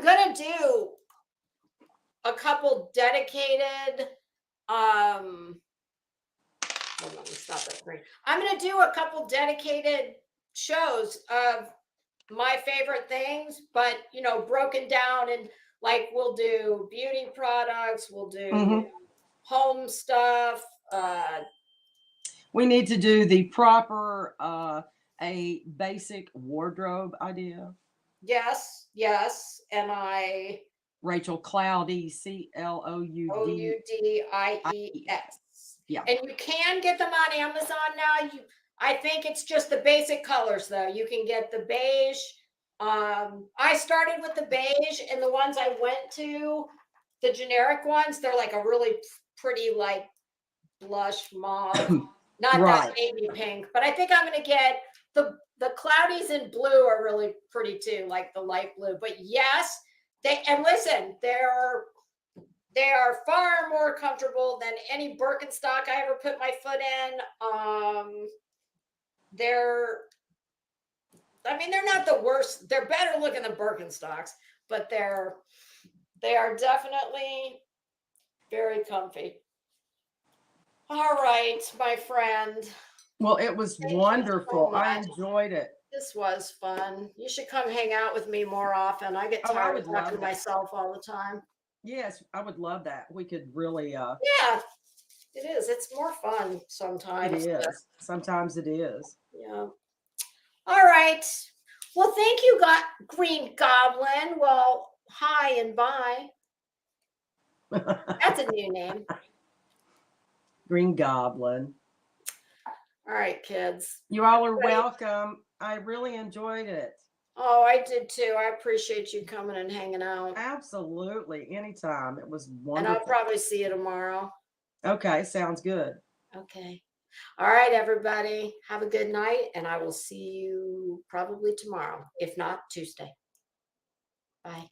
C: gonna do a couple dedicated hold on, let me stop that screen. I'm gonna do a couple dedicated shows of my favorite things, but broken down, and like we'll do beauty products, we'll do home stuff.
D: We need to do the proper a basic wardrobe idea.
C: Yes, and
D: Rachel Cloudies, CLOUDIES. Yeah,
C: and you can get them on Amazon now. I think it's just the basic colors, though. You can get the beige. I started with the beige, and the ones I went to, the generic ones, they're like a really pretty, like blush mauve, not that baby pink. But I think I'm going to get the cloudies in blue are really pretty too, like the light blue. But yes, they are far more comfortable than any Birkenstock I ever put my foot in. They're not the worst. They're better looking than Birkenstocks, but they are definitely very comfy. All right, my friend.
D: Well, it was wonderful. I enjoyed it.
C: This was fun. You should come hang out with me more often. I get tired of talking to myself all the time.
D: Yes, I would love that. We could really
C: Yeah, it is. It's more fun sometimes.
D: It is. Sometimes it is.
C: Yeah. All right. Well, thank you, Green Goblin. Well, hi and bye. That's a new name.
D: Green Goblin.
C: All right, kids.
D: You all are welcome. I really enjoyed it.
C: Oh, I did too. I appreciate you coming and hanging out.
D: Absolutely. Anytime. It was wonderful.
C: And I'll probably see you tomorrow.
D: Okay. Sounds good.
C: Okay. All right, everybody. Have a good night, and I will see you probably tomorrow, if not Tuesday. Bye.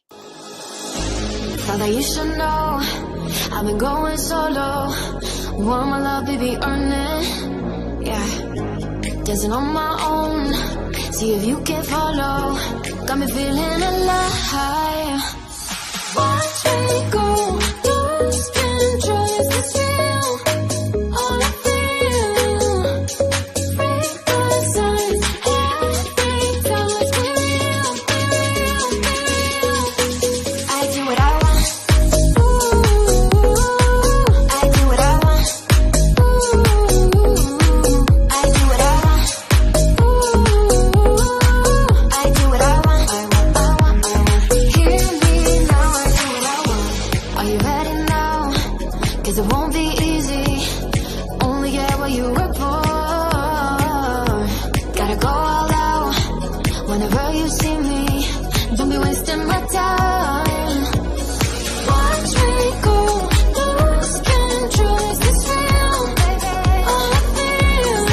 A: Father, you should know I've been going solo. Want my love, baby, earn it. Yeah, dancing on my own. See if you can follow. Got me feeling alive. Watch me go. Lose control. Is this real? All I feel. Break the signs. Every time it's real. I do what I want. Ooh, I do what I want. Ooh. won't be easy. Only get what you work for. Gotta go all out whenever you see me. Don't be wasting my time. Watch me go, lose control. Is this real? All I feel.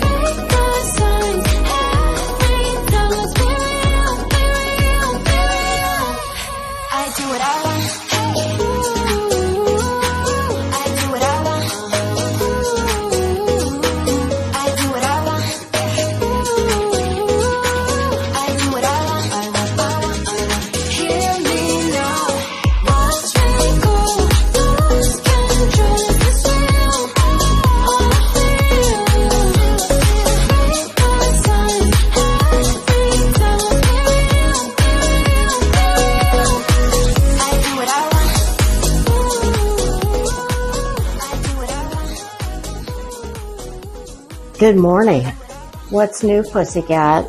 A: Break the signs every time. Let's be real, be real, be real. I do what I want. I do what I want. I do what I want. I do what I want. Hear me now. Watch me go, lose control. Is this real? All I feel. Break the signs every time. Let's be real, be real, be real. I do what I want. I do what I want.
B: Good morning. What's new, pussycat?